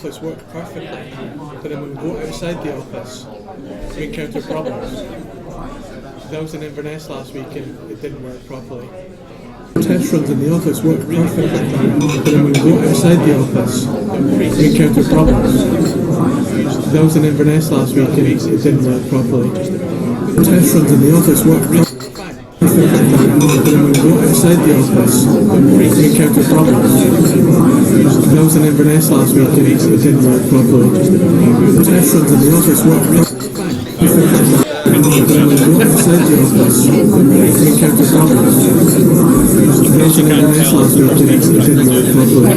Office worked perfectly, but then when we go outside the office, we encounter problems. That was in Inverness last week and it didn't work properly. Test runs in the office worked perfectly, but then when we go outside the office, we encounter problems. That was in Inverness last week and it didn't work properly. Test runs in the office worked perfectly, but then when we go outside the office, we encounter problems. That was in Inverness last week and it didn't work properly. Test runs in the office worked perfectly, but then when we go outside the office, we encounter problems. That was in Inverness last week and it didn't work properly.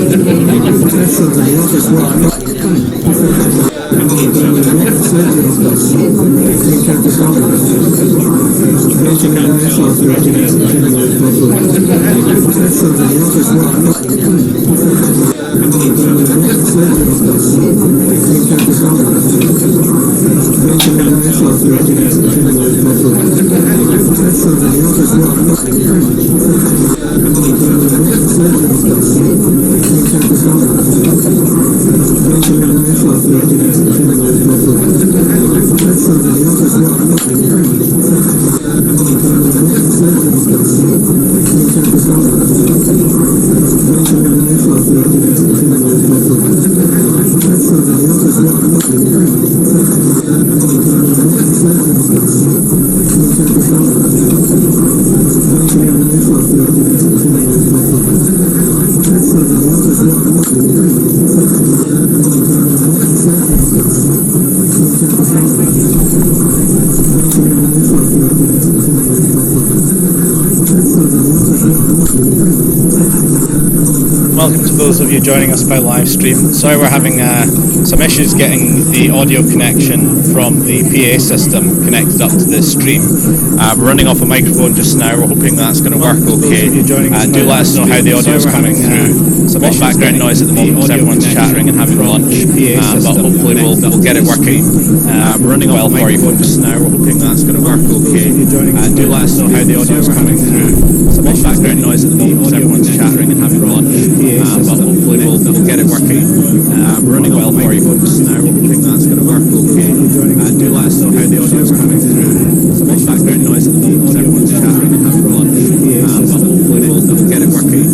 Test runs in the office worked perfectly, but then when we go outside the office, we encounter problems. That was in Inverness last week and it didn't work properly. Test runs in the office worked perfectly, but then when we go outside the office, we encounter problems. That was in Inverness last week and it didn't work properly. Test runs in the office worked perfectly, but then when we go outside the office, we encounter problems. That was in Inverness last week and it didn't work properly. Test runs in the office worked perfectly, but then when we go outside the office, we encounter problems. That was in Inverness last week and it didn't work properly. Test runs in the office worked perfectly, but then when we go outside the office, we encounter problems. That was in Inverness last week and it didn't work properly. Test runs in the office worked perfectly, but then when we go outside the office, we encounter problems. That was in Inverness last week and it didn't work properly. Test runs in the office worked perfectly. Welcome to those of you joining us by live stream. Sorry we're having some issues getting the audio connection from the PA system connected up to the stream. We're running off a microphone just now. We're hoping that's going to work okay. Do let us know how the audio is coming through. Some background noise at the moment because everyone's chattering and having lunch, but hopefully we'll get it working. We're running off a microphone just now. We're hoping that's going to work okay. Do let us know how the audio is coming through. Some background noise at the moment because everyone's chattering and having lunch, but hopefully we'll get it working. We're running well for you folks now. We're hoping that's going to work okay. Do let us know how the audio is coming through. Some background noise at the moment because everyone's chattering and having lunch, but hopefully we'll get it working.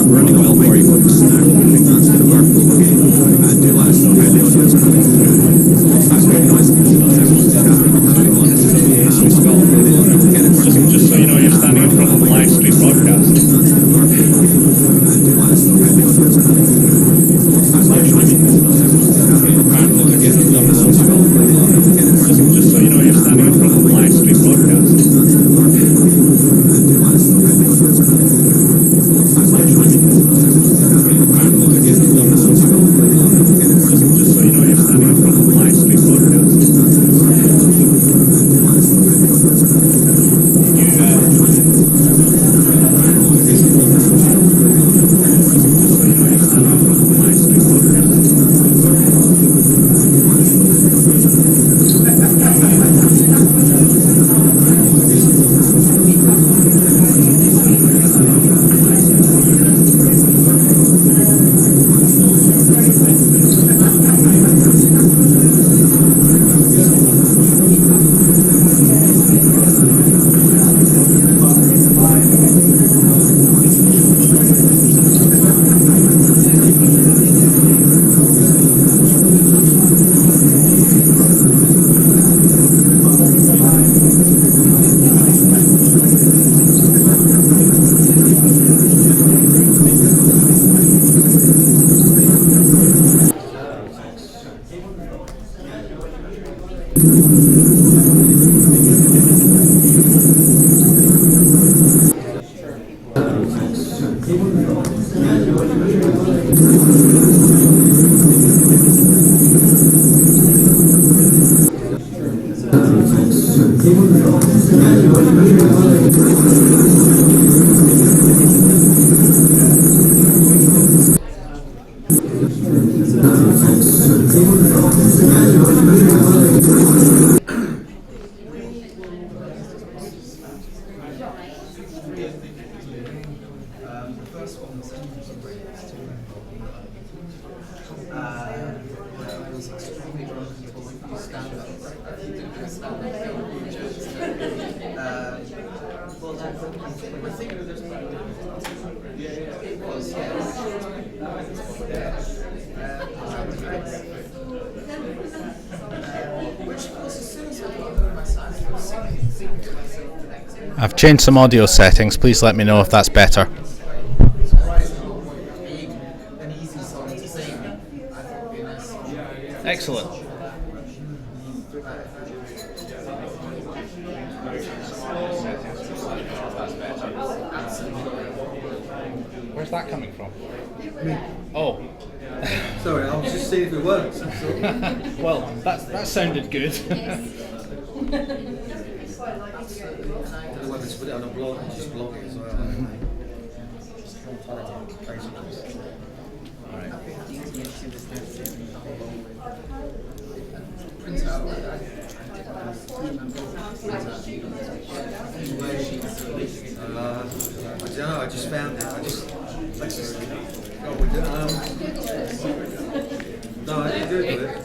We're running well for you folks now. We're hoping that's going to work okay. Do let us know how the audio is coming through. Some background noise at the moment because everyone's chattering and having lunch, but hopefully we'll get it working. Just so you know, you're standing in front of the live stream broadcast. Just so you know, you're standing in front of the live stream broadcast. Just so you know, you're standing in front of the live stream broadcast. The first one was was extremely drunk until you stand up. You didn't do stand up. Well, I think it was it was, yes. Which was as soon as I got on my side, I was singing to myself connected. I've changed some audio settings. Please let me know if that's better. An easy song to sing. I thought would be a nice song. Excellent. Where's that coming from? Me. Oh. Sorry, I was just seeing if it works. Well, that sounded good. Whether to put it on a blog and just blog it as well. I don't know, I just found it. Let's just go with it. No, I didn't do it with it.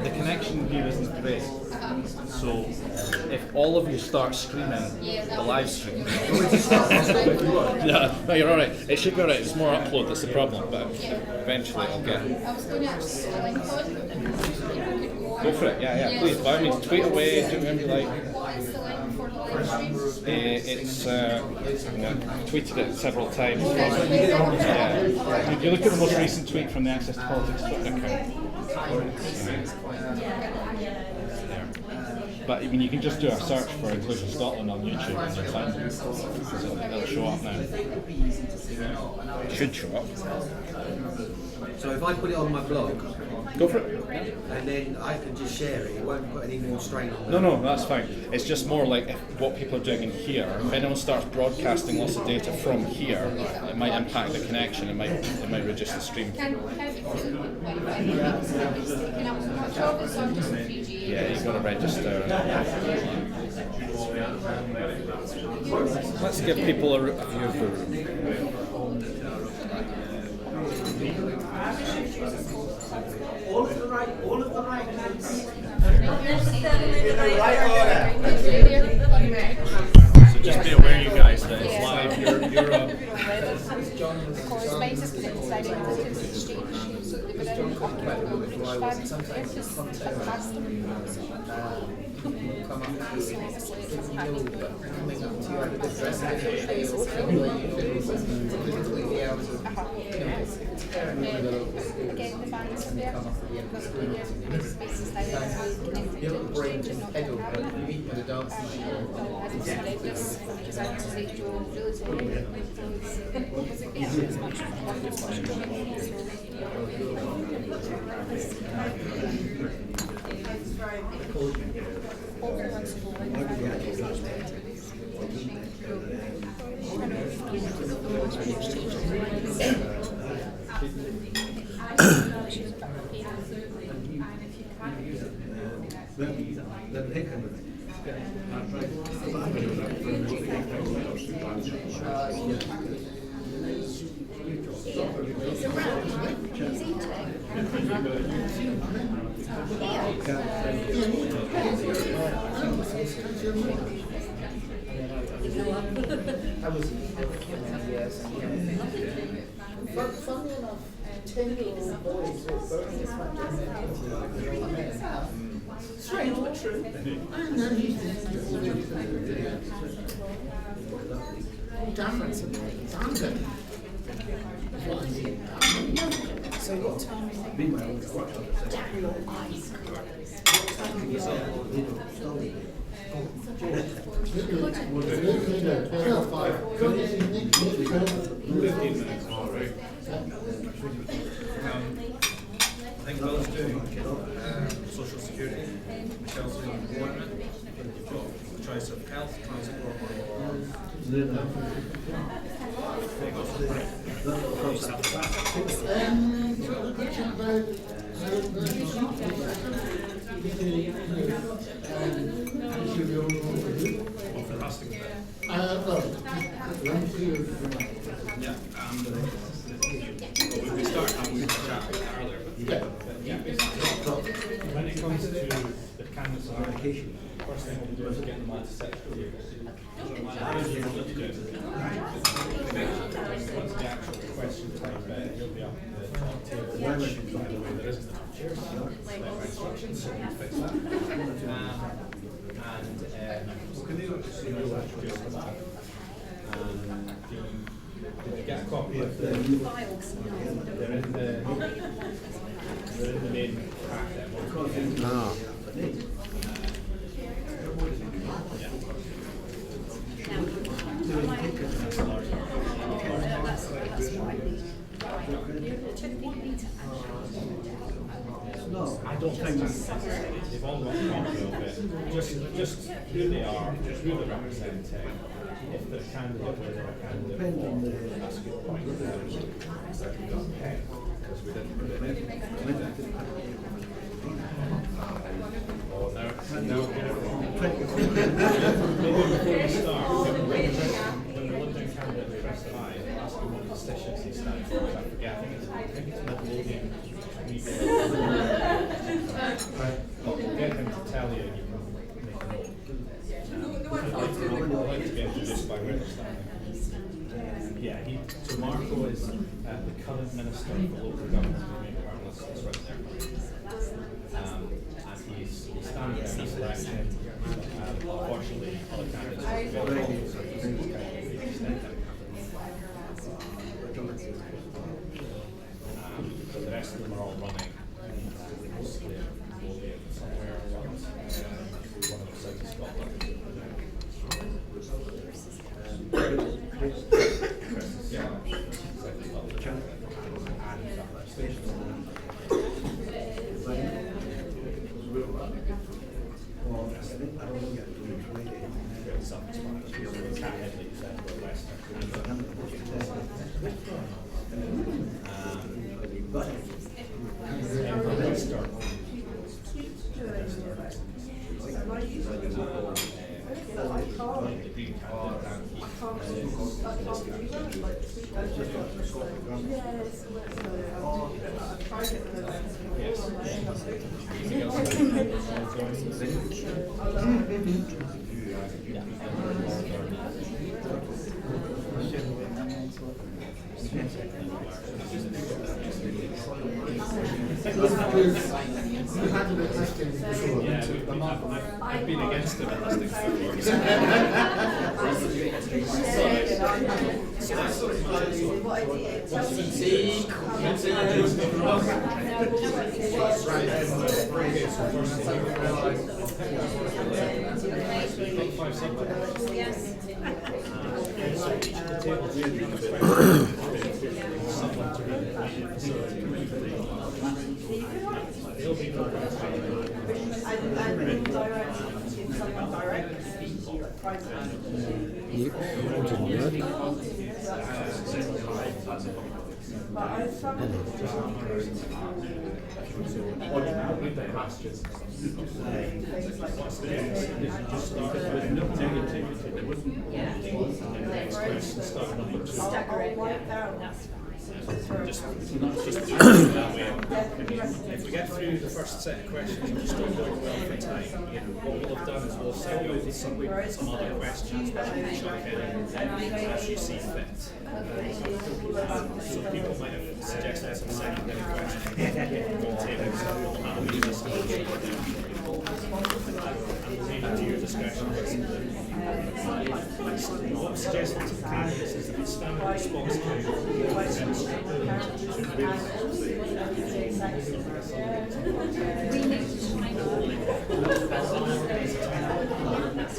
The connection here isn't great. So if all of you start screaming the live stream, yeah, no, you're alright. It should be alright. It's more upload that's the problem, but eventually I'll get it. Go for it. Yeah. Please, by all means, tweet away. Do whatever you like. It's tweeted it several times. Yeah. If you look at the most recent tweet from the Access to Politics Twitter account. But I mean, you can just do a search for Inclusion Scotland on YouTube and you'll find it. So it'll show up now. It should show up. So if I put it on my blog, go for it. And then I can just share it. It won't put any more strain on No, that's fine. It's just more like what people are doing in here. If anyone starts broadcasting lots of data from here, it might impact the connection. It might reduce the stream. Yeah, you've got to register. Let's give people a view of the room. All of the right hands. So just be aware, you guys, that it's live. You're Come up to you, coming up to you out of the dressing room, completely out of you don't bring pedal, but you meet with a dancing I was yes. Funny enough, 10-year-old boys were burning this much strange but true. Difference in things. I'm good. So what time is it? I think Will's doing social security, Michelle's doing employment, you've got the choice of health, transport, or for the hustings bit. Yeah, we started having a chat earlier, but When it comes to the candidates on application, first thing we'll do is get them on to set the table. Once the actual question type, you'll be up in the top table, which, by the way, there isn't enough chairs. Instructions, so you fix that. Did you get a copy of the files? They're in the main pack there. I don't think that's necessary. They've all got a copy of it. Just who they are, who they're representing. If they're a candidate, whether they're a candidate, that's a good point. Because we didn't put it in. Oh, now we're getting it wrong. Maybe before we start, when we're looking at candidate, we press the eye and ask them what constituency he stands for. I forget, I think it's Midlothian. We'll get him to tell you, and you can make a note. I'd like to be introduced by where they're standing. Yeah, so Marco is the current Minister for Local Government and Environment. That's right there. And he's standing in this election. Unfortunately, other candidates are available, so he's kind of extended. So the rest of them are all running. Mostly somewhere around one of the south of Scotland. I've been against the listings If we get through the first set of questions and just don't go well for time, what we'll have done is we'll send you over some other questions which you can chuck in as you see fit. So people might have suggested some secondary questions on the table, so we'll have a wee list of those over there. And leave it to your discretion. What I'm suggesting to the candidates is that the standard response time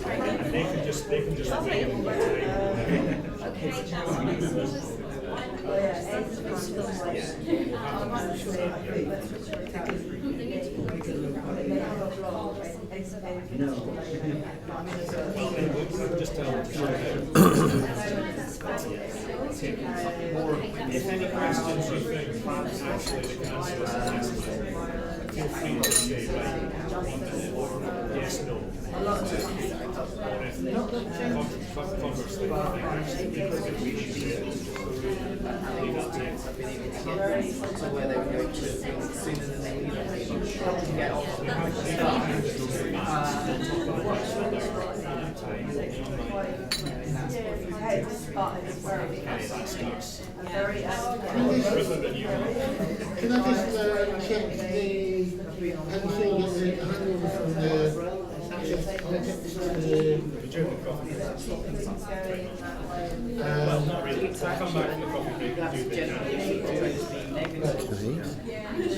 and they can just wait in the time. Just tell them to shut it. If any questions you think actually the council is necessary, feel free to say right, 1 minute, or yes, no. Or if conversely, leave it to you. Can I just check the everything in the handover from the politics to the German coffee. Not really. We'll come back to the coffee break and do the if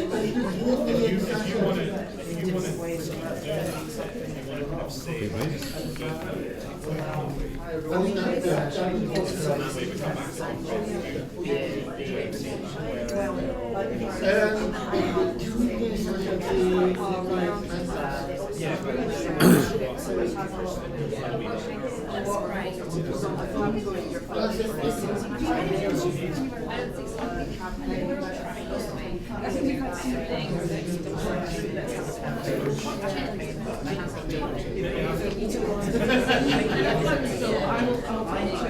you want to kind of say that way we come back to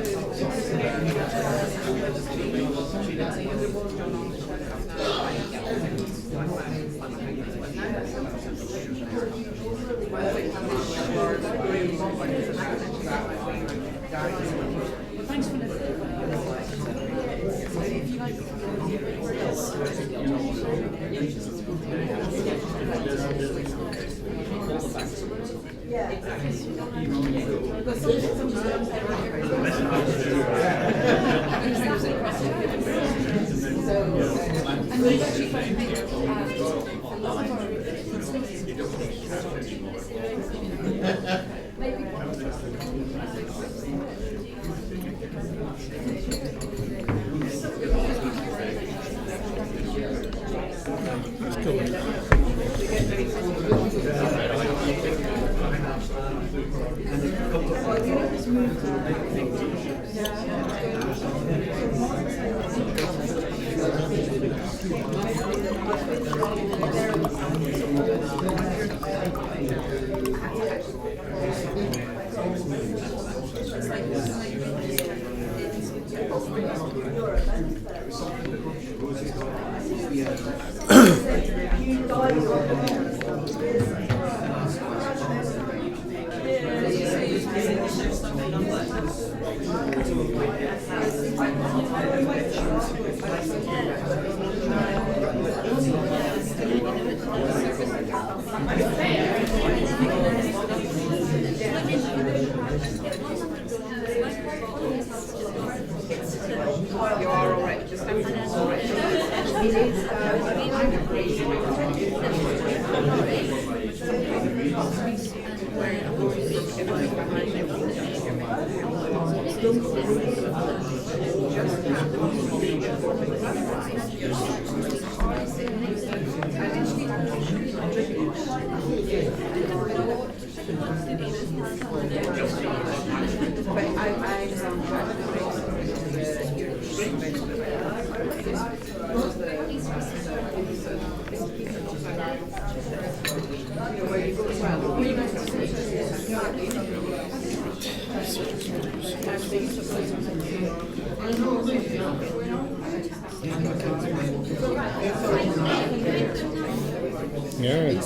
Yeah.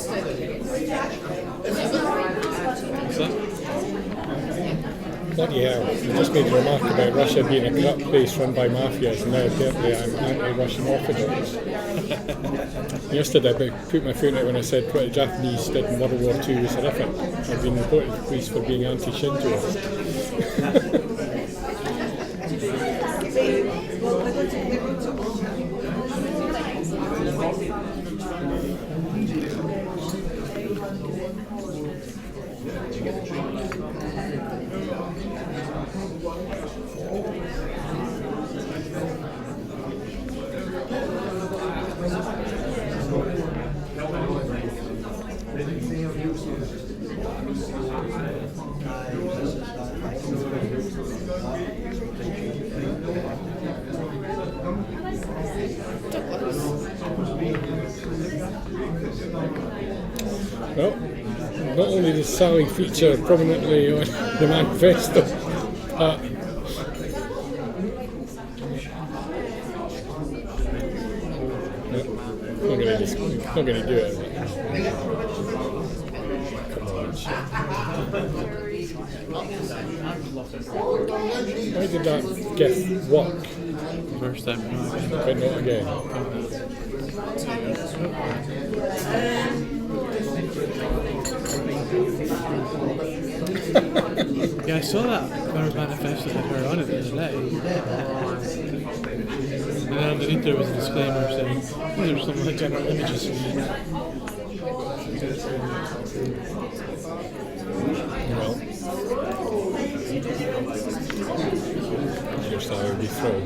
Bloody hell, you just made a remark about Russia being a corrupt place run by mafias, and now apparently I'm anti-Russian orthodox. Yesterday I put my foot out when I said what the Japanese did in World War II was horrific. I've been reported to the police for being anti-Shintoist. Well, not only does Sally feature prominently on the manifesto, but not going to do it. Come on, shit. Why did that gift work? First time. But not again. Yeah, I saw that Mirror Manifesto had her on it the other day. And then underneath there was a disclaimer saying these are some like general images. Well, your salary would be thrown.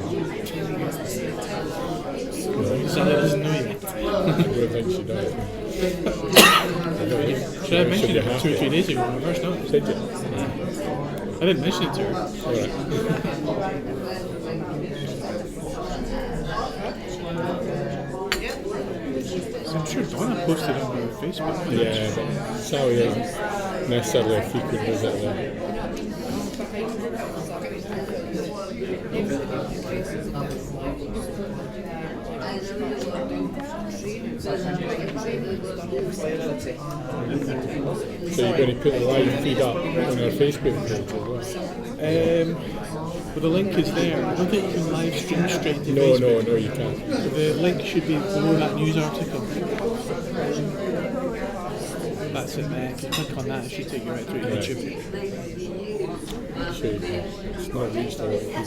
Sally doesn't know yet. I don't think she does. Should I have mentioned it 2 or 3 days ago when I first noticed? Did you? I didn't mention it to her. Alright. So I'm sure Donna posted it on her Facebook page. Yeah, but Sally isn't necessarily a frequent visitor there. So you're going to put the live feed up on our Facebook page as well? But the link is there. I don't think you can live stream straight to No, Facebook. no, you can't. The link should be below that news article. That's it there. If you click on that, it should take you right through to YouTube. Sure, it's not reached a lot of people.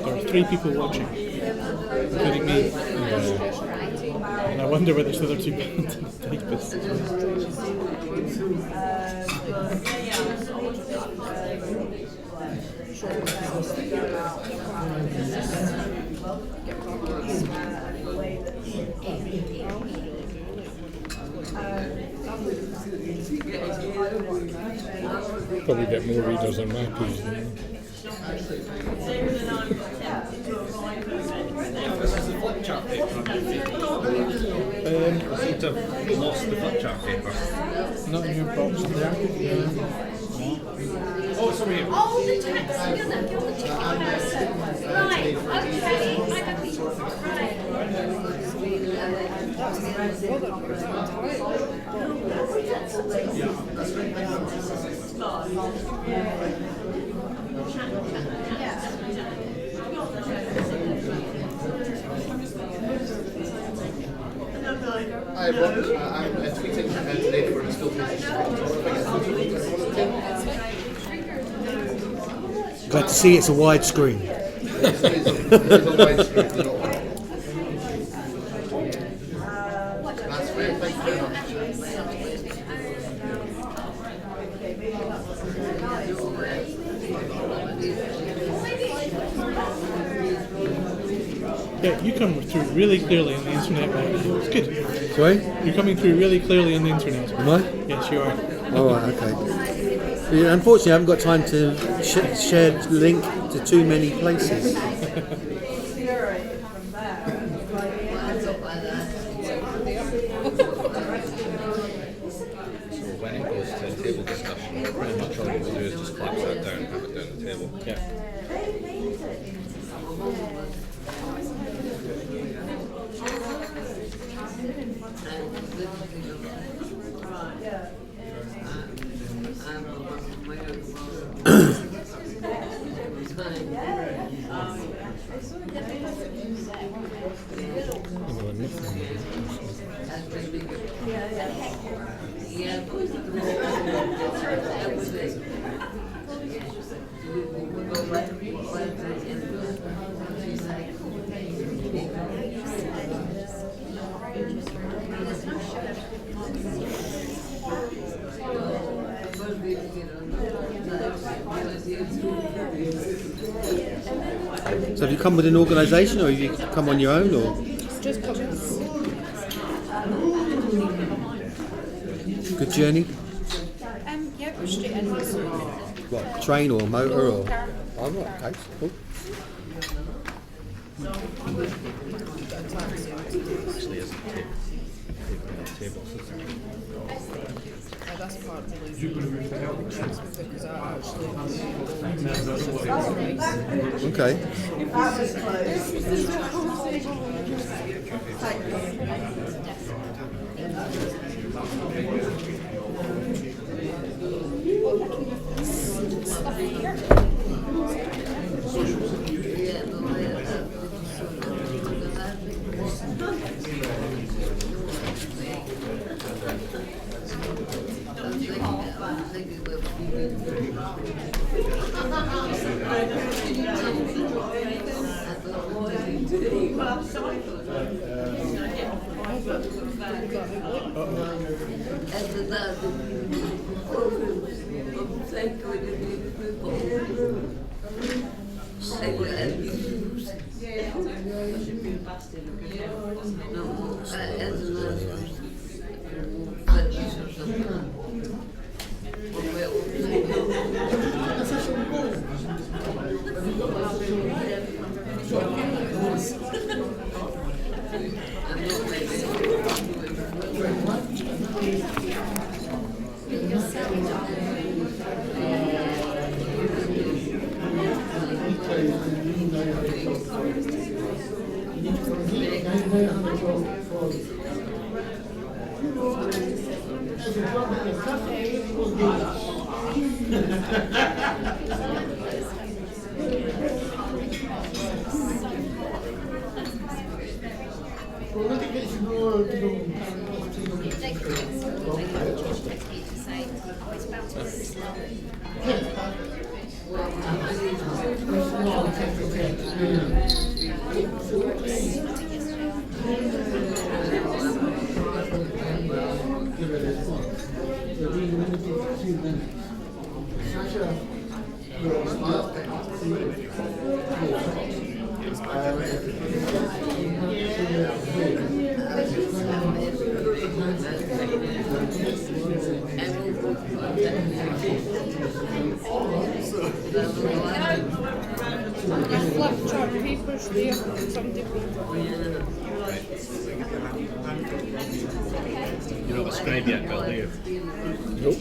There are 3 people watching, including me. And I wonder whether the other 2 typists. Probably get more readers on my page than you. This is the flip chart paper. I seem to have lost the flip chart paper. Not in your box there. Oh, it's over here. Oh, the text. You're the ticket person. Right, okay, I got these. Hi everyone, I'm tweeting today for the still Glad to see it's a widescreen. That's great, thank you very much. Yeah, you come through really clearly on the internet right now. It's good. Sorry? You're coming through really clearly on the internet. Am I? Yes, you are. Oh, right, okay. Yeah, unfortunately, I haven't got time to share the link to too many places. When it goes to table discussion, pretty much all you will do is just collapse that down and have it down the table. Yeah. So have you come with an organisation, or have you come on your own, or? Just comments. Good journey? Yeah, we're straight in. What, train or motor or? Oh, right, okay, cool. Actually, isn't tables. That's part of the illusion. Because I actually Okay. Flat chart papers there. Somebody You're not a scribe yet, Bill, do you? Nope.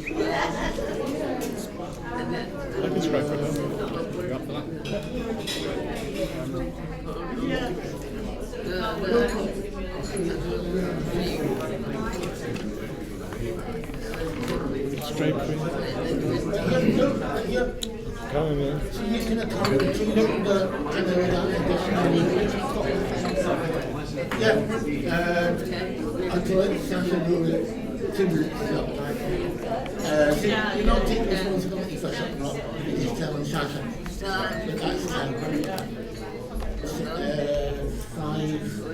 I can scribe for that. You're up for that? Straight through. So you can accommodate the until it's something you don't take responsibility for something up, you just tell them something. But that's 5.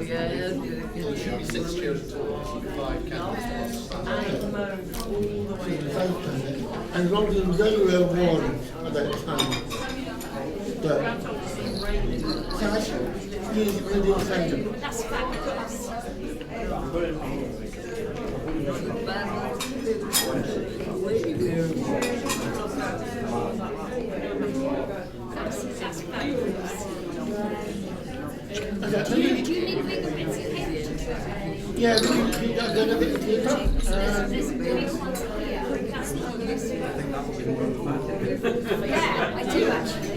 There should be 6 chairs in total, 5 candidates. And Robin very well warned about time. But Sash, please really send him. That's fabulous. That's fabulous. Do you need fingerprints in here? Yeah, we got done a bit of paper. There's big ones here. That's not useful. Yeah, I do actually.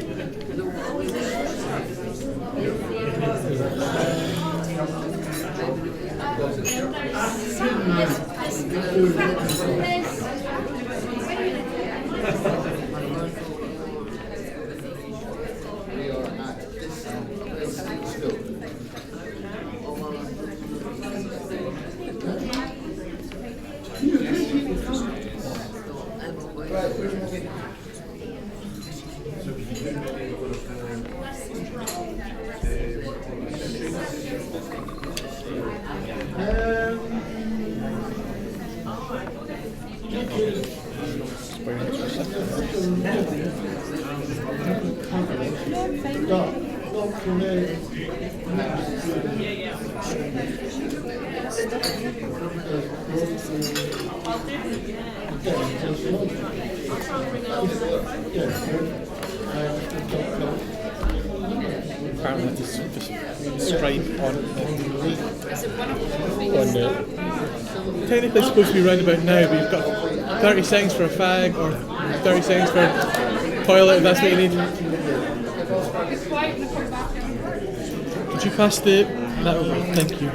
Apparently this stripe on the Technically it's supposed to be round about now, but you've got 30 seconds for a fag or 30 seconds for a toilet if that's what you need. Could you pass that over? Thank you.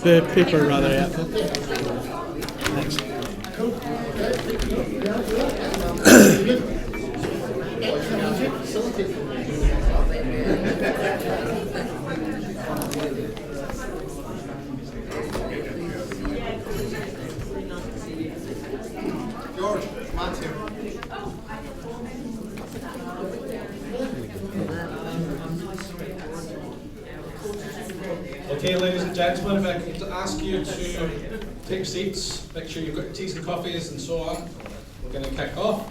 The paper rather, yeah. Thanks. George, Matt's here. Okay, ladies and gentlemen, if I could ask you to take seats, make sure you've got your teas and coffees and so on. We're going to kick off.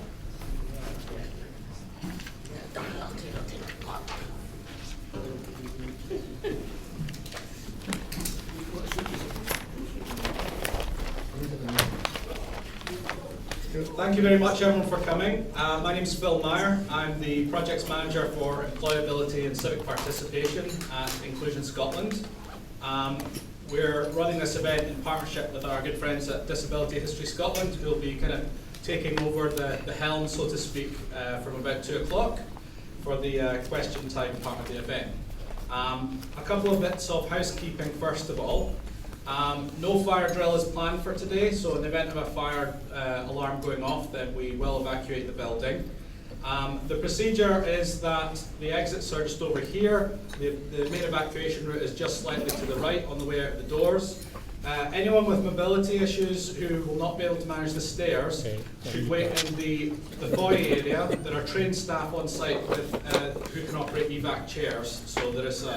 Thank you very much everyone for coming. My name is Phil Meyer. I'm the Projects Manager for Employability and Civic Participation at Inclusion Scotland. We're running this event in partnership with our good friends at Disability History Scotland, who will be kind of taking over the helm, so to speak, from about 2 o'clock for the question time part of the event. A couple of bits of housekeeping first of all. No fire drill is planned for today, so in the event of a fire alarm going off, then we will evacuate the building. The procedure is that the exits are just over here. The main evacuation route is just slightly to the right on the way out the doors. Anyone with mobility issues who will not be able to manage the stairs should wait in the foyer area. There are trained staff on site with, who can operate evac chairs, so there's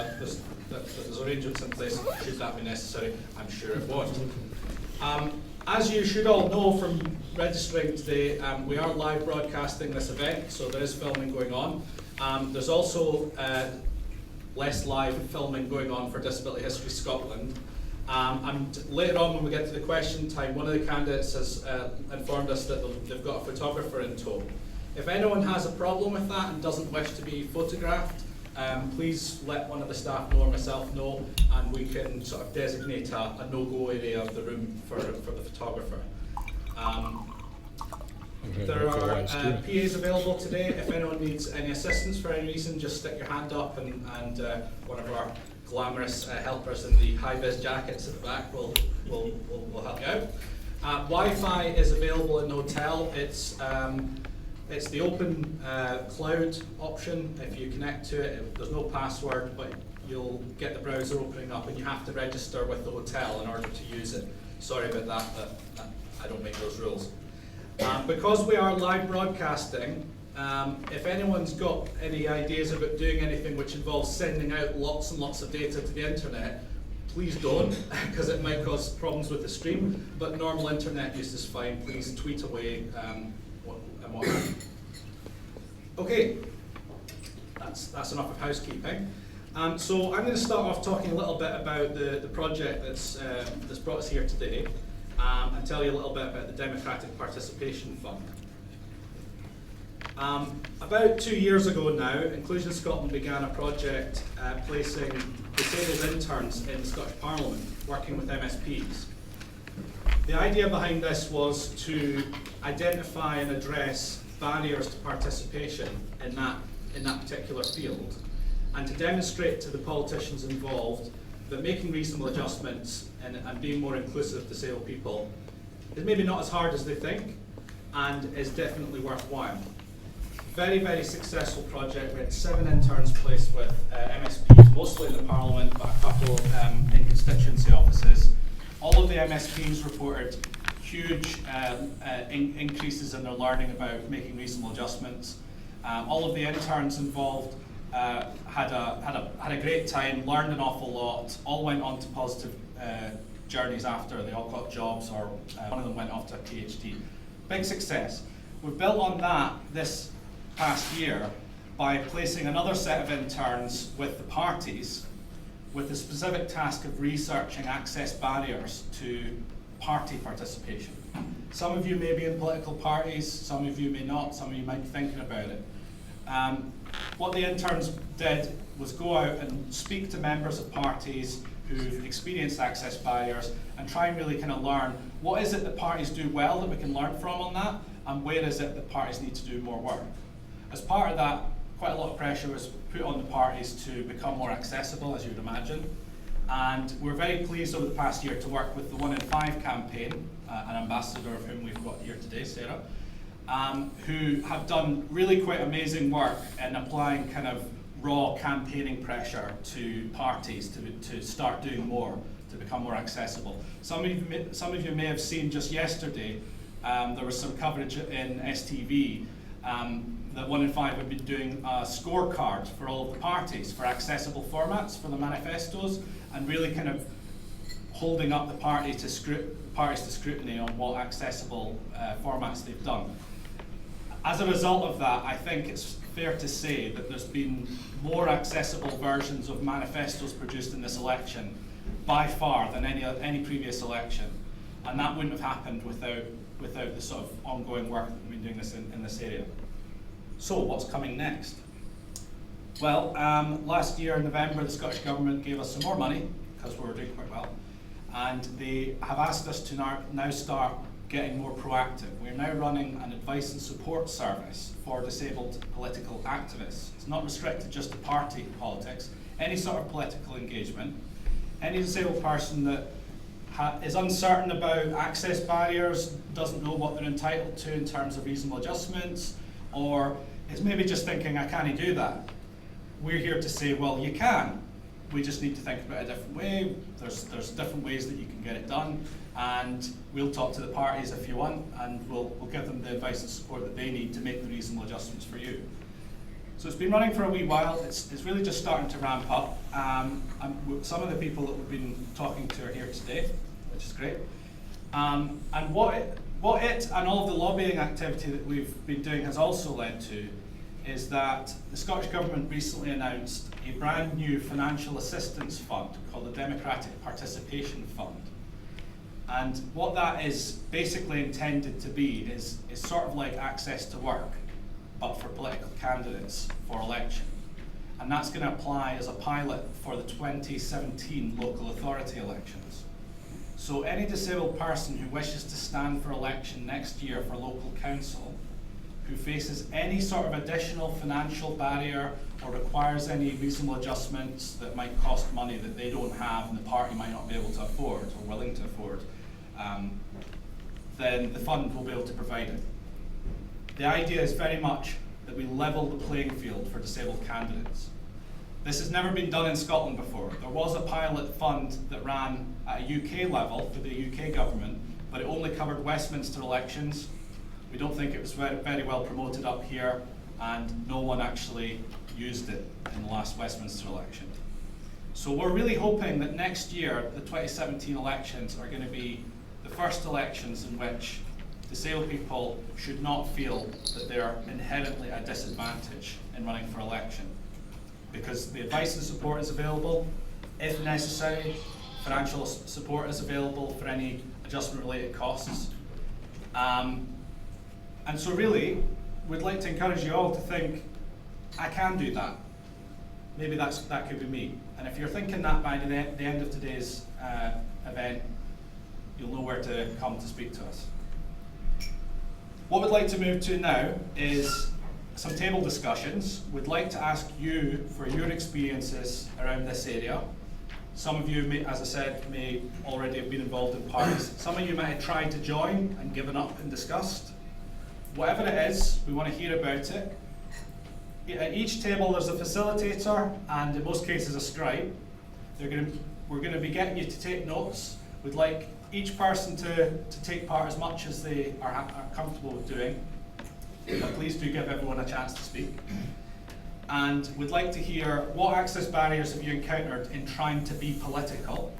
arrangements in place should that be necessary. I'm sure it won't. As you should all know from registering today, we are live broadcasting this event, so there is filming going on. There's also less live filming going on for Disability History Scotland. And later on when we get to the question time, one of the candidates has informed us that they've got a photographer in tow. If anyone has a problem with that and doesn't wish to be photographed, please let one of the staff know or myself know, and we can sort of designate a no-go area of the room for the photographer. There are PAs available today. If anyone needs any assistance for any reason, just stick your hand up and one of our glamorous helpers in the high-vis jackets at the back will help you out. Wi-Fi is available in the hotel. It's the open cloud option. If you connect to it, there's no password, but you'll get the browser opening up and you have to register with the hotel in order to use it. Sorry about that, but I don't make those rules. Because we are live broadcasting, if anyone's got any ideas about doing anything which involves sending out lots and lots of data to the internet, please don't, because it might cause problems with the stream, but normal internet use is fine. Please tweet away and what have you. Okay, that's enough of housekeeping. So I'm going to start off talking a little bit about the project that's brought us here today, and tell you a little bit about the Democratic Participation Fund. About 2 years ago now, Inclusion Scotland began a project placing disabled interns in the Scottish Parliament, working with MSPs. The idea behind this was to identify and address barriers to participation in that particular field, and to demonstrate to the politicians involved that making reasonable adjustments and being more inclusive of disabled people is maybe not as hard as they think, and is definitely worthwhile. Very, very successful project. We had 7 interns placed with MSPs, mostly in the Parliament, but a couple in constituency offices. All of the MSPs reported huge increases in their learning about making reasonable adjustments. All of the interns involved had a great time, learned an awful lot, all went on to positive journeys after. They all got jobs, or one of them went off to a PhD. Big success. We built on that this past year by placing another set of interns with the parties with the specific task of researching access barriers to party participation. Some of you may be in political parties, some of you may not, some of you might be thinking about it. What the interns did was go out and speak to members of parties who've experienced access barriers and try and really kind of learn what is it that parties do well that we can learn from on that, and where is it that parties need to do more work. As part of that, quite a lot of pressure was put on the parties to become more accessible, as you would imagine. And we're very pleased over the past year to work with the 1 in 5 campaign, an ambassador of whom we've got here today, Sarah, who have done really quite amazing work in applying kind of raw campaigning pressure to parties to start doing more, to become more accessible. Some of you may have seen just yesterday, there was some coverage in STV that 1 in 5 have been doing a scorecard for all of the parties for accessible formats for the manifestos, and really kind of holding up the parties to scrutiny on what accessible formats they've done. As a result of that, I think it's fair to say that there's been more accessible versions of manifestos produced in this election by far than any previous election, and that wouldn't have happened without without the sort of ongoing work that we've been doing this in this area. So what's coming next? Well, last year in November, the Scottish Government gave us some more money, because we were doing quite well, and they have asked us to now start getting more proactive. We're now running an advice and support service for disabled political activists. It's not restricted just to party politics, any sort of political engagement. Any disabled person that is uncertain about access barriers, doesn't know what they're entitled to in terms of reasonable adjustments, or is maybe just thinking, I can't do that. We're here to say, well, you can. We just need to think about a different way. There's different ways that you can get it done, and we'll talk to the parties if you want, and we'll give them the advice and support that they need to make the reasonable adjustments for you. So it's been running for a wee while. It's really just starting to ramp up. Some of the people that we've been talking to are here today, which is great. And what it and all of the lobbying activity that we've been doing has also led to is that the Scottish Government recently announced a brand new financial assistance fund called the Democratic Participation Fund. And what that is basically intended to be is sort of like Access to Work, but for political candidates for election. And that's going to apply as a pilot for the 2017 local authority elections. So any disabled person who wishes to stand for election next year for local council, who faces any sort of additional financial barrier or requires any reasonable adjustments that might cost money that they don't have and the party might not be able to afford or willing to afford, then the fund will be able to provide it. The idea is very much that we level the playing field for disabled candidates. This has never been done in Scotland before. There was a pilot fund that ran at a UK level for the UK government, but it only covered Westminster elections. We don't think it was very well promoted up here, and no one actually used it in the last Westminster election. So we're really hoping that next year, the 2017 elections are going to be the first elections in which disabled people should not feel that they're inherently at a disadvantage in running for election, because the advice and support is available. If necessary, financial support is available for any adjustment-related costs. And so really, we'd like to encourage you all to think, I can do that. Maybe that could be me. And if you're thinking that by the end of today's event, you'll know where to come to speak to us. What we'd like to move to now is some table discussions. We'd like to ask you for your experiences around this area. Some of you, may, as I said, may already have been involved in parties. Some of you might have tried to join and given up and discussed. Whatever it is, we want to hear about it. At each table there's a facilitator and in most cases a scribe. We're going to be getting you to take notes. We'd like each person to take part as much as they are comfortable with doing. But please do give everyone a chance to speak. And we'd like to hear what access barriers have you encountered in trying to be political.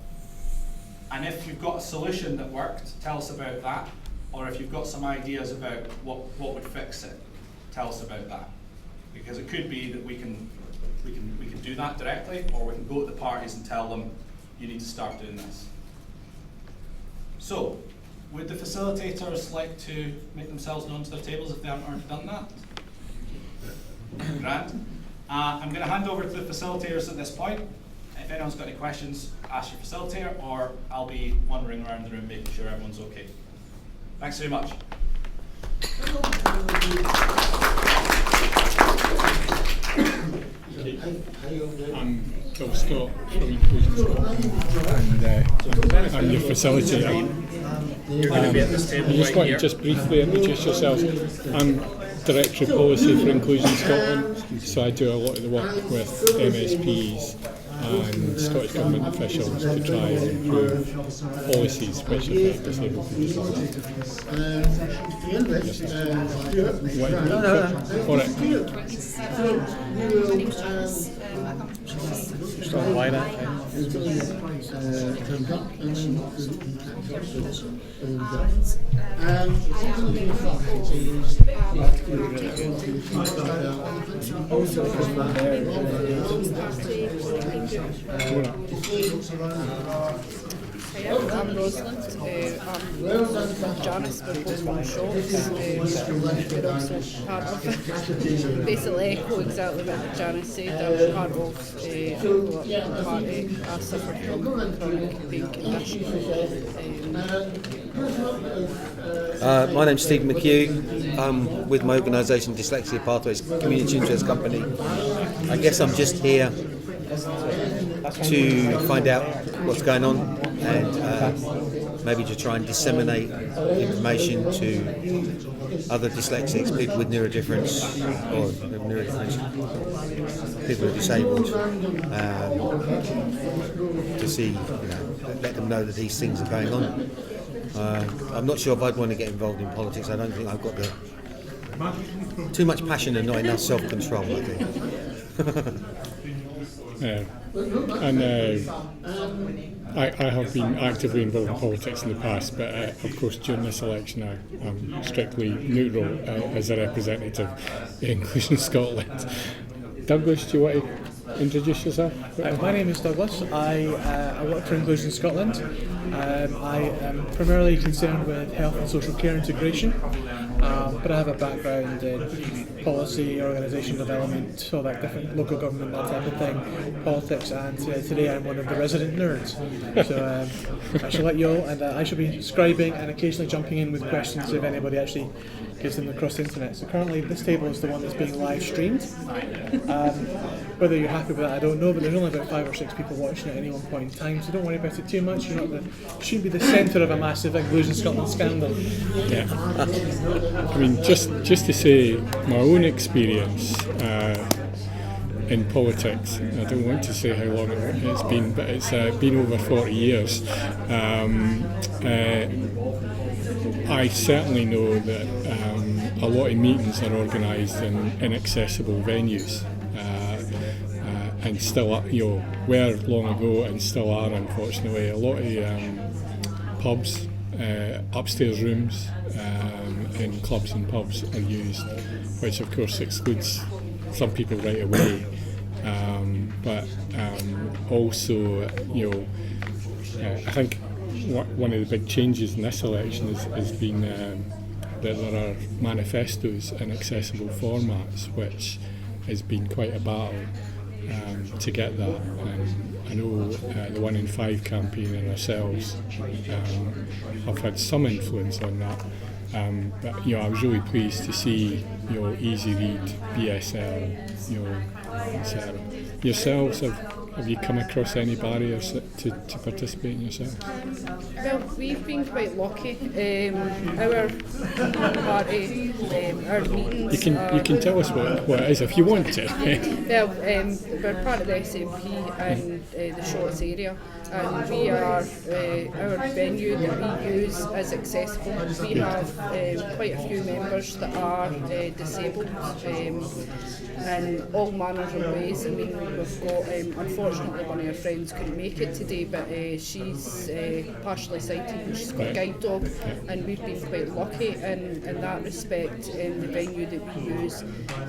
And if you've got a solution that worked, tell us about that. Or if you've got some ideas about what would fix it, tell us about that. Because it could be that we can do that directly, or we can go to the parties and tell them, you need to start doing this. So, would the facilitators like to make themselves known to their tables if they haven't already done that? Grand. I'm going to hand over to the facilitators at this point. If anyone's got any questions, ask your facilitator, or I'll be wandering around the room making sure everyone's okay. Thanks very much. I'm Phil Scott from Inclusion Scotland, and I'm your facilitator. You're going to be at this table I just right want here. to just briefly introduce yourselves. I'm Director of Policy for Inclusion Scotland, so I do a lot of the work with MSPs and Scottish Government officials to try and improve policies which affect disabled people. All I'm Rosalind. I'm Janice. We're both from shops. We're also part of basically echo exactly what Janice said. I'm part of a political party. I suffer from chronic pain condition. My name's Steve McHugh. I'm with my organisation Dyslexia Pathways Community Interest Company. I guess I'm just here to find out what's going on and maybe to try and disseminate information to other dyslexics, people with neurodifference or people who are disabled, to see, let them know that these things are going on. I'm not sure if I'd want to get involved in politics. I don't think I've got too much passion and not enough self-control, I think. I have been actively involved in politics in the past, but of course during this election I'm strictly neutral as a representative of Inclusion Scotland. Douglas, do you want to introduce yourself? My name is Douglas. I work for Inclusion Scotland. I am primarily concerned with health and social care integration, but I have a background in policy, organisation development, all that different local government, that type of thing, politics, and today I'm one of the resident nerds. So I shall let you all, and I shall be scribing and occasionally jumping in with questions if anybody actually gives them across the internet. So currently this table is the one that's being live streamed. Whether you're happy with that, I don't know, but there's only about 5 or 6 people watching at any one point in time, so don't worry about it too much. You shouldn't be the centre of a massive Inclusion Scotland scandal. Yeah. I mean, just to say my own experience in politics, I don't want to say how long it's been, but it's been over 40 years. I certainly know that a lot of meetings are organised in inaccessible venues. And still, were long ago and still are, unfortunately. A lot of pubs, upstairs rooms in clubs and pubs are used, which of course excludes some people right away. But also, I think one of the big changes in this election has been that there are manifestos in accessible formats, which has been quite a battle to get that. I know the 1 in 5 campaign and ourselves have had some influence on that. But I was really pleased to see Easy Read, BSL, etc. Yourselves, have you come across any barriers to participate in yourself? Well, we've been quite lucky. Our party, our meetings. You can tell us what it is if you want to. Well, we're part of the SNP in the Shorts area, and we are our venue that we use is accessible. We have quite a few members that are disabled in all manners of ways. I mean, we've got unfortunately one of our friends couldn't make it today, but she's partially sighted and she's got a guide dog, and we've been quite lucky in that respect. The venue that we use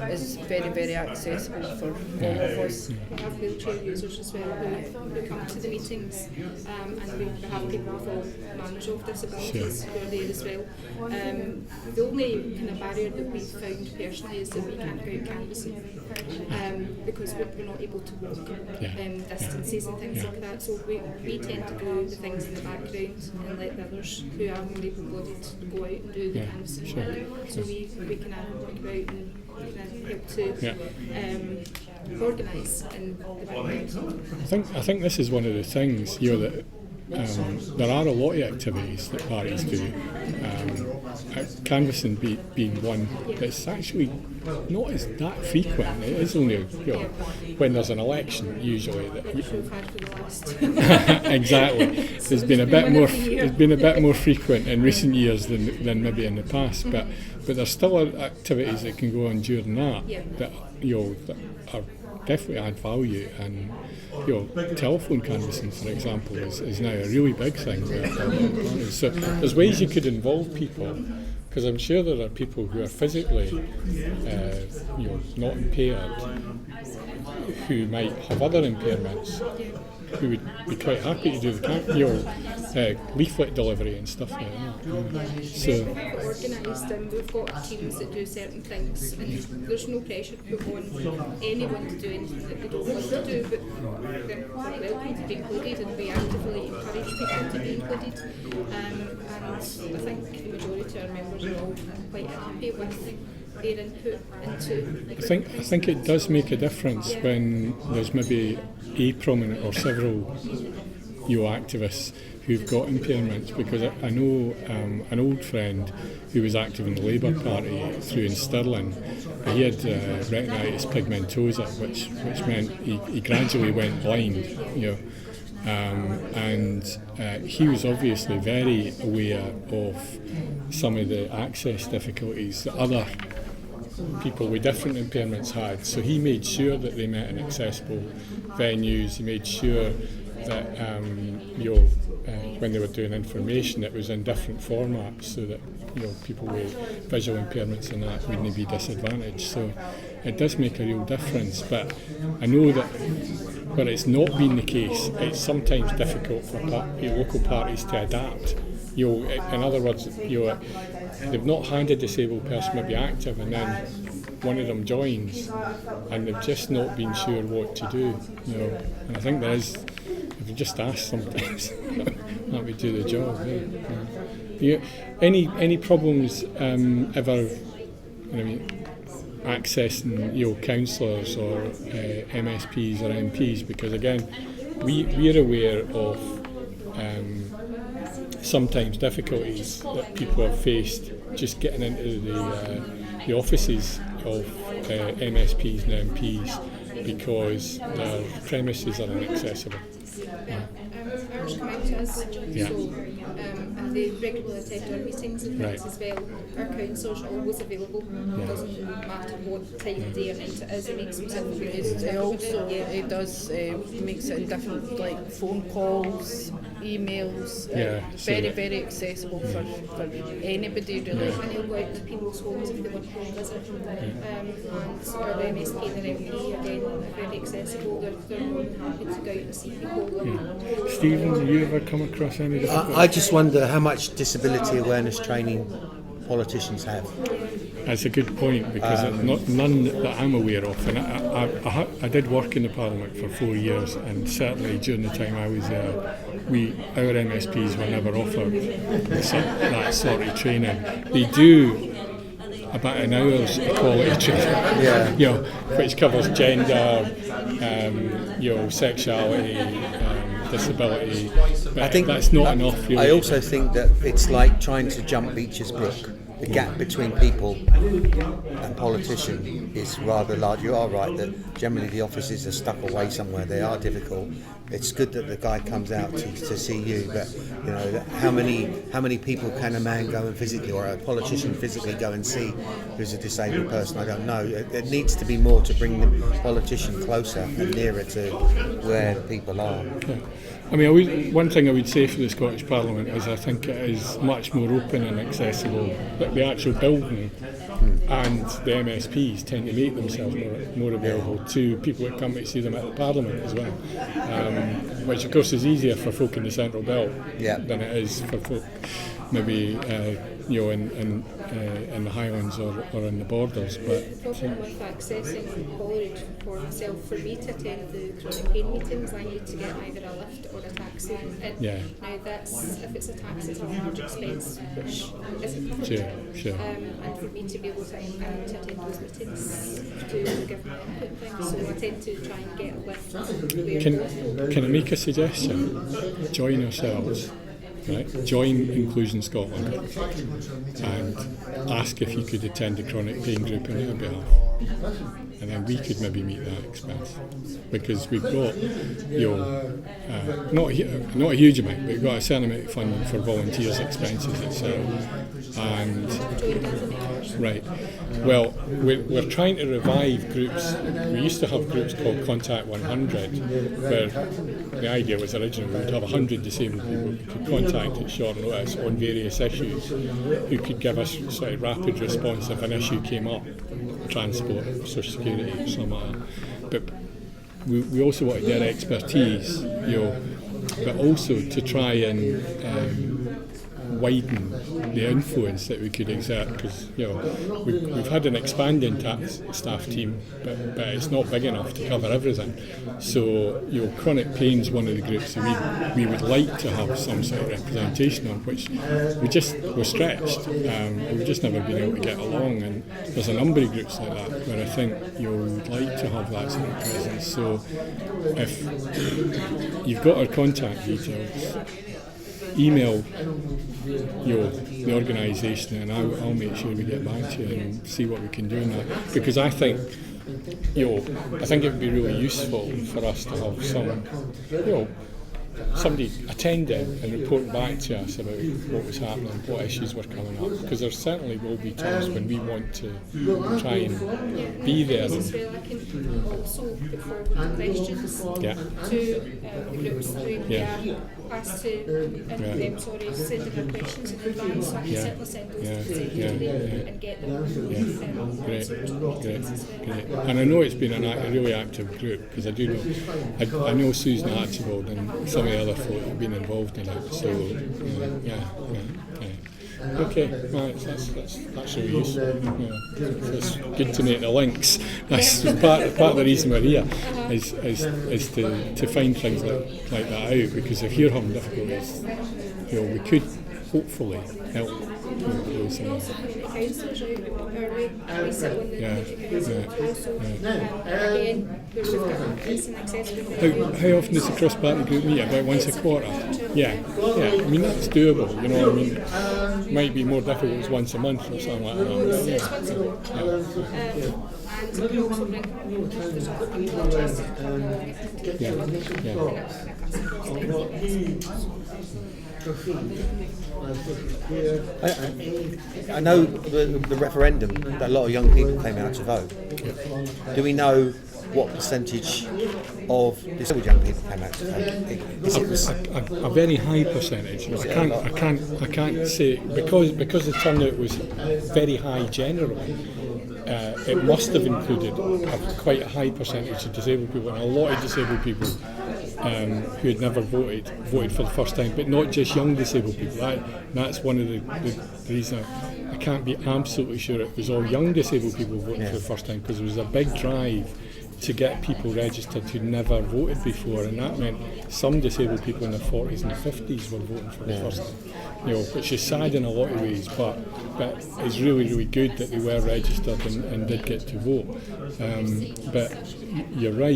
is very, very accessible for all of us. We have wheelchair users as well who come to the meetings, and we have people with all manners of disabilities who are there as well. The only kind of barrier that we've found personally is that we can't go out canvassing because we're not able to walk distances and things like that. So we tend to do the things in the background and let the others who are more able-bodied go out and do the canvassing. So we can work about and help to organise in the background. I think this is one of the things that there are a lot of activities that parties do. Canvassing being one that's actually not as that frequent. It is only when there's an election usually that exactly. There's been a bit more frequent in recent years than maybe in the past, but there's still activities that can go on during that that are definitely add value. And telephone canvassing, for example, is now a really big thing. So there's ways you could involve people, because I'm sure there are people who are physically not impaired who might have other impairments, we would be quite happy to do the leaflet delivery and stuff like that. So We have it organised and we've got teams that do certain things, and there's no pressure put on anyone to do anything that they don't want to do, but they're welcome to be included, and we actively encourage people to be included. And I think the majority of our members are all quite happy with their input into I think it does make a difference when there's maybe a prominent or several activists who've got impairments, because I know an old friend who was active in the Labour Party through in Stirling. He had retinitis pigmentosa, which meant he gradually went blind, and he was obviously very aware of some of the access difficulties that other people with different impairments had. So he made sure that they met in accessible venues. He made sure that when they were doing information, it was in different formats, so that people with visual impairments and that wouldn't be disadvantaged. So it does make a real difference. But I know that where it's not been the case, it's sometimes difficult for local parties to adapt. In other words, they've not had a disabled person maybe active, and then one of them joins, and they've just not been sure what to do. And I think there is, if you just ask sometimes, that would do the job. Yeah. Any problems ever? Accessing councillors or MSPs or MPs, because again we're aware of sometimes difficulties that people have faced just getting into the offices of MSPs and MPs because their premises are inaccessible. Ours come out to us, and they regularly attend our meetings and things as well. Our counsellors are always available. It doesn't matter what time of day or night it is, it makes them It does makes it in different, like phone calls, emails, very accessible for anybody really. And they'll go out to people's homes if they want to visit. And our MSP and their MP, again, very accessible. They're more than happy to go out and see people. Stephen, have you ever come across any difficulties? I just wonder how much disability awareness training politicians have. That's a good point, because none that I'm aware of. And I did work in the Parliament for 4 years, and certainly during the time I was there, our MSPs were never offered that sort of training. They do about an hour's equality training, which covers gender, sexuality, disability. But I think that's not enough. Really. I also think that it's like trying to jump Beecher's Brook. The gap between people and politician is rather large. You are right that generally the offices are stuck away somewhere. They are difficult. It's good that the guy comes out to see you, but how many people can a man go and physically, or a politician physically go and see who's a disabled person? I don't know. It needs to be more to bring the politician closer and nearer to where the people are. Yeah. I mean, one thing I would say for the Scottish Parliament is I think it is much more open and accessible. But the actual building and the MSPs tend to make themselves more available to people that come to see them at the Parliament as well, which of course is easier for folk in the Central Belt than it is for folk maybe in the Highlands or in the borders. But the problem with accessing Holyrood for myself, for me to attend the chronic pain meetings, I need to get either a lift or a taxi. And now if it's a taxi, it's a large expense, which isn't covered. Sure. And for me to be able to attend those meetings to give my input things, so I tend to try and get a lift. Can I make a suggestion? Join ourselves. Right. Join Inclusion Scotland and ask if you could attend a chronic pain group on our behalf, and then we could maybe meet that expense, because we've got not a huge amount, but we've got a certain amount of funding for volunteers' expenses itself. And well, we're trying to revive groups. We used to have groups called Contact 100, where the idea was originally we would have 100 disabled people who could contact at short notice on various issues, who could give us sort of rapid response if an issue came up, transport, social security, something like that. But we also wanted their expertise, but also to try and widen the influence that we could exert, because we've had an expanding tax staff team, but it's not big enough to cover everything. So chronic pain's one of the groups that we would like to have some sort of representation on, which we're stretched. We've just never been able to get along, and there's a number of groups like that where I think would like to have that sort of presence. So if you've got our contact details, email the organisation, and I'll make sure we get back to you and see what we can do in that, because I think it would be really useful for us to have somebody attending and reporting back to us about what was happening, what issues were coming up, because there certainly will be times when we want to try and be there. I can also put forward questions to groups who we are asked to send in their questions in advance, so I can certainly send those to them and get them. Great. And I know it's been a really active group, because I do know, I know Susan Archibald and some of the other folk have been involved in it, so okay, right, that's really useful. It's good to make the links. That's part of the reason we're here, is to find things like that out, because if you're having difficulties, we could hopefully help. How often does the cross-party group meet? About once a quarter? Yeah. I mean, that's doable, It might be more difficult as once a month or something like that. I know the referendum, that a lot of young people came out to vote. Do we know what percentage of disabled young people came out to vote? A very high percentage. I can't say, because the turnout was very high generally. It must have included quite a high percentage of disabled people, and a lot of disabled people who had never voted for the first time, but not just young disabled people. That's one of the reasons I can't be absolutely sure it was all young disabled people voting for the first time, because there was a big drive to get people registered who never voted before, and that meant some disabled people in their 40s and 50s were voting for the first time. Which is sad in a lot of ways, but it's really, really good that they were registered and did get to vote. But you're right.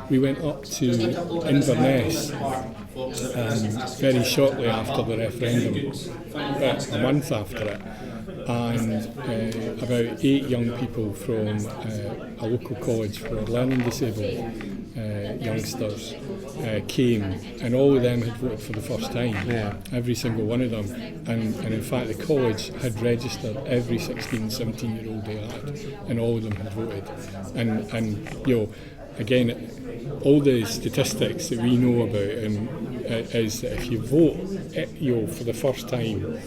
We went up to Inverness very shortly after the referendum, about a month after it, and about 8 young people from a local college for learning disabled youngsters came, and all of them had voted for the first time, every single one of them, and in fact the college had registered every 16, 17-year-old they had, and all of them had voted, and again, all the statistics that we know about is that if you vote for the first time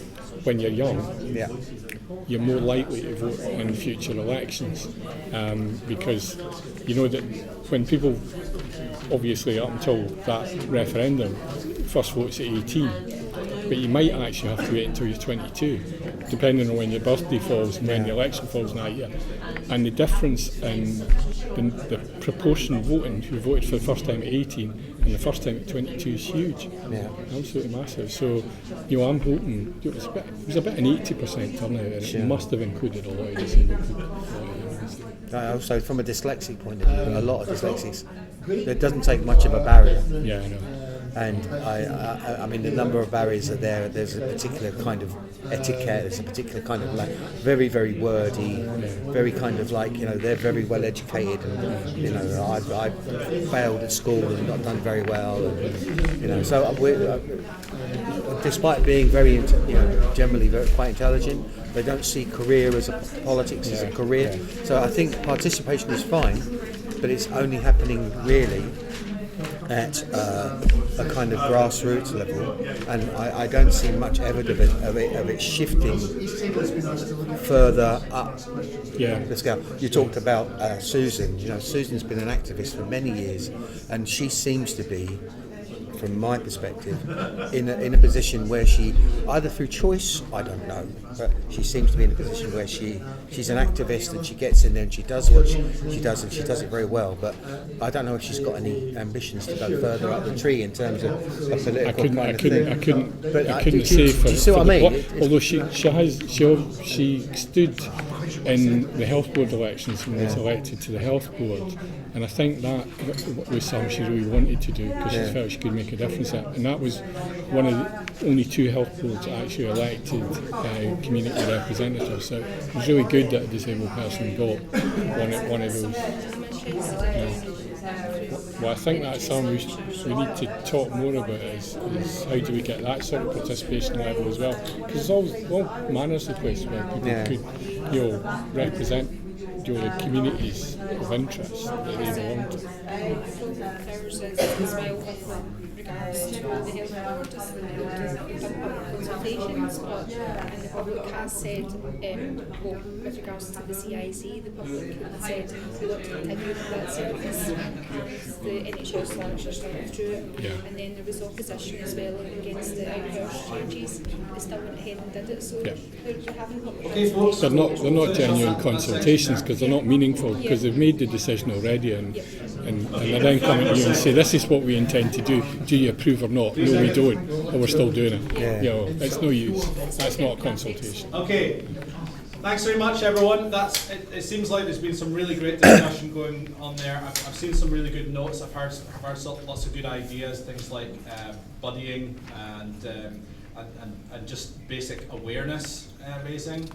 when you're young, you're more likely to vote in future elections, because that when people, obviously up until that referendum, first votes at 18, but you might actually have to wait until you're 22, depending on when your birthday falls and when the election falls in that year. And the difference in the proportion voting who voted for the first time at 18 and the first time at 22 is huge, absolutely massive. So, I'm hoping it was about an 80% turnout, and it must have included a lot of disabled people. Also, from a dyslexic point of view, a lot of dyslexics, it doesn't take much of a barrier. Yeah, I know. And I mean, the number of barriers are there. There's a particular kind of etiquette. There's a particular kind of very, very wordy, very kind of they're very well educated. And I failed at school and not done very well. And, so despite being very, generally quite intelligent, they don't see politics as a career. So I think participation is fine, but it's only happening really at a kind of grassroots level, and I don't see much evidence of it shifting further up the scale. You talked about Susan. You know, Susan's been an activist for many years, and she seems to be, from my perspective, in a position where she, either through choice, I don't know, but she seems to be in a position where she's an activist and she gets in there and she does what she does, and she does it very well. But I don't know if she's got any ambitions to go further up the tree in terms of a political kind of thing. I couldn't say for, do you see what I mean? Although she stood in the health board elections and was elected to the health board, and I think that was something she really wanted to do because she felt she could make a difference. And that was one of the only 2 health boards that actually elected community representatives. So it was really good that a disabled person got one of those. Well, I think that's something we need to talk more about is how do we get that sort of participation level as well, because there's all manners of places where people could represent the communities of interest that they belong to. There's as well with regards to the health board, just the consultations, but the public has said, with regards to the CIC, the public said we want to continue that service, and the NHS largely withdrew it, and then there was opposition as well against the out-of-hours changes. They still went ahead and did it, so they're having public consultations. They're not genuine consultations because they're not meaningful, because they've made the decision already, and they're then coming to you and say, this is what we intend to do. Do you approve or not? No, we don't, but we're still doing it. You know, it's no use. That's not a consultation. Okay. Thanks very much, everyone. It seems like there's been some really great discussion going on there. I've seen some really good notes. I've heard lots of good ideas, things like buddying and just basic awareness raising.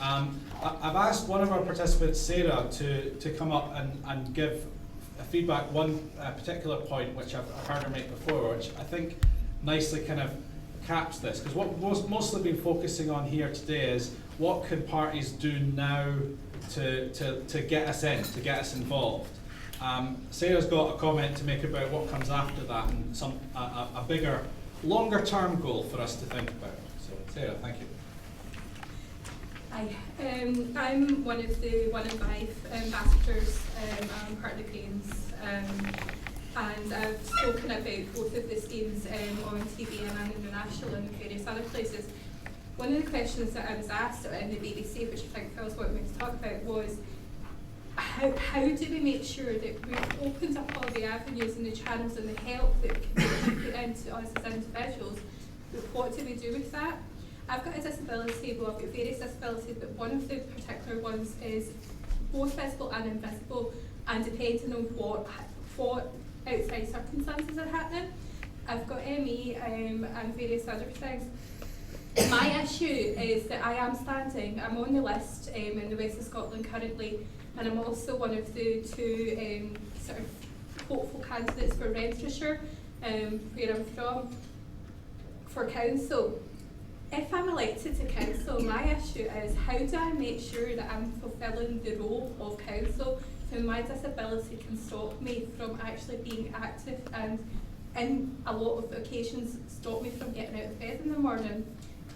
I've asked one of our participants, Sarah, to come up and give a feedback, one particular point which I've heard her make before, which I think nicely kind of caps this, because what we've mostly been focusing on here today is what can parties do now to get us in, to get us involved. Sarah's got a comment to make about what comes after that and a bigger, longer term goal for us to think about. So Sarah, thank you. Hi, I'm one of the 1 in 5 ambassadors. I'm part of the Greens, and I've spoken about both of the schemes on TV and international and various other places. One of the questions that I was asked in the BBC, which I think Phil's wanted me to talk about, was how do we make sure that we've opened up all the avenues and the channels and the help that can be put into us as individuals, but what do we do with that? I've got a disability, well, I've got various disabilities, but one of the particular ones is both visible and invisible, and depending on what outside circumstances are happening. I've got ME and various other things. My issue is that I am standing, I'm on the list in the West of Scotland currently, and I'm also one of the 2 sort of hopeful candidates for Renfrewshire, where I'm from, for council. If I'm elected to council, my issue is how do I make sure that I'm fulfilling the role of council so my disability can stop me from actually being active and in a lot of occasions stop me from getting out of bed in the morning.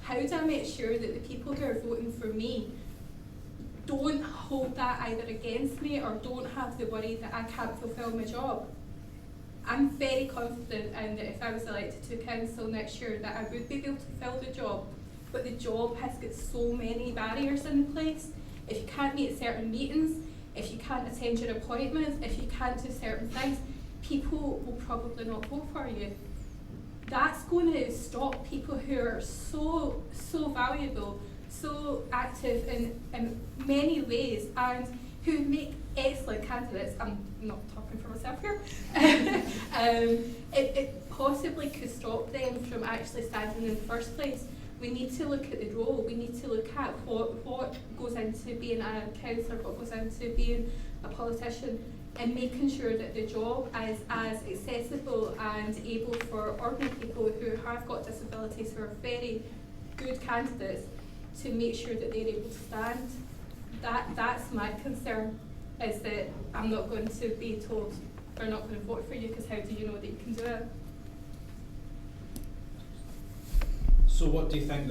How do I make sure that the people who are voting for me don't hold that either against me or don't have the worry that I can't fulfil my job? I'm very confident in that if I was elected to council next year that I would be able to fulfil the job, but the job has got so many barriers in place. If you can't meet certain meetings, if you can't attend your appointments, if you can't do certain things, people will probably not vote for you. That's going to stop people who are so valuable, so active in many ways, and who make excellent candidates. I'm not talking for myself here. It possibly could stop them from actually standing in the first place. We need to look at the role. We need to look at what goes into being a councillor, what goes into being a politician, and making sure that the job is as accessible and able for ordinary people who have got disabilities, who are very good candidates, to make sure that they're able to stand. That's my concern, is that I'm not going to be told they're not going to vote for you, because how do you know that you can do it? So what do you think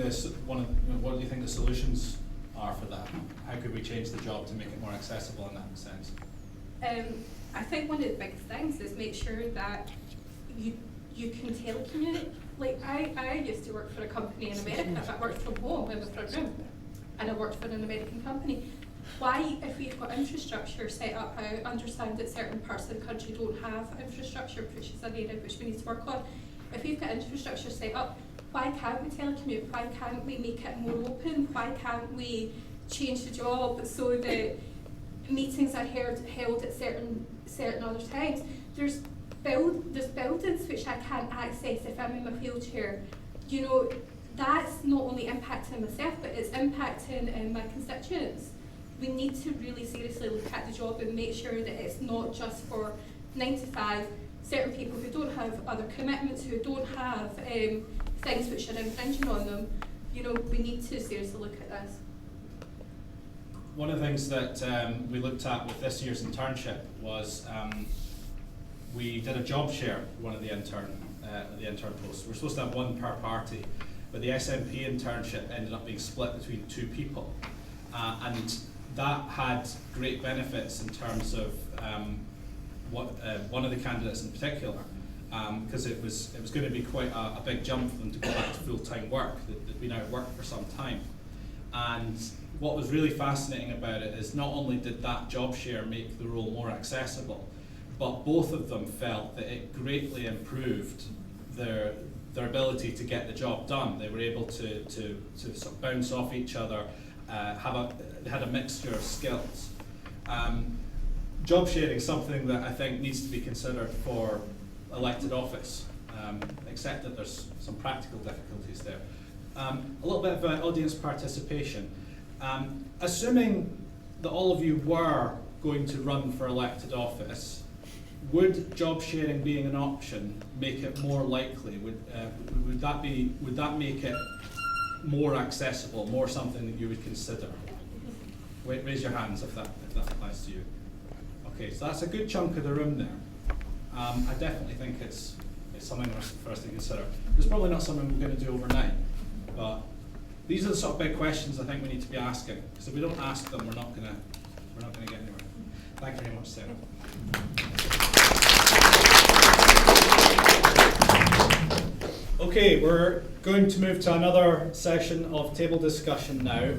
what do you think the solutions are for that? How could we change the job to make it more accessible in that sense? I think one of the biggest things is make sure that you can telecommute. Like I used to work for a company in America that worked from home in the front room, and I worked for an American company. Why, if we've got infrastructure set up, I understand that certain parts of the country don't have infrastructure, which is an area which we need to work on. If we've got infrastructure set up, why can't we telecommute? Why can't we make it more open? Why can't we change the job so that meetings are held at certain other times? There's buildings which I can't access if I'm in my wheelchair. You know, that's not only impacting myself, but it's impacting my constituents. We need to really seriously look at the job and make sure that it's not just for 9 to 5, certain people who don't have other commitments, who don't have things which are infringing on them. You know, we need to seriously look at this. One of the things that we looked at with this year's internship was we did a job share for one of the intern posts. We're supposed to have one per party, but the SNP internship ended up being split between 2 people, and that had great benefits in terms of one of the candidates in particular, because it was going to be quite a big jump for them to go back to full-time work. They'd been out of work for some time, and what was really fascinating about it is not only did that job share make the role more accessible, but both of them felt that it greatly improved their ability to get the job done. They were able to sort of bounce off each other, they had a mixture of skills. Job sharing is something that I think needs to be considered for elected office, except that there's some practical difficulties there. A little bit of audience participation. Assuming that all of you were going to run for elected office, would job sharing being an option make it more likely? Would that make it more accessible, more something that you would consider? Raise your hands if that applies to you. Okay, so that's a good chunk of the room there. I definitely think it's something for us to consider. It's probably not something we're going to do overnight, but these are the sort of big questions I think we need to be asking, because if we don't ask them, we're not going to get anywhere. Thank you very much, Sarah. Okay, we're going to move to another session of table discussion now,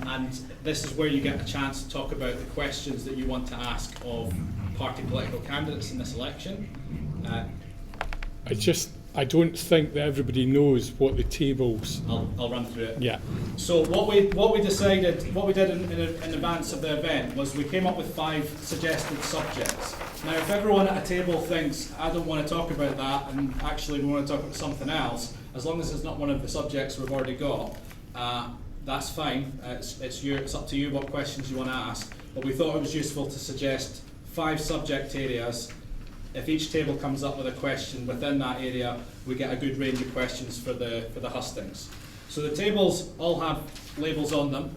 and this is where you get a chance to talk about the questions that you want to ask of party political candidates in this election. I don't think that everybody knows what the tables. I'll run through it. Yeah. So what we did in advance of the event was we came up with 5 suggested subjects. Now, if everyone at a table thinks I don't want to talk about that and actually we want to talk about something else, as long as it's not one of the subjects we've already got, that's fine. It's up to you what questions you want to ask. But we thought it was useful to suggest 5 subject areas. If each table comes up with a question within that area, we get a good range of questions for the hustings. So the tables all have labels on them.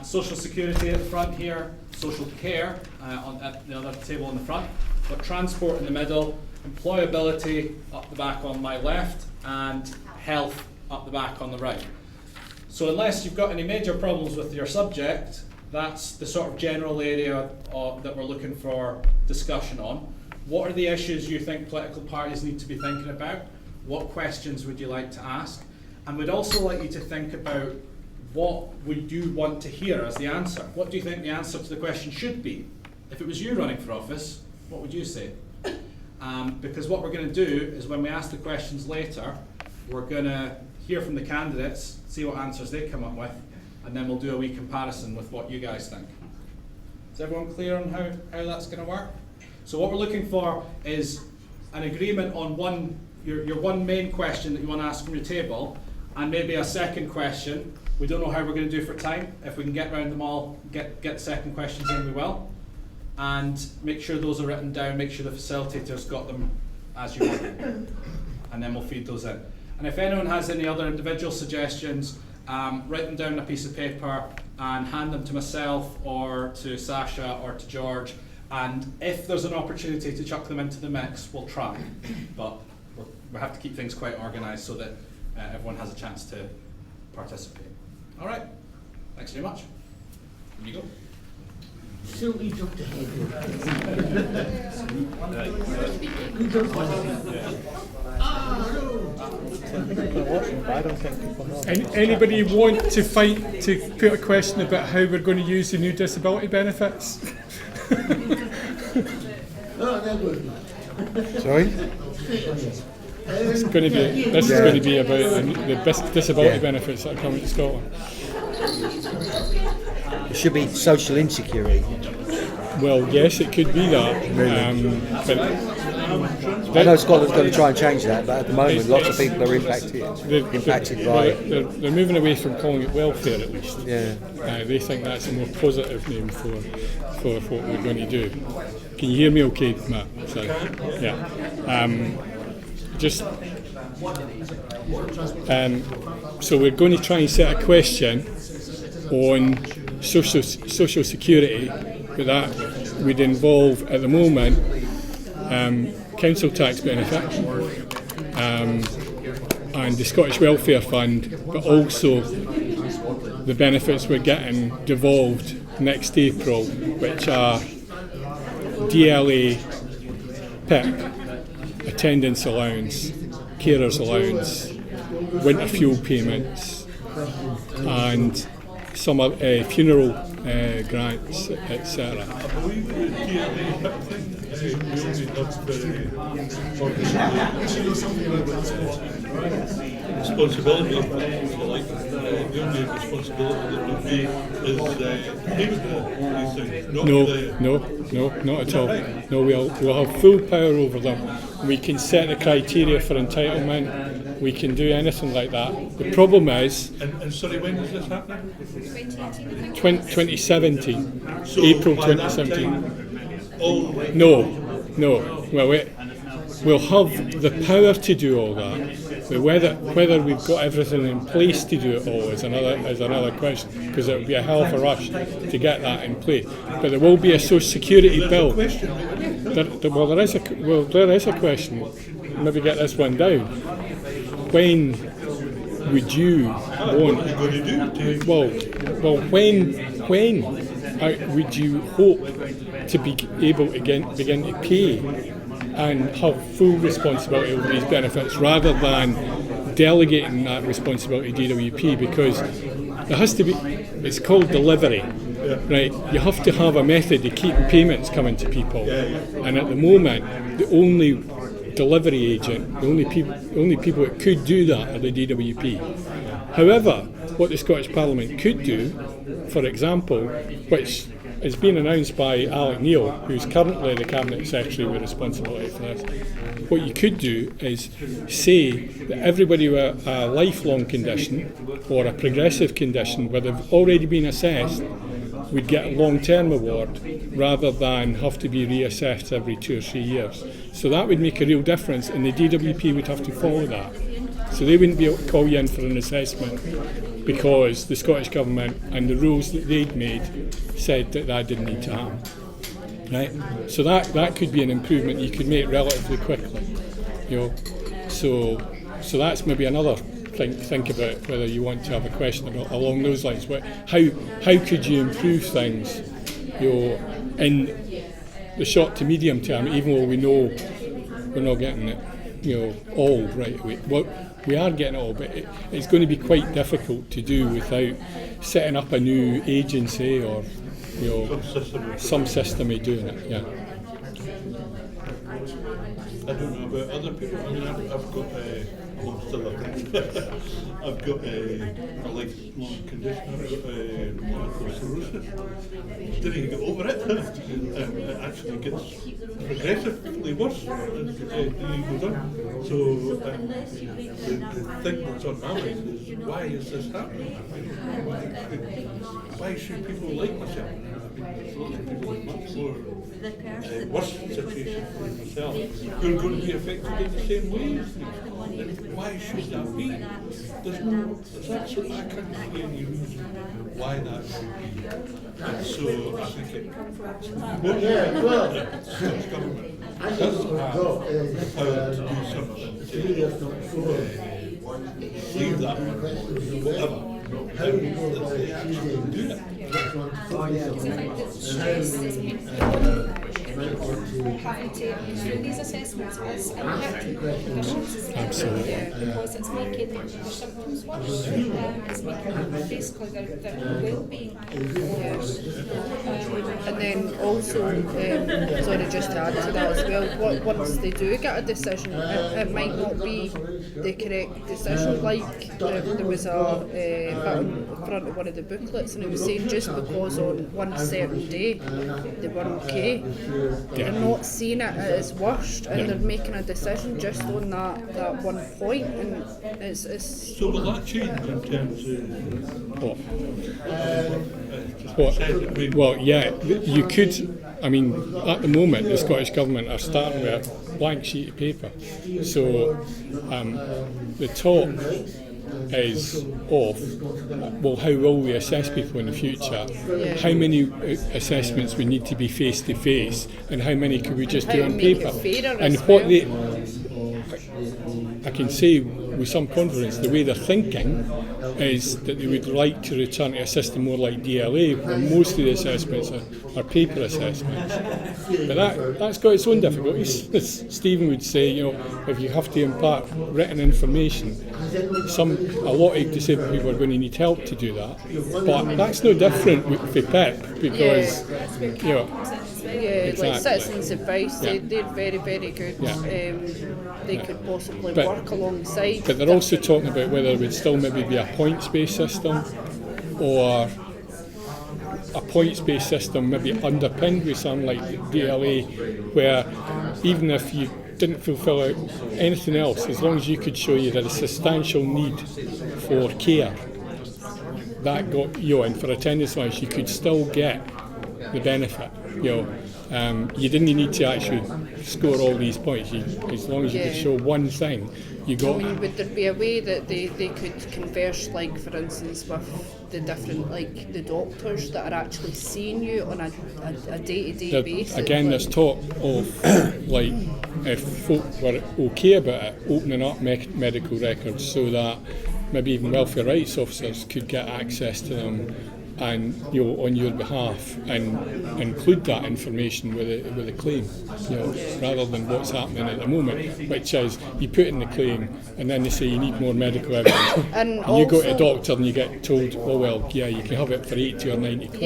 Social security at the front here, social care at the other table in the front, but transport in the middle, employability up the back on my left, and health up the back on the right. So unless you've got any major problems with your subject, that's the sort of general area that we're looking for discussion on. What are the issues you think political parties need to be thinking about? What questions would you like to ask? And we'd also like you to think about what would you want to hear as the answer? What do you think the answer to the question should be? If it was you running for office, what would you say? Because what we're going to do is when we ask the questions later, we're going to hear from the candidates, see what answers they come up with, and then we'll do a wee comparison with what you guys think. Is everyone clear on how that's going to work? So what we're looking for is an agreement on your one main question that you want to ask from your table, and maybe a second question. We don't know how we're going to do for time. If we can get around them all, get the second questions in, we will. And make sure those are written down, make sure the facilitator's got them as you want them. And then we'll feed those in. And if anyone has any other individual suggestions, write them down on a piece of paper and hand them to myself or to Sasha or to George, And if there's an opportunity to chuck them into the mix, we'll try. But we have to keep things quite organised so that everyone has a chance to participate. All right. Thanks very much. Here you go. So we jumped ahead. Anybody want to fight to put a question about how we're going to use the new disability benefits? Sorry? It's going to be. This is going to be about the disability benefits that are coming to Scotland. It should be social insecurity. Well, yes, it could be that. I know Scotland's going to try and change that, but at the moment, lots of people are impacted by. They're moving away from calling it welfare, at least. Yeah. They think that's a more positive name for what we're going to do. Can you hear me okay, Matt? Sorry. Yeah. So we're going to try and set a question on social security, but that would involve, at the moment, council tax benefit and the Scottish Welfare Fund, but also the benefits we're getting devolved next April, which are DLA, PIP, attendance allowance, carers allowance, winter fuel payments, and some funeral grants, etc. Responsibility, if you like, the only responsibility that would be is payment these things. No, not at all. No, we'll have full power over them. We can set the criteria for entitlement. We can do anything like that. The problem is... And sorry, when is this happening? 2017. So April 2017. No. Well, we'll have the power to do all that. But whether we've got everything in place to do it all is another question, because it would be a hell of a rush to get that in place. But there will be a social security bill. There is a question. Maybe get this one down. When would you want? When would you hope to be able to begin to pay and have full responsibility over these benefits, rather than delegating that responsibility to DWP? Because there has to be. It's called delivery. Right, you have to have a method to keep payments coming to people, and at the moment, the only delivery agent, the only people that could do that are the DWP. However, what the Scottish Parliament could do, for example, which is being announced by Alec Neil, who's currently the Cabinet Secretary with responsibility for this, what you could do is say that everybody with a lifelong condition or a progressive condition where they've already been assessed would get a long-term award rather than have to be reassessed every 2 or 3 years. So that would make a real difference, and the DWP would have to follow that. So they wouldn't be able to call you in for an assessment because the Scottish Government and the rules that they'd made said that didn't need to happen. Right? So that could be an improvement you could make relatively quickly. So that's maybe another thing to think about, whether you want to have a question along those lines. How could you improve things, in the short to medium term, even though we know we're not getting it, all right away. Well, we are getting it all, but it's going to be quite difficult to do without setting up a new agency or some system of doing it. Yeah. I don't know about other people. I mean, I've got I'm still looking. I've got a lifelong condition. I've got multiple sclerosis. Didn't even get over it. It actually gets progressively worse as the year goes on. So the thing that's on my mind is, why is this happening? Why should people like myself? I mean, there's lots of people in much more worse situations than myself who are going to be affected in the same way. why should that be? There's absolutely, I couldn't see any reason why that should be. And so I think it, Scottish government does have the power to do something to leave that money, whatever. How they actually do it. Because I think the stress is being having to go through these assessments is impacting conditions as well. Absolutely. Because it's making their symptoms worse. It's making basically their well-being worse. And then also, sorry, just to add to that as well, once they do get a decision, it might not be the correct decision. Like there was a bit on the front of one of the booklets, and it was saying just because on one certain day they were okay, they're not seeing it as worst, and they're making a decision just on that one point, and it's So will that change in terms of what? Well, yeah, you could. I mean, at the moment, the Scottish Government are starting with a blank sheet of paper. So the talk is of, well, how will we assess people in the future? How many assessments we need to be face to face, and how many could we just do on paper? And what they, I can say with some confidence, the way they're thinking is that they would like to return to a system more like DLA, where most of the assessments are paper assessments. But that's got its own difficulties. As Stephen would say, you know, if you have to impart written information, a lot of disabled people are going to need help to do that. But that's no different with PEP, because you know. Exactly. Like citizens' advice, they're very, very good. They could possibly work alongside. But they're also talking about whether it would still maybe be a points-based system, or a points-based system maybe underpinned with something like DLA, where even if you didn't fulfil out anything else, as long as you could show you that a substantial need for care, that got you, and for attendance-wise, you could still get the benefit. You know, you didn't need to actually score all these points. As long as you could show one thing, you got it. Would there be a way that they could converse, like for instance, with the different, like the doctors that are actually seeing you on a day-to-day basis? Again, there's talk of like if folk were okay about it, opening up medical records so that maybe even welfare rights officers could get access to them, and you know, on your behalf, and include that information with a claim, you know, rather than what's happening at the moment, which is you put in the claim and then they say you need more medical evidence, and you go to a doctor and you get told, oh well, yeah, you can have it for 80 or 90 quid.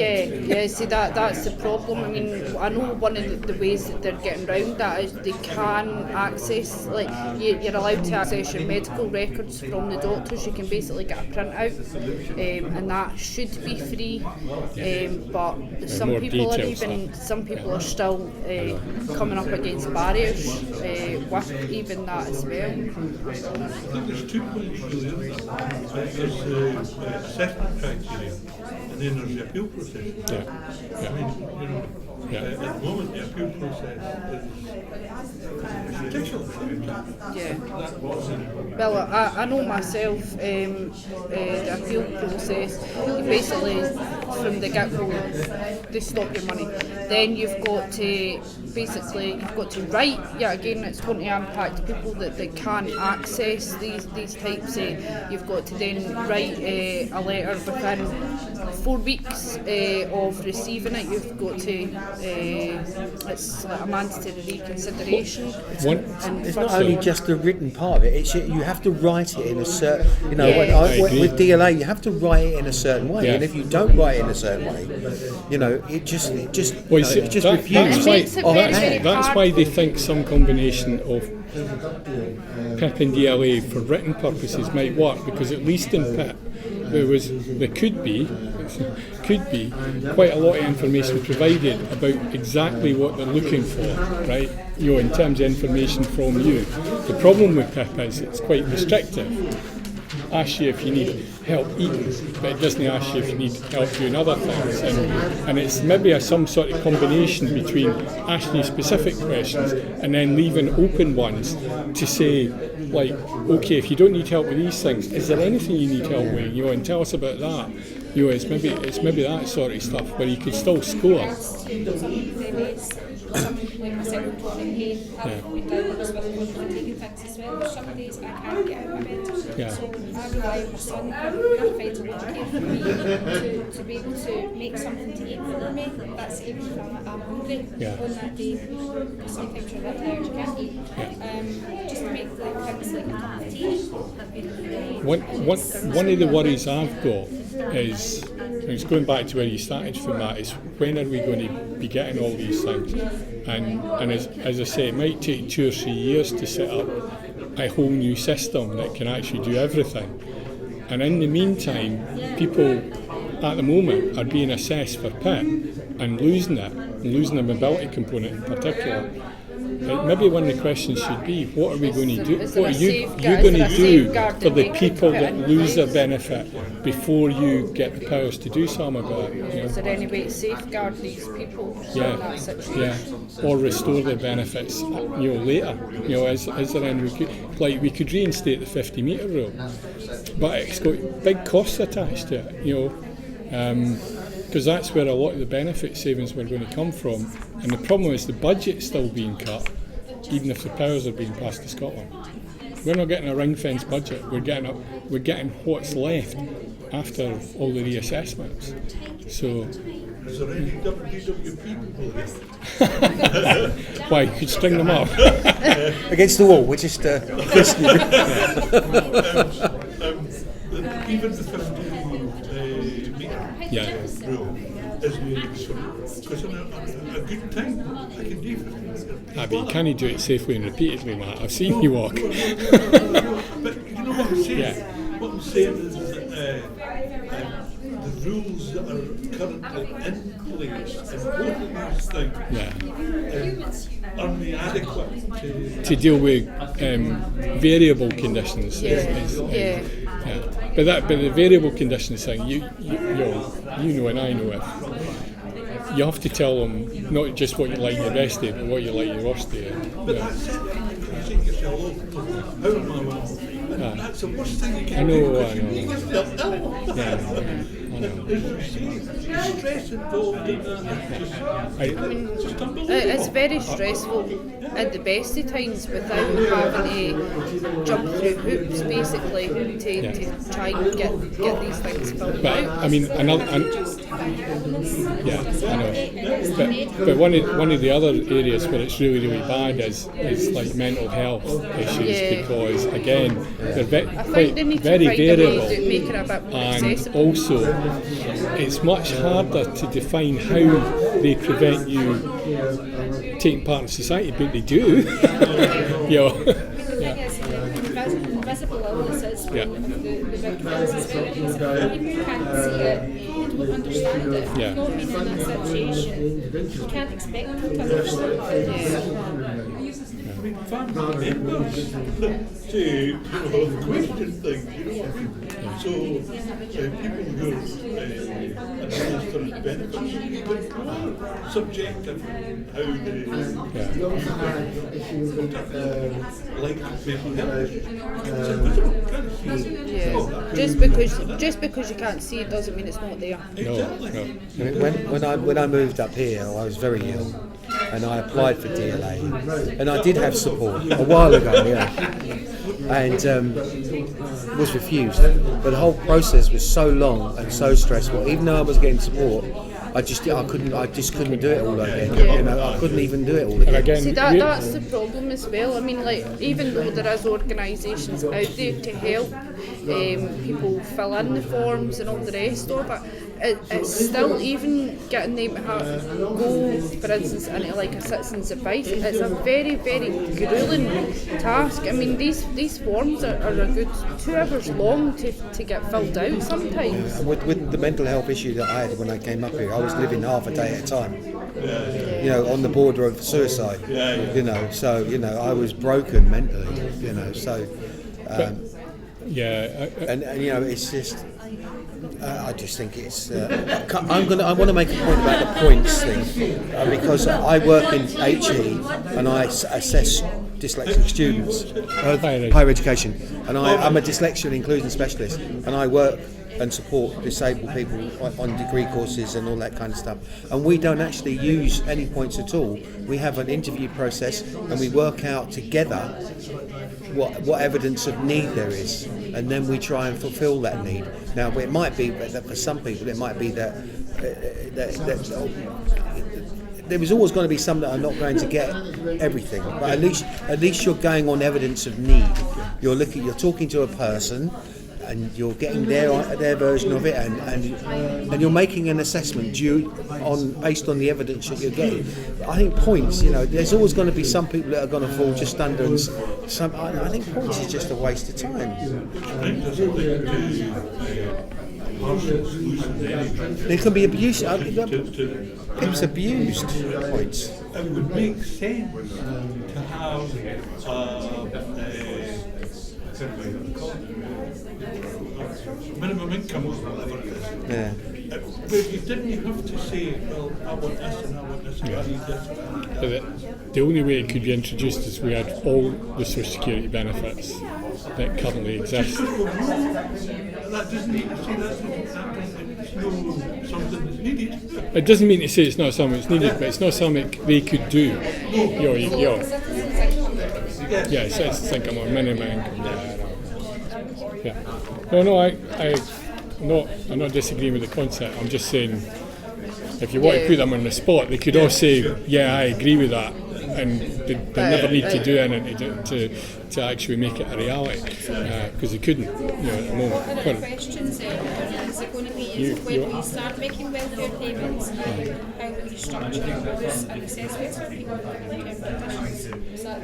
Yeah. See, that's the problem. I mean, I know one of the ways that they're getting around that is they can access, like you're allowed to access your medical records from the doctors. You can basically get a printout, and that should be free. But some people are still coming up against barriers with even that as well. I think there's 2 points really. There's the assessment criteria, and then there's the appeal process. I mean, you know, at the moment the appeal process is ridiculous. Well, I know myself, the appeal process, basically from the get-go, they stop your money. Then you've got to write, again it's going to impact people that they can't access these types of, you've got to then write a letter within 4 weeks of receiving it. You've got to, it's like a mandatory reconsideration. It's not only just the written part of it, it's you have to write it in a certain, you know, with DLA you have to write it in a certain way, and if you don't write it in a certain way, you know, it just refused. That's why they think some combination of PIP and DLA for written purposes might work, because at least in PIP there could be quite a lot of information provided about exactly what they're looking for, right? You know, in terms of information from you. The problem with PIP is it's quite restrictive. Asks you if you need help eating, but it doesn't ask you if you need help doing other things, and it's maybe some sort of combination between asking you specific questions and then leaving open ones to say, like, okay, if you don't need help with these things, is there anything you need help with? And tell us about that. It's maybe that sort of stuff where you could still score. Like myself, chronic pain, I've been diagnosed with taking things as well. Some days I can't get out of bed, so I rely on my son provides a lot of care for me to be able to make something to eat for me. That's even if I'm hungry on that day. Sometimes you're that tired you can't eat. Just to make like things like a cup of tea. One of the worries I've got is, it's going back to where you started from that, is when are we going to be getting all these things? And as I say, it might take 2 or 3 years to set up a whole new system that can actually do everything. And in the meantime, people at the moment are being assessed for PIT and losing it, and losing the mobility component in particular. Maybe one of the questions should be, what are we going to do? What are you going to do for the people that lose their benefit before you get the powers to do something about it? Is there any way to safeguard these people in that situation? Or restore their benefits, later. Is there any we could reinstate the 50-metre rule, but it's got big costs attached to it. Because that's where a lot of the benefit savings were going to come from. And the problem is the budget's still being cut, even if the powers are being passed to Scotland. We're not getting a ring-fenced budget. We're getting what's left after all the reassessments. So, is there any DWP people here? Why, you could string them up against the wall. We're just even the 50-metre rule is because on a good time I can do 50 metres. But you can't do it safely and repeatedly, Matt. I've seen you walk. But you know what I'm saying? What I'm saying is that the rules that are currently in place in both of these things aren't adequate to deal with variable conditions. But the variable conditions thing, you know, and I know it. You have to tell them not just what you like your best day, but what you like your worst day. But that's it. You take yourself off. How am I well? That's the worst thing you can do. I know. You get yourself ill. Stress involved in that. It's very stressful at the best of times without having to jump through hoops, basically, to try and get these things filled out. I mean, I know. But one of the other areas where it's really, really bad is like mental health issues, because again, they're very variable, and also it's much harder to define how they prevent you taking part in society, but they do. Invisible illnesses, the big things as well. If you can't see it, you don't understand it. If you've not been in that situation, you can't expect them to understand it. Family members to question things, So people who administer benefits, subjective how they like mental health. Just because you can't see it doesn't mean it's not there. No. When I moved up here, I was very ill, and I applied for DLA, and I did have support a while ago, and was refused. But the whole process was so long and so stressful. Even though I was getting support, I just couldn't do it all again. I couldn't even do it all again. See, that's the problem as well. I mean, like, even though there is organisations out there to help people fill in the forms and all the rest of it, it's still, even getting them to go, for instance, into like a citizen's advice, it's a very, very gruelling task. I mean, these forms are a good 2 hours long to get filled out sometimes. With the mental health issue that I had when I came up here, I was living half a day at a time, on the border of suicide, so, I was broken mentally, so, it's just, I just think it's, I want to make a point about the points thing, because I work in HE and I assess dyslexic students, higher education, and I'm a dyslexia and inclusion specialist, and I work and support disabled people on degree courses and all that kind of stuff. And we don't actually use any points at all. We have an interview process, and we work out together what evidence of need there is, and then we try and fulfil that need. Now, it might be that for some people, it might be that there is always going to be some that are not going to get everything, but at least you're going on evidence of need. You're talking to a person, and you're getting their version of it, and you're making an assessment based on the evidence that you're getting. I think points, there's always going to be some people that are going to fall just under, and I think points is just a waste of time. There can be abuse. People's abused points. It would make sense to have minimum income or whatever it is. Yeah. But you didn't have to say, well, I want this and I want this and I need this. But the only way it could be introduced is we had all the social security benefits that currently exist. That doesn't mean to say that's something that's needed. It doesn't mean to say it's not something that's needed, but it's not something they could do. Yeah, it says income or minimum income. Yeah. No, I'm not disagreeing with the concept. I'm just saying, if you want to put them on the spot, they could all say, "Yeah, I agree with that," and they never need to do anything to actually make it a reality, because they couldn't, at the moment. One of the questions is it going to be when we start making welfare payments, how will you structure those and assessments for people with long-term conditions? Is that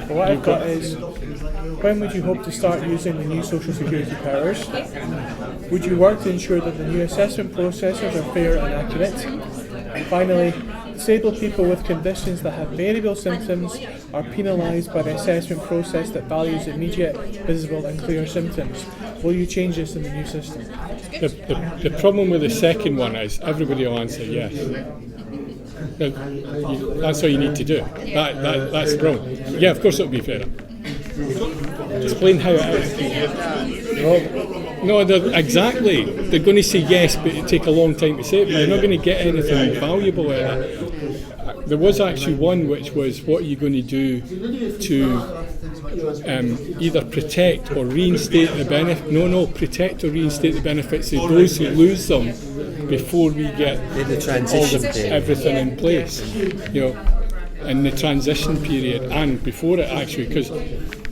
Well, what I've got is, when would you hope to start using the new social security powers? Would you work to ensure that the new assessment processes are fair and accurate? And finally, disabled people with conditions that have variable symptoms are penalised by the assessment process that values immediate, visible and clear symptoms. Will you change this in the new system? The problem with the second one is everybody will answer yes. That's all you need to do. That's the problem. Yeah, of course it'll be fairer. Explain how it is. No, exactly. They're going to say yes, but it'll take a long time to say it. But you're not going to get anything valuable out of it. There was actually one which was, what are you going to do to either protect or reinstate the benefit? Protect or reinstate the benefits of those who lose them before we get everything in place. In the transition period and before it, actually, because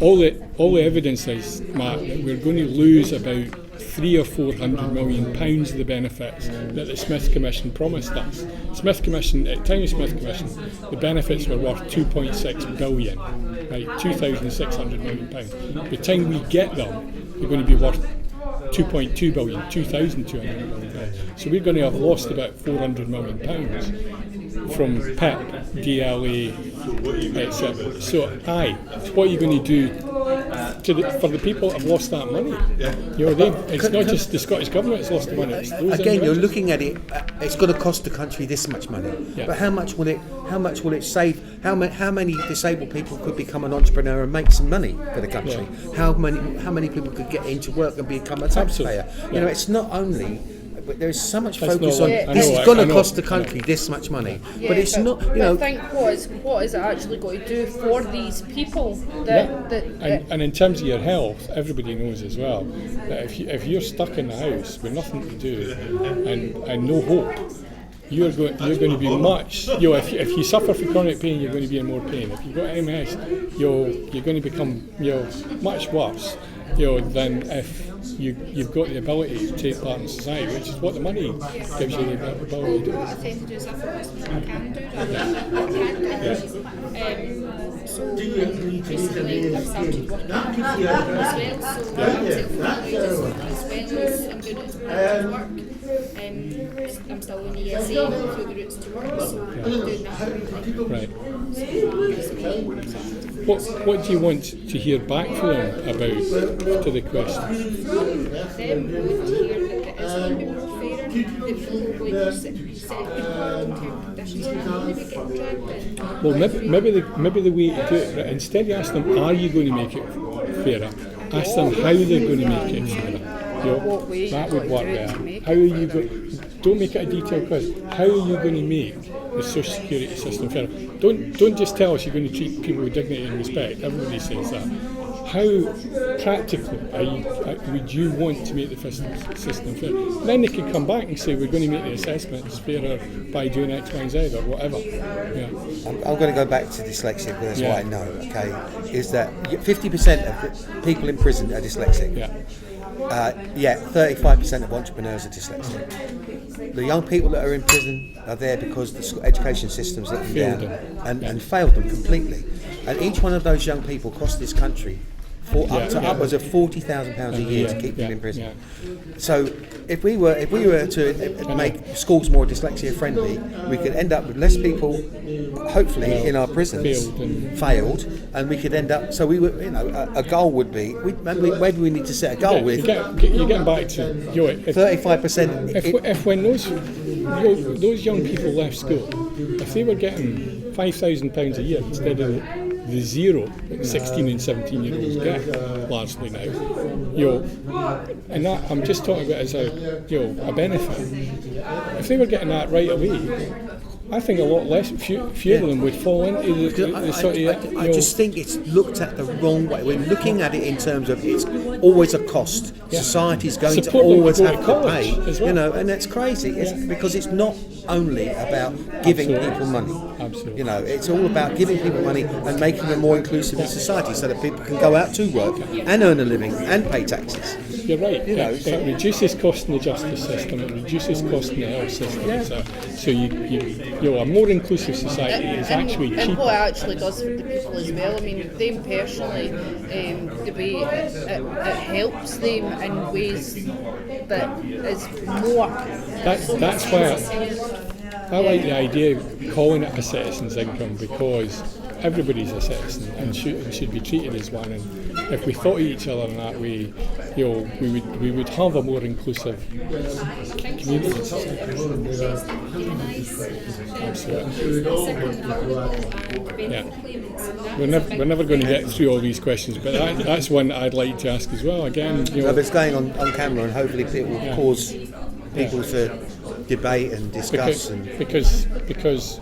all the evidence is, Matt, that we're going to lose about £300 or £400 million of the benefits that the Smith Commission promised us. At the time of Smith Commission, the benefits were worth £2.6 billion, right? £2,600 million. By the time we get them, they're going to be worth £2.2 billion, £2,200 million. So we're going to have lost about £400 million from PIP, DLA, etc. So, what are you going to do for the people that have lost that money? It's not just the Scottish government that's lost the money. Again, you're looking at it. It's going to cost the country this much money, but how much will it save? How many disabled people could become an entrepreneur and make some money for the country? Yeah. How many people could get into work and become a taxpayer? Yeah. It's not only. But there is so much focus on this is going to cost the country this much money, but it's not. I think what is it actually going to do for these people? And in terms of your health, everybody knows as well that if you're stuck in the house with nothing to do and no hope, you're going to be much. If you suffer from chronic pain, you're going to be in more pain. If you've got MS, you're going to become much worse. Than if you've got the ability to take part in society, which is what the money gives you the ability to do. What I tend to do is I focus on what I can do so recently I've started working as well, so I'm doing it as work. I'm still in ESA through the routes to work, so I'm doing that. Right. What do you want to hear back from them about to the question? From them, we want to hear that it is going to be more fairer, that people going to set people with long-term conditions questions maybe getting dragged in. Well, maybe the way to do it, right, instead of asking them, are you going to make it fairer? Ask them how they're going to make it fairer. What way that you've would got work to do it there. to make How are you going? Don't make it a detailed quiz. How are you going to make the social security system fairer? Don't just tell us you're going to treat people with dignity and respect. Everybody says that. How practically would you want to make the system fair? Then they could come back and say we're going to make the assessments fairer by doing X, Y, and Z or whatever. Yeah. I'm going to go back to dyslexia because that's what I know. Okay, is that 50% of the people in prison are dyslexic. Yeah. 35% of entrepreneurs are dyslexic. The young people that are in prison are there because the education system's let them down and failed them completely. And each one of those young people cost this country upwards of £40,000 a year to keep them in prison. So if we were to make schools more dyslexia friendly, we could end up with less people, hopefully, in our prisons failed, and we could end up. So we were, a goal would be. Where do we need to set a goal with? You're getting back to 35%. If when those young people left school, if they were getting £5,000 a year instead of the zero that 16 and 17 year olds get largely now, and that I'm just talking about as a benefit. If they were getting that right away, I think a lot less, fewer of them would fall into the sort of. I just think it's looked at the wrong way. We're looking at it in terms of it's always a cost. Society's going to always have to pay, and that's crazy. It's because it's not only about giving people money. Absolutely. It's all about giving people money and making them more inclusive in society, so that people can go out to work and earn a living and pay taxes. You're right. It reduces cost in the justice system. It reduces cost in the health system. So you a more inclusive society is actually cheaper. And what it actually does for the people as well, I mean, them personally, the way it helps them in ways that is more. That's why I like the idea of calling it a citizen's income, because everybody's a citizen and should be treated as one. And if we thought of each other in that way, we would have a more inclusive community. We're never going to get through all these questions, but that's one that I'd like to ask as well. Again, it's going on camera, and hopefully it will cause people to debate and discuss. Because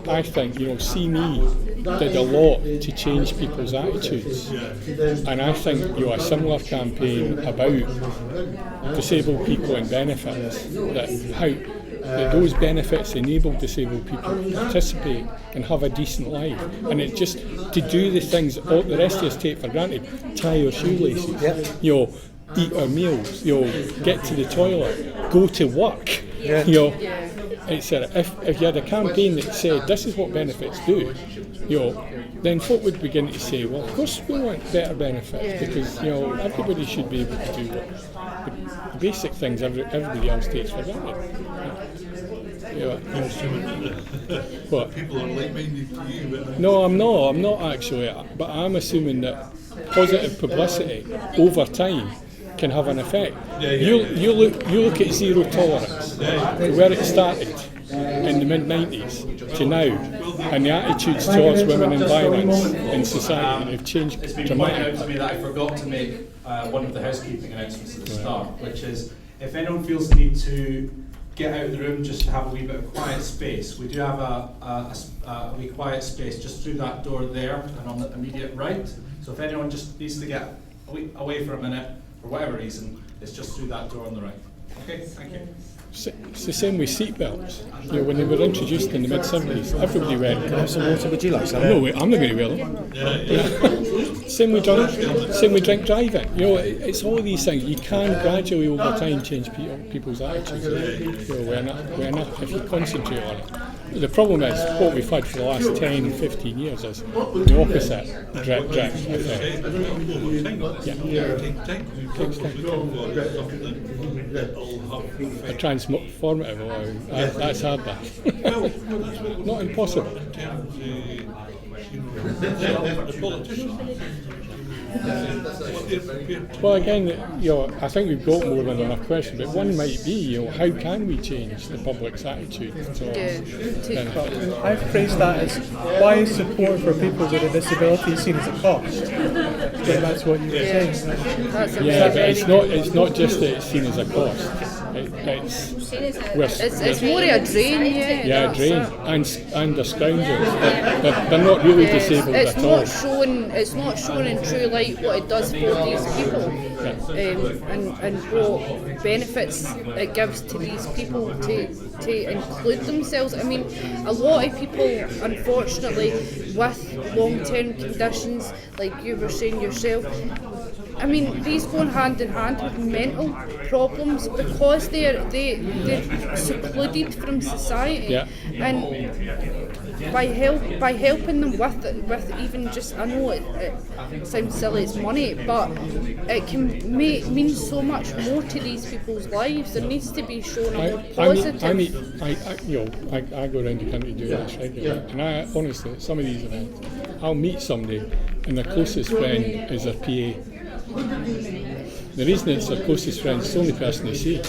I think CME did a lot to change people's attitudes, and I think a similar campaign about disabled people and benefits, that those benefits enable disabled people to participate and have a decent life, and it just to do the things all the rest of us take for granted, tie our shoelaces, eat our meals, get to the toilet, go to work. Etc. If you had a campaign that said this is what benefits do, then folk would begin to say, well, of course we want better benefits, because everybody should be able to do the basic things everybody else takes for granted. What? People are like-minded to you. No, I'm not actually, but I'm assuming that positive publicity over time can have an effect. You look at zero tolerance, where it started in the mid-90s to now, and the attitudes towards women and violence in society have changed It's been pointed out dramatically. to me that I forgot to make one of the housekeeping announcements at the start, which is if anyone feels the need to get out of the room just to have a wee bit of quiet space, we do have a wee quiet space just through that door there and on the immediate right. So if anyone just needs to get away for a minute, for whatever reason, it's just through that door on the right. Okay, thank you. It's the same with seatbelts. When they were introduced in the mid-70s, everybody wearing them. Have some water, would you like some? No, I'm not going to wear them. Same with drink driving. It's all these things. You can gradually over time change people's attitudes. If you concentrate on it. The problem is, what we've had for the last 10, 15 years is the opposite drip effect. A transformative, that's hard. Not impossible. you know, the politicians. What they're prepared. Well, again, I think we've got more than enough questions, but one might be, how can we change the public's attitude towards benefits? I've phrased that as, why is support for people with a disability seen as a cost? Going back to what you were saying. But it's not just that it's seen as a cost. It's more a drain, a drain, and a scoundrels. They're not really disabled at all. It's not shown in true light what it does for these people, and what benefits it gives to these people to include themselves. I mean, a lot of people, unfortunately, with long-term conditions, like you were saying yourself, I mean, these go hand in hand with mental problems because they're secluded from society, and by helping them with even just, I know it sounds silly, it's money, but it can mean so much more to these people's lives. There needs to be shown a more positive. I go around the country doing this regularly, and I honestly, at some of these events, I'll meet somebody, and their closest friend is their PA. The reason it's their closest friend is the only person they see.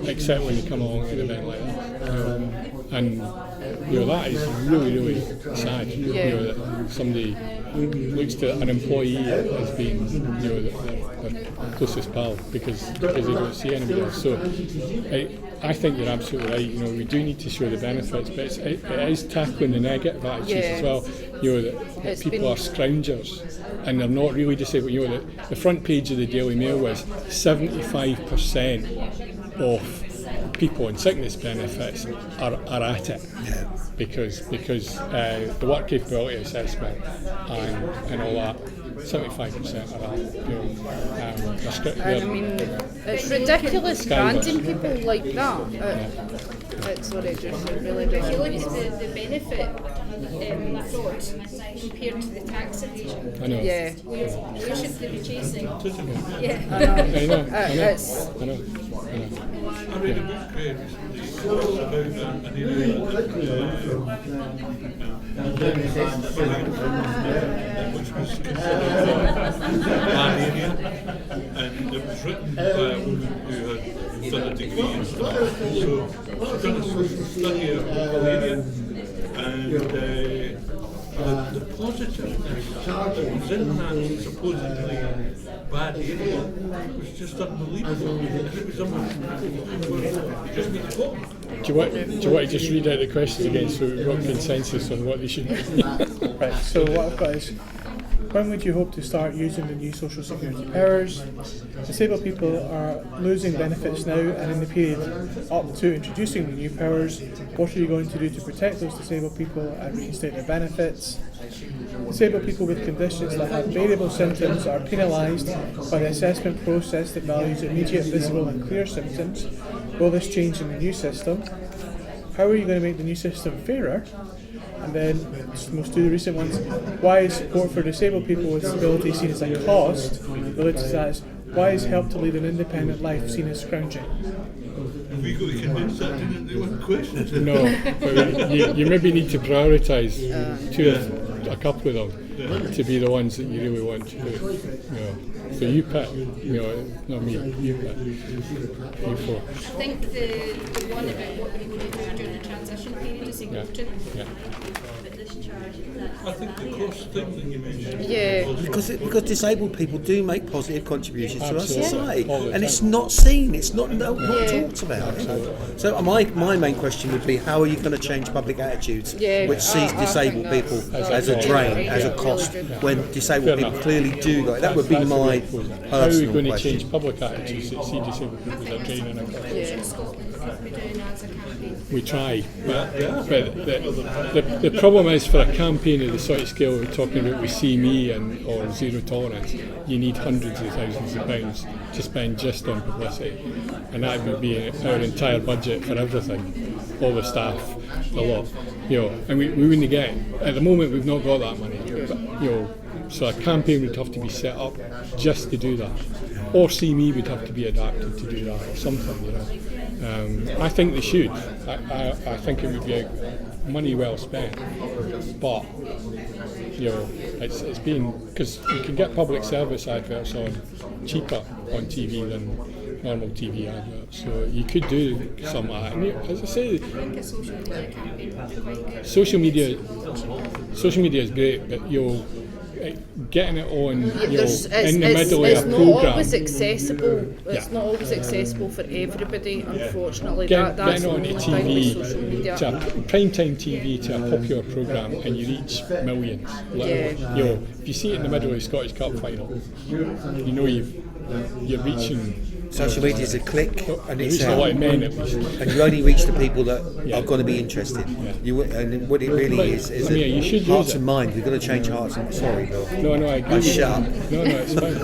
Except when they come along to an event like that. And that is really, really sad. That somebody looks to an employee as being their closest pal because they don't see anybody else. So I think you're absolutely right. We do need to show the benefits, but it is tackling the negative attitudes as well. That people are scroungers and they're not really disabled. The front page of the Daily Mail was 75% of people on sickness benefits are at it because the work capability assessment and all that. 75% are that. I mean, it's ridiculous granting people like that. It's really ridiculous. The benefit compared to the tax evasion. I know. We should be chasing. I know. I read a book about an area which was considered bad area, and it was written by a woman who had done a degree in stuff. So she'd done a social study of the whole area, and the positiveness that was in that supposedly bad area was just unbelievable. And it was unbelievable. You just need to go. Do you want to just read out the questions again so we've got consensus on what they should be? Right, so what I've got is, when would you hope to start using the new social security powers? Disabled people are losing benefits now, and in the period up to introducing the new powers, what are you going to do to protect those disabled people and reinstate their benefits? Disabled people with conditions that have variable symptoms are penalised by the assessment process that values immediate, visible and clear symptoms. Will this change in the new system? How are you going to make the new system fairer? And then, most two recent ones, why is support for disabled people with disabilities seen as a cost? Related to that is, why is help to lead an independent life seen as scrounging? We got to condense that into one question. No, but you maybe need to prioritise a couple of them to be the ones that you really want to do. So you pick, not me, you pick. You four. I think the one about what we would do during the transition period is important. I think the cost thing that you mentioned. Because disabled people do make positive contributions to our society, and it's time. Not seen, it's not talked about. So my main question would be, how are you going to change public attitudes which sees disabled people as a drain, as a cost, when disabled people clearly do that? That would be my personal question. How are we going to change public attitudes that see disabled people as a drain and a cost? We try, but the problem is, for a campaign of the sort of scale we're talking about with See Me or Zero Tolerance, you need hundreds of thousands of pounds to spend just on publicity, and that would be our entire budget for everything, all the staff, a lot, and we wouldn't get it. At the moment we've not got that money, but, so a campaign would have to be set up just to do that, or See Me would have to be adapted to do that, or something. I think they should. I think it would be money well spent, but it's been, because you can get public service adverts on cheaper on TV than normal TV adverts, so you could do some of that. And as I say, social media is great, but getting it on in the middle of a not programme. Always accessible. It's not always accessible for everybody, unfortunately. That's getting on to TV, to prime time TV, to a popular programme, and you reach millions. If you see it in the middle of the Scottish Cup final, you're reaching. Social media is a click, and it's a lot of men at least. And you only reach the people that are going to be interested. And what it really is hearts and minds. We've got to change hearts and sorry, Bill. No, I agree. Shut up. No, it's fine.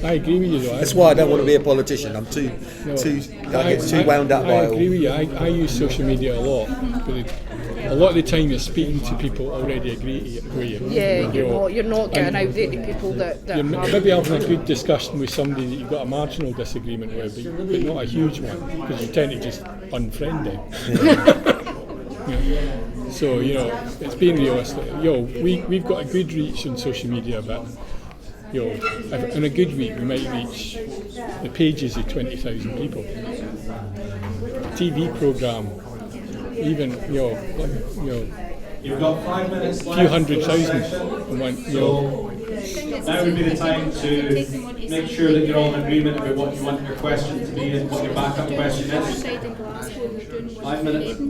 I agree with you though. That's why I don't want to be a politician. I'm too wound up by it all. I agree with you. I use social media a lot, but a lot of the time you're speaking to people already agree with you. Yeah, you're not getting out there to people that you're maybe having a good discussion with somebody that you've got a marginal disagreement with, but not a huge one, because you tend to just unfriend them. So it's being realistic. We've got a good reach on social media, but in a good week we might reach the pages of 20,000 people. TV programme, even You've got 5 minutes left. few 100,000. Now would be the time to make sure that you're all in agreement about what you want your question to be and what your backup question is. 5 minutes.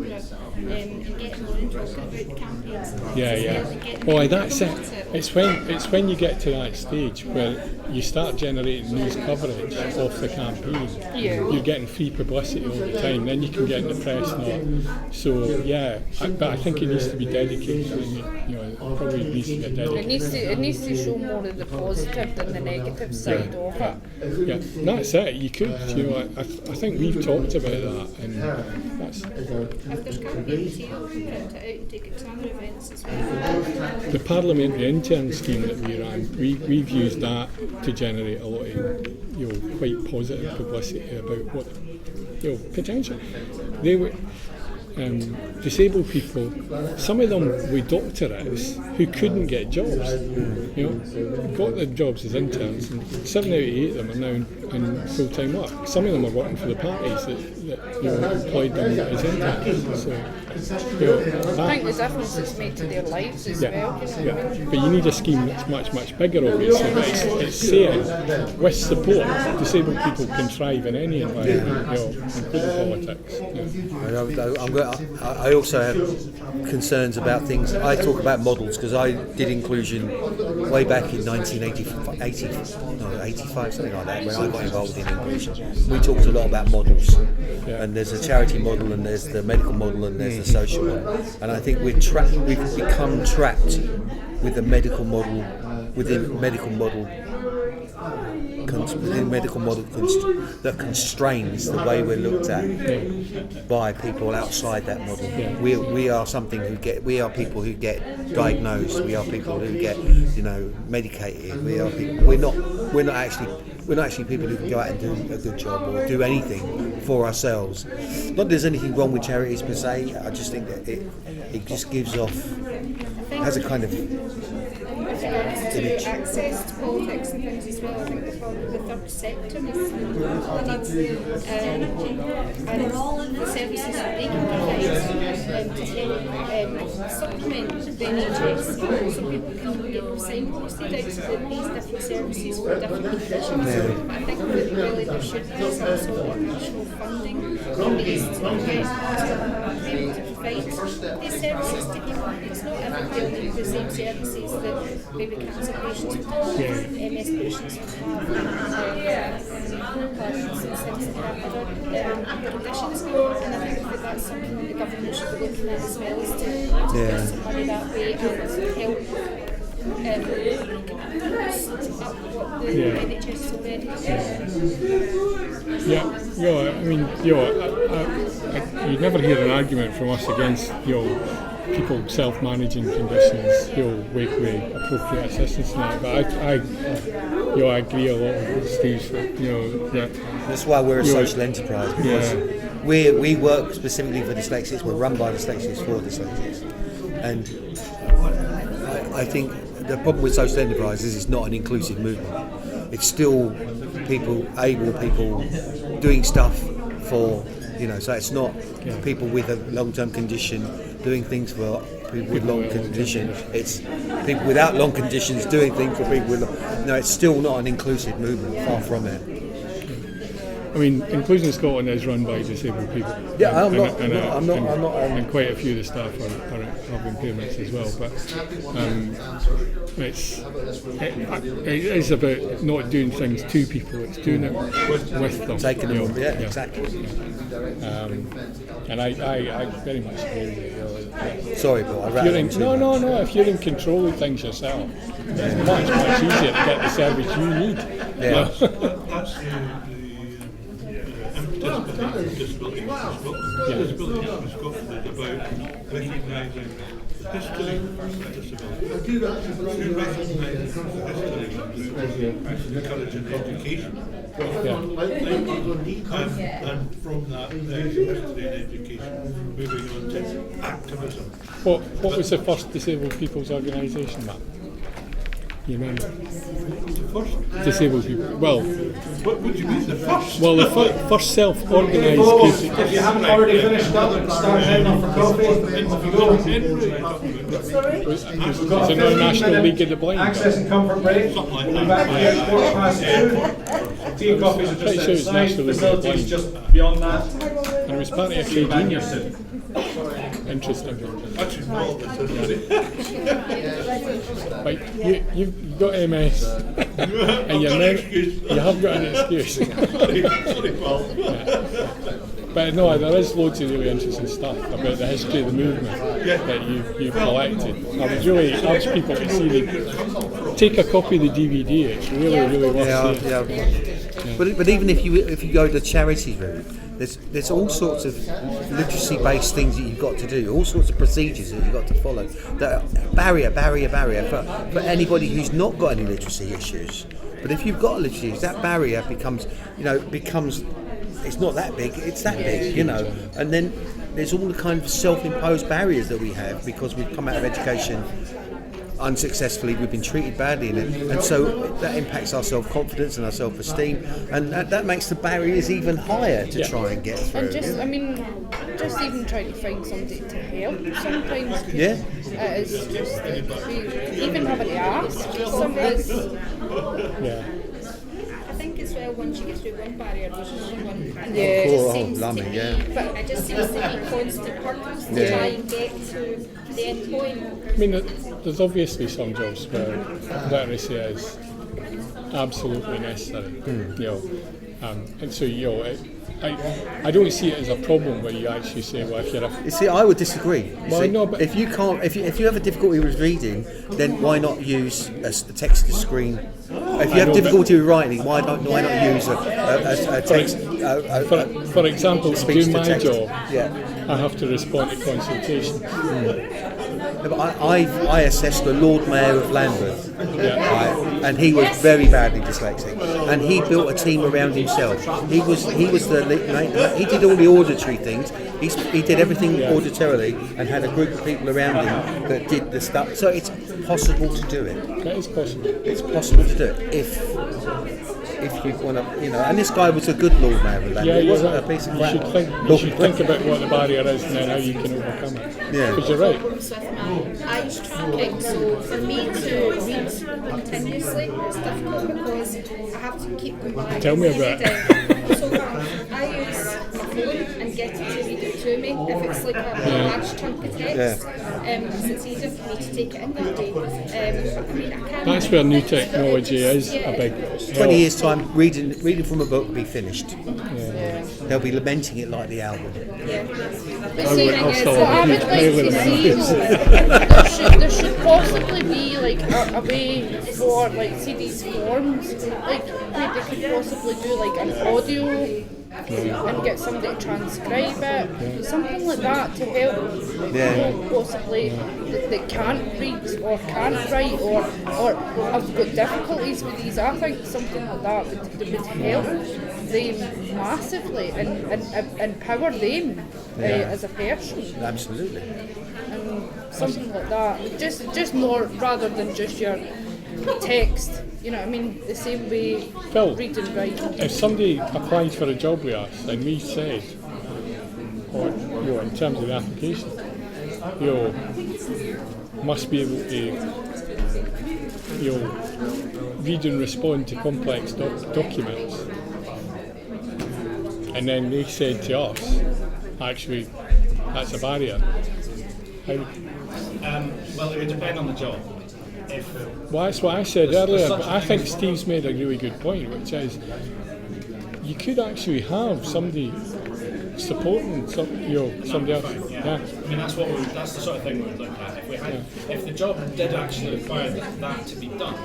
Yeah. Well, that's it. It's when you get to that stage where you start generating news coverage off the campaign. You're getting free publicity all the time. Then you can get in the press now. So but I think it needs to be dedicated. It probably needs to get dedicated. It needs to show more of the positive than the negative side of it. Yeah, that's it. You could. I think we've talked about that, and that's. If there's campaign material, print it out and take it to other events as well. The parliamentary intern scheme that we ran, we've used that to generate a lot of quite positive publicity about what potential. They were disabled people, some of them with doctorates who couldn't get jobs, got their jobs as interns, and 7 out of 8 of them are now in full-time work. Some of them are working for the parties that employed them as interns. So, I think the difference it's made to their lives as well. But you need a scheme that's much, much bigger, obviously. But it's saying, with support, disabled people can thrive in any environment, including politics. I also have concerns about things. I talk about models because I did inclusion way back in 1985, something like that, when I got involved in inclusion. We talked a lot about models, and there's a charity model, and there's the medical model, and there's the social model. And I think we've become trapped with the medical model within medical model that constrains the way we're looked at by people outside that model. We are people who get diagnosed. We are people who get medicated. We're not actually people who can go out and do a good job or do anything for ourselves. Not that there's anything wrong with charities per se. I just think that it just gives off, has a kind of image. Access to politics and things as well. I think the third sector needs to and the services that they can provide to supplement the NHS, so people can get signposted out to these different services for different conditions. But I think that really there should be some sort of additional funding in place to be able to provide these services to people. It's not everybody will need the same services that maybe cancer patients would have, MS patients would have, Parkinson's, things like that, other conditions. And I think that's something that the government should be looking at as well, is to get some money that way and help boost up what the NHS is already doing. You never hear an argument from us against people self-managing conditions, with appropriate assistance and that. But I agree a lot with Steve. That that's why we're a social enterprise, because we work specifically for dyslexics. We're run by dyslexics for dyslexics, and I think the problem with social enterprise is it's not an inclusive movement. It's still able people doing stuff for, so it's not people with a long-term condition doing things for people with long conditions. It's people without long conditions doing things for people with it's still not an inclusive movement, far from it. I mean, Inclusion Scotland is run by disabled people. Yeah, I'm not. And quite a few of the staff have impairments as well. But it is about not doing things to people; it's doing it with them. Taking them, exactly. And I very much agree with you. Sorry, but I rattled too much. No. If you're in control of things yourself, it's much easier to get the service you need. Yeah. That's disability in Scotland. Disability in Scotland is about recognising the history of disability. Through recognising the history, encouraging education. And from that history and education, moving on to activism. What was the first disabled people's organisation, Matt? You remember? The first? Disabled people. Well, what would you mean, the first? Well, the first self-organised group. If you haven't already finished up, start heading off for coffee. If you go, was an International League of the Blind. Access and comfort break. Something like We'll be back here at 2:15. Tea and coffees are just outside. Facilities just beyond that. And it was part of a trade union. Interesting. Actually, no, but you've got MS and you have got an excuse. But no, there is loads of really interesting stuff about the history of the movement that you've collected. I would really urge people to see take a copy of the DVD. It's really worth seeing. But even if you go the charity route, there's all sorts of literacy-based things that you've got to do, all sorts of procedures that you've got to follow. That barrier for anybody who's not got any literacy issues. But if you've got literacy issues, that barrier becomes it's not that big, it's that big, And then there's all the kind of self-imposed barriers that we have because we've come out of education unsuccessfully, we've been treated badly in it, and so that impacts our self-confidence and our self-esteem, and that makes the barriers even higher to try and get through. And just even trying to find somebody to help sometimes. Yeah. It is just even having to ask somebody. Yeah. I think as well, once you get through one barrier, there's another one. And Yeah. it just Oh, seems lummy, to be, yeah. but it just seems to be constant purpose to try and get to the end point. I mean, there's obviously some jobs where literacy is absolutely necessary, and so I don't see it as a problem where you actually say, well, if you're You see, I would disagree. But if you can't, if you have a difficulty with reading, then why not use a text to screen? If you have difficulty with writing, why not use a text? For example, to speech do to my text. job, Yeah. I have to respond to consultations. But I assessed the Lord Mayor of Lambeth, right, and he was very badly dyslexic, and he built a team around himself. He did all the auditory things. He did everything auditorily, and had a group of people around him that did the stuff. So it's possible to do it. That is possible. It's possible to do it if you want to, And this guy was a good Lord Mayor of Lambeth. He wasn't a piece of crap. You should think about what the barrier is and then how you can overcome it. Yeah. Because you're right. With my eyes tracking, so for me to read continuously it's difficult because I have to keep going back. Tell me about it. So I use my phone and get it to read it to me if it's like a large chunk of text, because it's easier for me to take it in that day. That's where new technology is a big. 20 years' time, reading from a book will be finished. They'll be lamenting it like the album. What I would like to see there should possibly be like a way for see these forms, like where they could possibly do like an audio and get somebody to transcribe it, something like that to help people possibly that can't read or can't write or have got difficulties with these. I think something like that would help them massively and empower them as a person. Absolutely. And something like that, just more rather than just your text. You know what I mean? The same way Phil, read and write. If somebody applied for a job with us and we said, or in terms of the application, must be able to read and respond to complex documents, and then they said to us, actually, that's a barrier. Well, it would depend on the job. Well, that's what I said earlier, but I think Steve's made a really good point, which is you could actually have somebody supporting somebody else. Yeah. I mean, that's the sort of thing we would look at. If the job did actually require that to be done,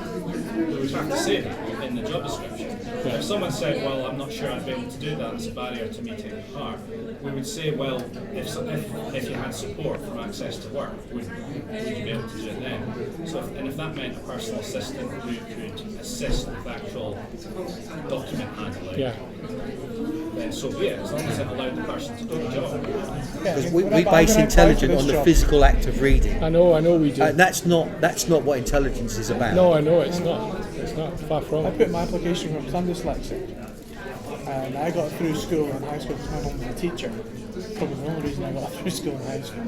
we would have to say that in the job description. If someone said, well, I'm not sure I'd be able to do that, it's a barrier to me taking part, we would say, well, if you had support from access to work, would you be able to do it then? So if that meant a personal assistant who could assist with actual document handling, then so be it, as long as it allowed the person to do the job. Because we base intelligence on the physical act of reading. I know we do. That's not what intelligence is about. No, I know it's not. It's not, far from. I put my application for because I'm dyslexic, and I got through school and high school because my mum was a teacher. Probably the only reason I got through school and high school.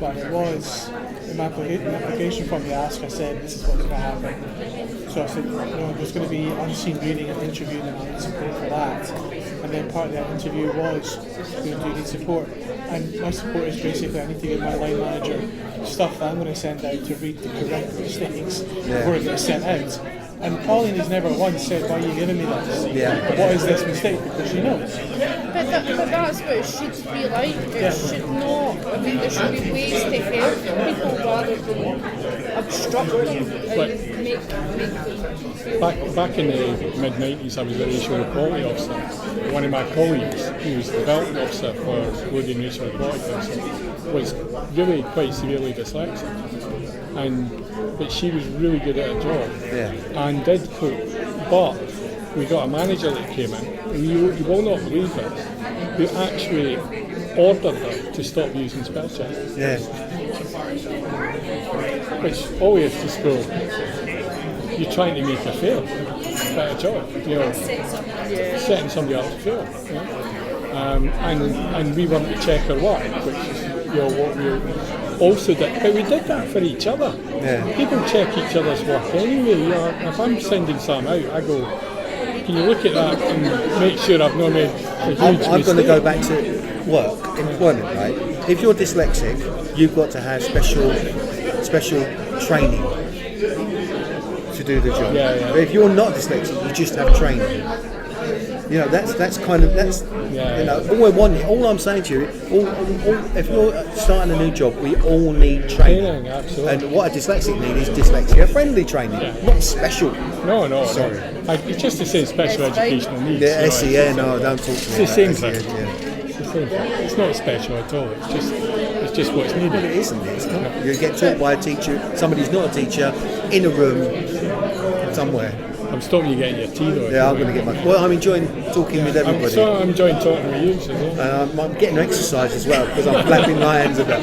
But it was in my application form. They asked, I said, this is what's going to happen. So I said, there's going to be unseen reading and interviewing, and I need support for that. And then part of that interview was, do you need support? And my support is basically I need to give my line manager stuff that I'm going to send out to read the correct mistakes before it gets sent out. And Pauline has never once said, why are you giving me this? What is this mistake? Because she knows. But that's what it should be like. It should not. I mean, there should be ways to help people rather than obstruct them and make them. Back in the mid-90s, I was a racial equality officer. One of my colleagues, who was the development officer for Lothian Racial Equality Council, was really quite severely dyslexic. But she was really good at her job and did cook. But we got a manager that came in, and you will not believe this, who actually ordered her to stop using spell check. Which always just go, you're trying to make her fail at a job, setting somebody up to fail. And we want to check her work, which is what we also did, but we did that for each other. People check each other's work anyway. If I'm sending something out, I go, can you look at that and make sure I've not made a huge mistake? I'm going to go back to work, employment, right? If you're dyslexic, you've got to have special training to do the job. But if you're not dyslexic, you just have training. All I'm saying to you, if you're starting a new job, we all need training. And what a dyslexic needs is dyslexia-friendly training, not special. No. Sorry. It's just the same special educational needs. Yeah, SEN, no, don't talk to me. It's the same thing. It's the same thing. It's not special at all. It's just what's needed. Well, it isn't. It's not. You get taught by a teacher, somebody who's not a teacher, in a room somewhere. I'm stopping you getting your tea though. Yeah, I'm going to get my... Well, I'm enjoying talking with everybody. I'm enjoying talking with you as well. I'm getting exercise as well, because I'm flapping my hands about.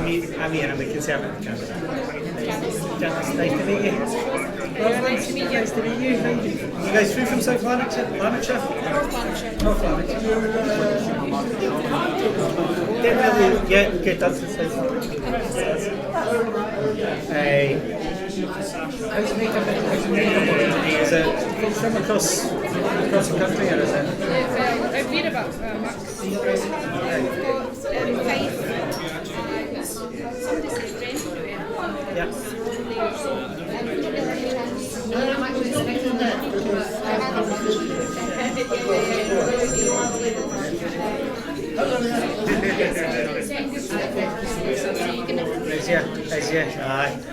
I'm Ian, I'm the Conservative candidate. Nice to meet you. Nice to meet you. Nice to meet you. You guys through from South Lanarkshire? Lanarkshire? North Lanarkshire. Didn't really get done to South Lanarkshire. How's it make up? Is it from across the country, or is it? I've read about Max. We've got Fife and somebody said Brent. Yeah.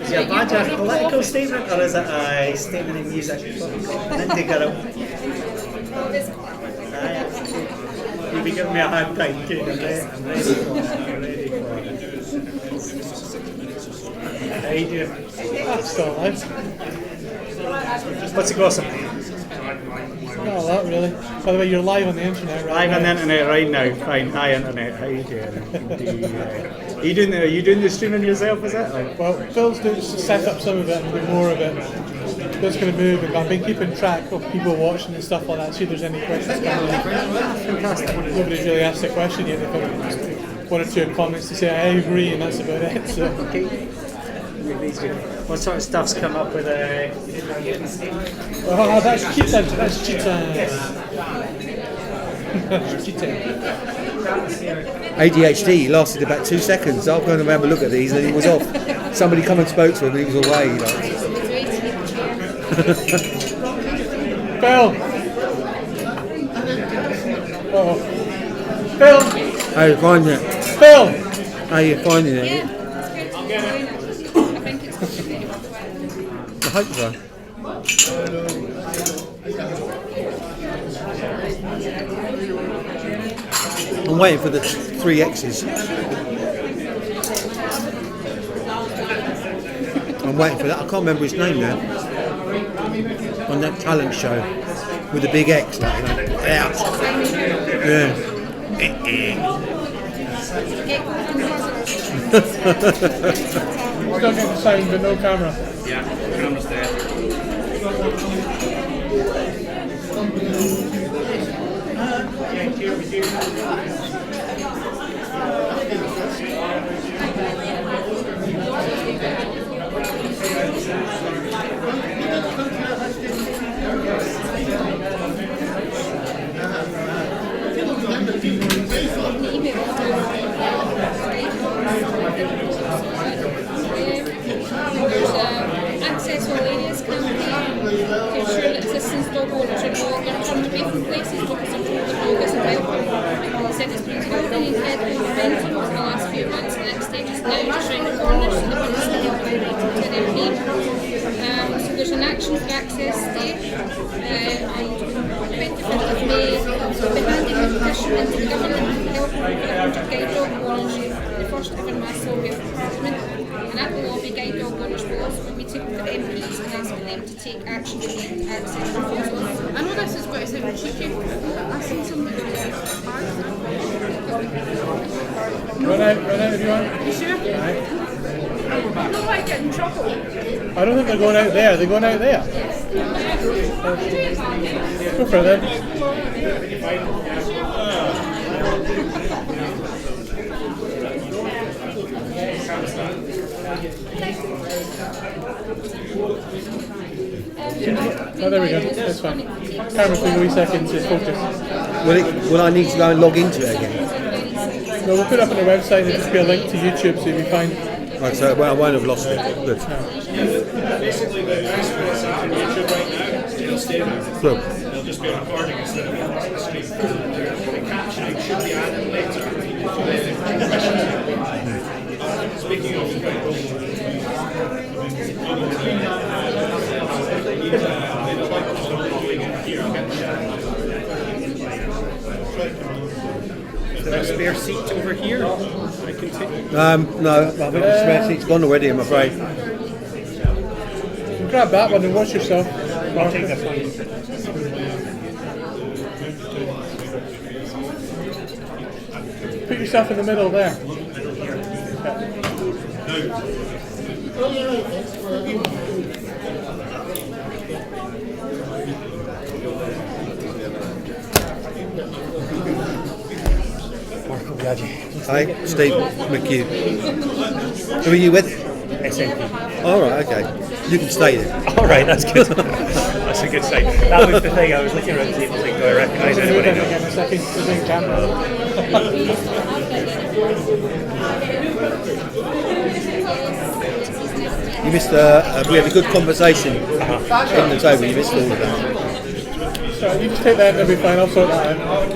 Is your badge a political statement, or is it a statement in music? Indie girl. You'll be giving me a hard time, Kate. I'm ready for it. How you doing? Still alive. What's the gossip? Not a lot, really. By the way, you're live on the internet right Live now. on the internet right now. Fine. Hi, internet. How you doing? Are you doing the streaming yourself, is it? Well, Phil's doing set up some of it and do more of it. Phil's going to move it, but I've been keeping track of people watching and stuff like that, see if there's any questions coming in. Fantastic. Nobody's really asked a question yet. They've got one or two comments to say, I agree, and that's about it. So. Okay. What sort of stuff's come up with Oh, that's cheating. That's cheating. That's cheating. ADHD lasted about 2 seconds. I'll go and have a look at these, and then he was off. Somebody come and spoke to him, and he was away. Phil! Oh. Phil! How you finding it? Phil! How you finding it? I hope so. I'm waiting for the 3 X's. I'm waiting for that. I can't remember his name now. On that talent show with the big X, like, you know, out. Yeah. Still getting sound, but no camera. Yeah, camera's there. Access all areas campaign to ensure that existing dog owners are no longer turned away from places because they're told the dog isn't welcome. He said it's been building incredible momentum over the last few months. The next stage is now just round the corner, so the ones that have been elected to their name. So there's an action for access day on 25th of May. We'll be handing a petition into the government to help guide dog owners, the first ever mass lobby of Parliament. And at the lobby, guide dog owners will also be meeting with their MPs and asking them to take action to get access proposals. I know this is going to sound cheeky. I've seen somebody Run out if you want. You sure? Right. I don't like getting in trouble. I don't think they're going out there. They're going out there. Go for it then. Oh, there we go. That's fine. Camera's been a wee second to focus. Will I need to go and log into it again? No, we'll put it up on our website. There'll just be a link to YouTube, so you'll be fine. Right, so I won't have lost it. Good. Basically, the transcript's on YouTube right now. It'll stay there. Good. It'll just be a recording instead of the stream. The captioning should be added later. Speaking of Is there a spare seat over here? I continue. No, I think the spare seat's gone already, I'm afraid. You can grab that one and watch yourself. I'll take this one. Put yourself in the middle there. Hi, Steve McHugh. Who are you with? SNP. All right, okay. You can stay there. All right, that's good. That's a good sign. That was the thing. I was looking around the table thinking, do I recognise anybody? You missed. We had a good conversation on the table. You missed all of that. So you just take that and it'll be fine. I'll sort that out.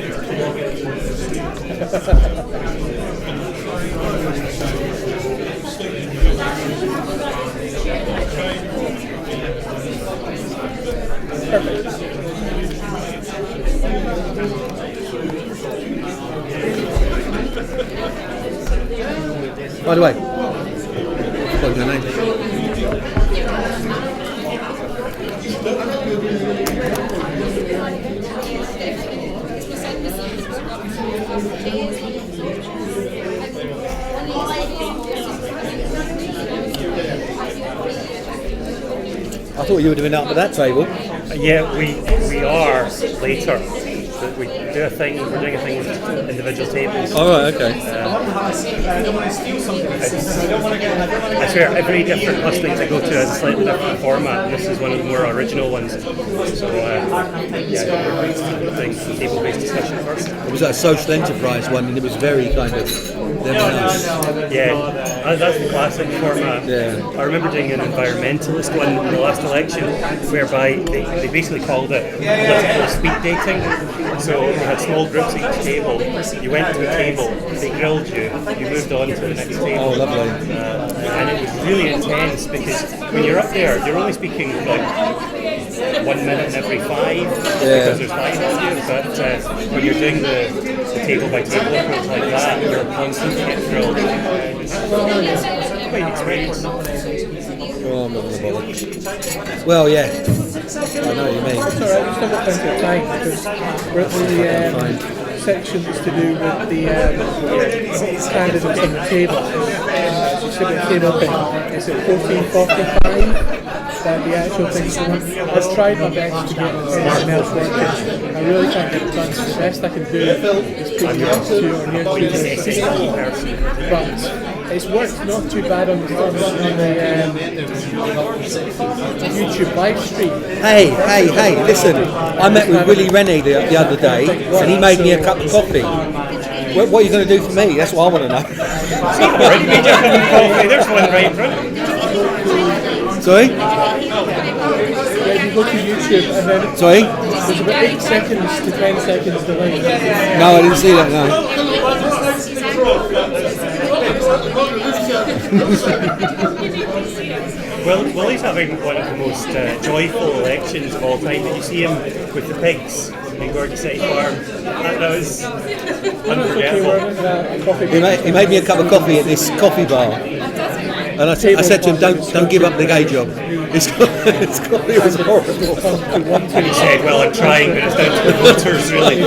Perfect. By the way, what's your name? I thought you would have been up at that table. Yeah, we are later. But we do a thing. We're doing a thing with individual tables. All right, okay. I swear, every different hustings I go to has a slightly different format, and this is one of the more original ones. So, yeah, we're doing some table-based discussion first. It was a social enterprise one, and it was very kind of Yeah, that's the classic format. Yeah. I remember doing an environmentalist one in the last election, whereby they basically called it political speed dating. So you had small groups at each table. You went to the table, they grilled you, you moved on to the next table. Oh, lovely. And it was really intense because when you're up there, you're only speaking like 1 minute in every 5 because there's 5 of you. But when you're doing the table by table approach like that, you're constantly getting grilled. It's quite an experience. Oh, I'm not going to bother. Well, yeah. I know what you mean. It's alright, we've still got plenty of time because we're at the sections to do with the candidates on the table. So it came up in, is it 14:45? That the actual thing. So I've tried my best to get everything else working. I really can't get it done, so the best I can do is put you up to or near to but it's worked not too bad on the YouTube live stream. Hey, listen, I met with Willie Rennie the other day and he made me a cup of coffee. What are you going to do for me? That's what I want to know. There's one right in front of you. Sorry? Yeah, you go to YouTube and then Sorry? there's about 8 seconds to 10 seconds delay. No, I didn't see that, no. Well, Willie's having one of the most joyful elections of all time. Did you see him with the pigs in Gordy City Farm? That was unforgettable. He made me a cup of coffee at this coffee bar. And I said to him, don't give up the gay job. His coffee was horrible. And he said, well, I'm trying, but it's down to the voters, really.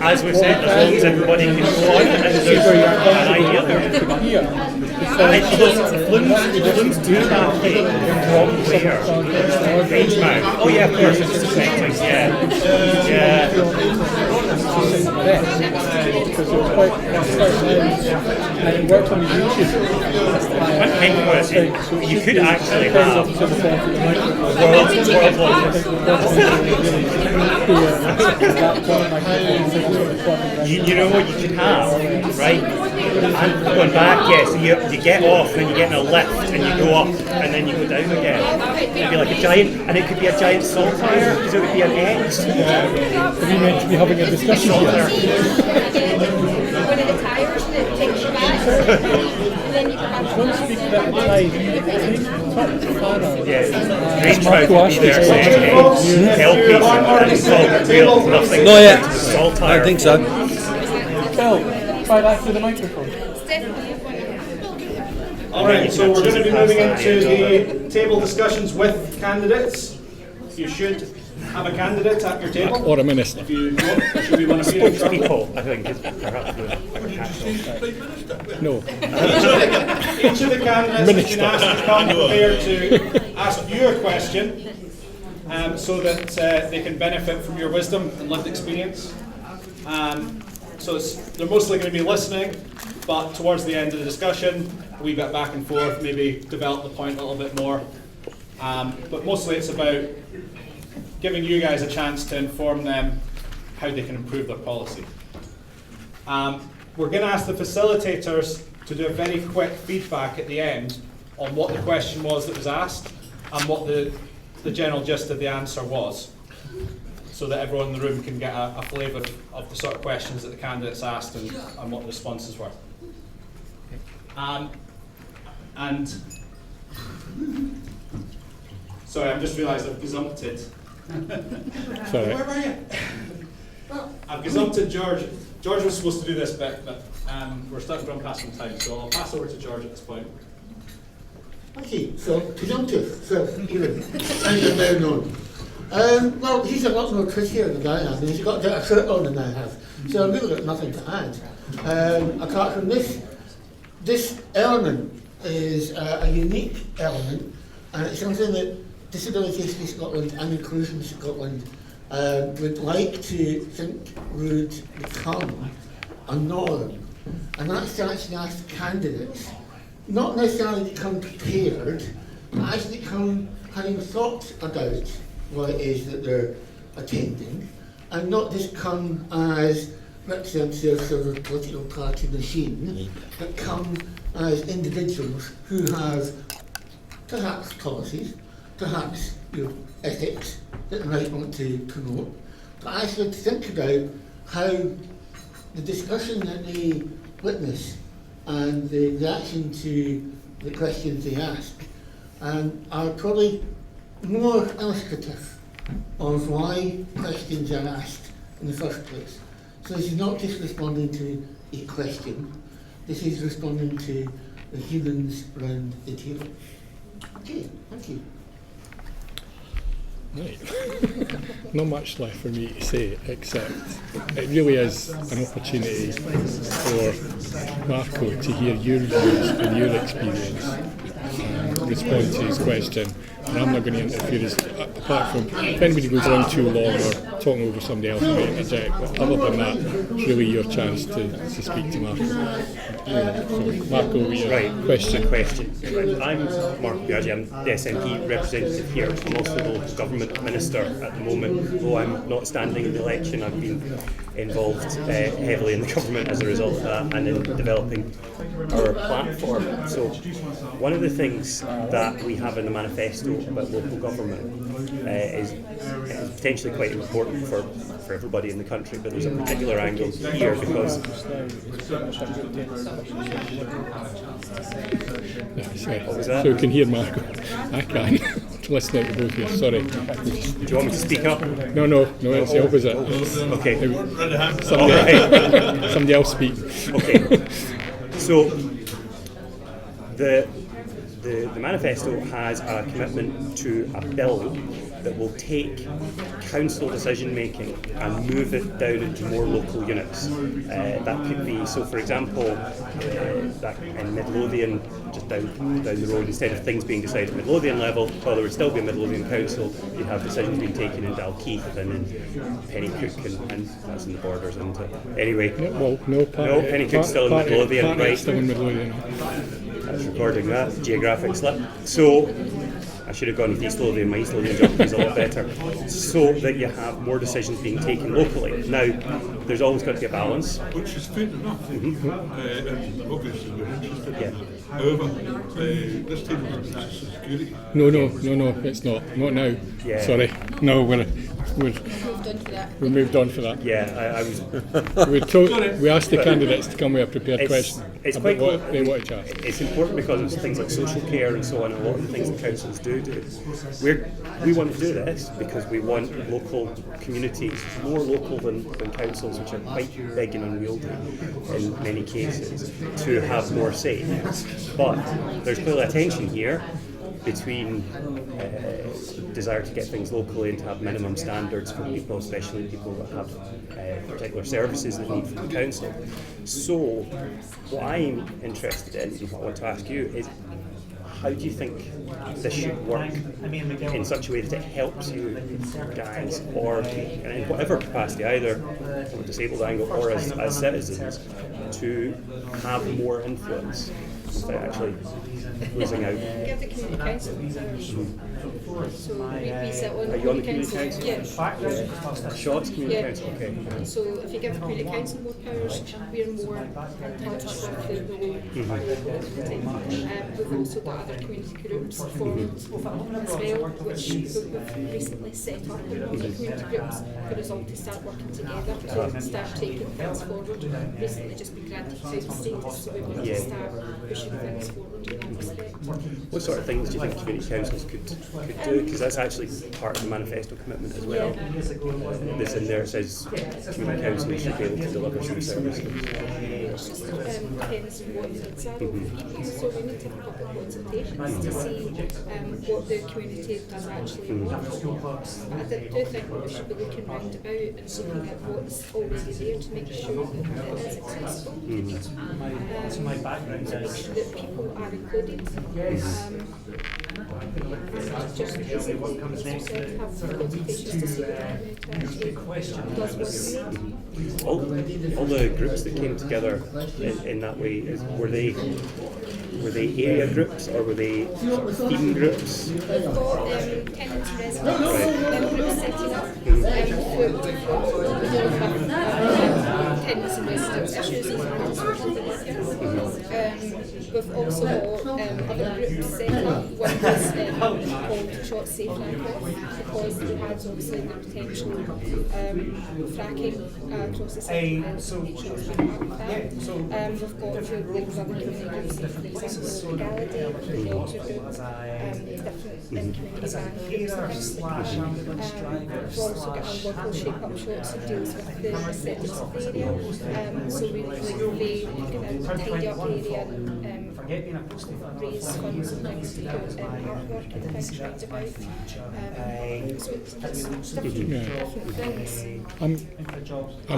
As we've said, as long as everybody can go on and there's an idea there. Balloons do have the wrong player. Benchmark. Oh yeah, of course, it's suspecting, yeah. Because it was quite and it worked on YouTube. One thing was, you could actually have world you know what you could have, right? And going back, yes, so you get off, then you get in a lift, and you go up, and then you go down again. It'd be like a giant, and it could be a giant saltire, because it would be an X. Are you meant to be having a discussion here? One of the tires that takes you back, and then you can have one speak about the tide. Rangeroute would be there saying, Kelpies and Salt Real, nothing. Not yet. Saltire. I don't think so. Phil, try that through the microphone. All right, so we're going to be moving into the table discussions with candidates. You should have a candidate at your table. Or a minister. If you don't, there should be one of you. Spokespeople, I think, is perhaps the No. Each of the candidates has been asked to come prepared to ask you a question, so that they can benefit from your wisdom and lived experience. So they're mostly going to be listening, but towards the end of the discussion, a wee bit back and forth, maybe develop the point a little bit more. But mostly it's about giving you guys a chance to inform them how they can improve their policy. We're going to ask the facilitators to do a very quick feedback at the end on what the question was that was asked and what the general gist of the answer was, so that everyone in the room can get a flavour of the sort of questions that the candidates asked and what the responses were. And sorry, I've just realised I've gazumpted. Sorry. Where were you? I've gazumpted George. George was supposed to do this bit, but we're starting to run past some time, so I'll pass over to George at this point. Okay, so presumptive, self-healing, and you're now known. Well, he's a lot more prettier than I am, and he's got a better shirt on than I have, so I've really got nothing to add. Apart from this element is a unique element, and it's something that Disability History Scotland and Inclusion Scotland would like to think would become a norm, and that's to actually ask candidates, not necessarily to come prepared, but actually come having thought about what it is that they're attending, and not just come as representatives of a political party machine, but come as individuals who have perhaps policies, perhaps ethics that they might want to promote, but actually to think about how the discussion that they witness and the reaction to the questions they ask are probably more illustrative of why questions are asked in the first place. So this is not just responding to a question, this is responding to the humans around the table. Okay, thank you. Right. Not much left for me to say, except it really is an opportunity for Marco to hear your views and your experience and respond to his question. And I'm not going to interfere, apart from if anybody goes on too long or talking over somebody else, I might interject. But other than that, it's really your chance to speak to Marco. So, Marco, your question. I'm Mark Biaggi, I'm the SNP representative here. I'm also the local government minister at the moment. Though I'm not standing in the election, I've been involved heavily in the government as a result of that and in developing our platform. So one of the things that we have in the manifesto about local government is potentially quite important for everybody in the country, but there's a particular angle here because what was that? So you can hear Marco. I can. Listening to both of you, sorry. Do you want me to speak up? No, it's the opposite. Okay. Somebody else speak. Okay. So the manifesto has a commitment to a bill that will take council decision making and move it down into more local units. That could be, so for example, that in Midlothian, just down the road, instead of things being decided at Midlothian level, well, there would still be a Midlothian council, you'd have decisions being taken in Dalkeith and in Pennycook, and that's in the borders, isn't it? Anyway, no, Pennycook's still in Midlothian, right? Still in Midlothian. That's recording that, geographic slip. So, I should have gone with East Lothian, my East Lothian geography is a lot better. So that you have more decisions being taken locally. Now, there's always got to be a balance. Which is fair enough. And obviously we're interested in that. However, this table is national security. No, it's not. Not now. Yeah. Sorry. No, we're on for that. We moved on for that. Yeah, I was. We asked the candidates to come with a prepared question It's about quite what they wanted to ask. It's important because it's things like social care and so on, and a lot of the things that councils do. We want to do this because we want local communities, more local than councils, which are quite big and unwieldy in many cases, to have more say. But there's clearly a tension here between desire to get things locally and to have minimum standards for people, especially people that have particular services that need from the council. So what I'm interested in, and what I want to ask you, is how do you think this should work in such a way that it helps you guys, or in whatever capacity, either from a disabled angle or as citizens, to have more influence without actually losing out? Give the community council powers. So we sit on Are you on the community council? Yeah. Shorts community Yeah. council, okay. So if you give the community council more powers, we're more in touch with the local community. We've also got other community groups formed as well, which we've recently set up in other community groups for us all to start working together to start taking things forward. Recently just been granted food status, so we want to start pushing things forward in that respect. What sort of things do you think community councils could do? Because that's actually part of the manifesto commitment as well. This in there says community councils should be able to deliver some services. It's just depends on what the needs are of people. So we need to have public consultations to see what the community does actually want. I do think that we should be looking round about and looking at what's already there to make sure that it is accessible. To make sure that people are included. Just as you said, have consultations to see what does what they need. All the groups that came together in that way, were they area groups or were they sort of theme groups? We've got tenants and residents groups setting up to deal with tenants and residents issues as well as we've also got other groups set up. One was called Short Safe Knockoff because we had obviously the potential fracking across the city and so we've got the other community groups, for example, Legality, the Ultra Group, different community banks. We've also got a local shape-up shops that deals with the receptives of the area. So we tidy up the area and raise funds and things to put artwork and things round about. So it's different things. I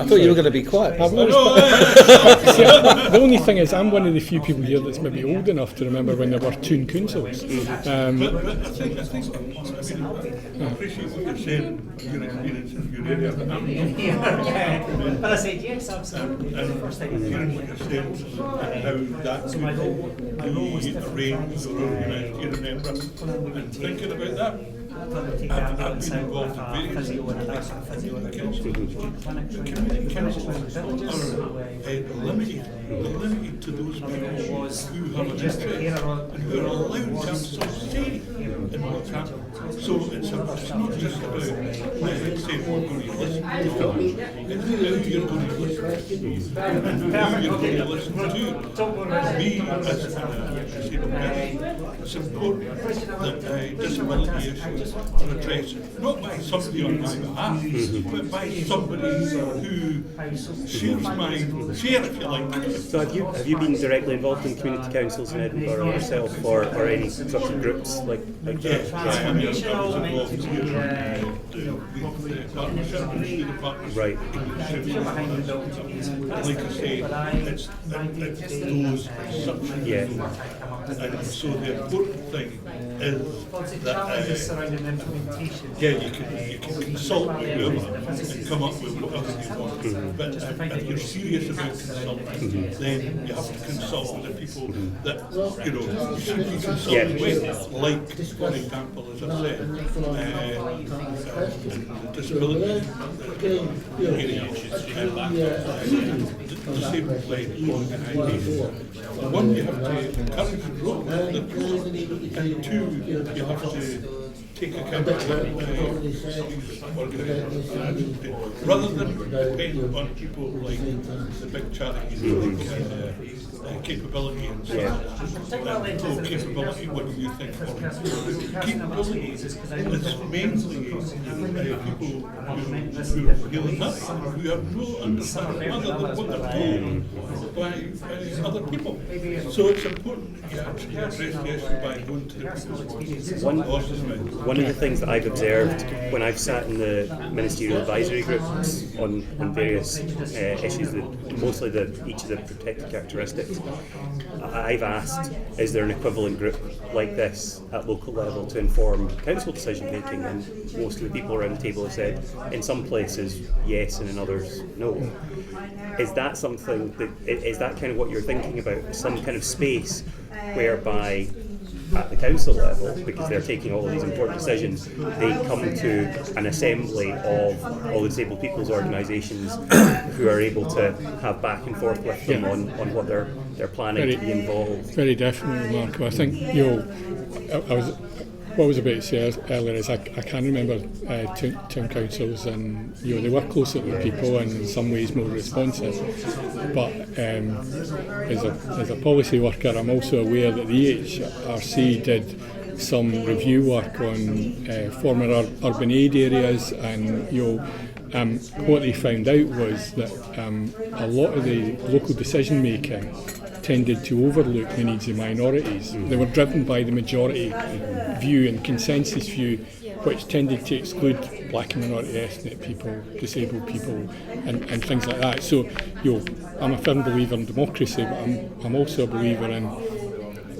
thought you were going to be quiet. The only thing is, I'm one of the few people here that's maybe old enough to remember when there were town councils. I appreciate what you're saying, your experience in your area, but But I said yes, absolutely. and hearing what you're saying, and how that could be arranged or organised here in Edinburgh, and thinking about that. I've been involved in various community councils are limited to those people who have an interest and who are allowed to have some say in what's happening. So it's not just about saying we're going to listen to them, it's who you're going to listen to and who you're going to listen to. Me, as a disabled person, it's important that disability issues are addressed not by somebody on my behalf, but by somebody who shares my share, if you like. So have you been directly involved in community councils in Edinburgh yourself, or any sort of groups like that? Yes, I was involved here with the partnership and student partnership. Right. Like I say, it's those such. Yeah. And so the important thing is that you can consult with whoever and come up with whatever you want. But if you're serious about consulting, then you have to consult with the people that you should be consulting with. Like, for example, as I said, the disability disabled organisation. One, you have to encourage growth, and two, you have to take account of rather than depend on people like the big charities like capability and stuff. Capability, what do you think? Capability is mainly people who are really money, who have no understanding other than what they're told by other people. So it's important you actually address the issue by going to the people. One of the things that I've observed when I've sat in the ministerial advisory groups on various issues, mostly each of the protected characteristics, I've asked, is there an equivalent group like this at local level to inform council decision making? And most of the people around the table have said, in some places yes, and in others no. Is that something is that kind of what you're thinking about? Some kind of space whereby at the council level, because they're taking all of these important decisions, they come to an assembly of all the disabled people's organisations who are able to have back and forth with them on what they're planning to be involved. Very definitely, Marco. I think what I was about to say earlier is I can remember town councils, and they were closer to people and in some ways more responsive. But as a policy worker, I'm also aware that the EHRC did some review work on former urban aid areas, and what they found out was that a lot of the local decision making tended to overlook the needs of minorities. They were driven by the majority view and consensus view, which tended to exclude black and minority ethnic people, disabled people, and things like that. So, I'm a firm believer in democracy, but I'm also a believer in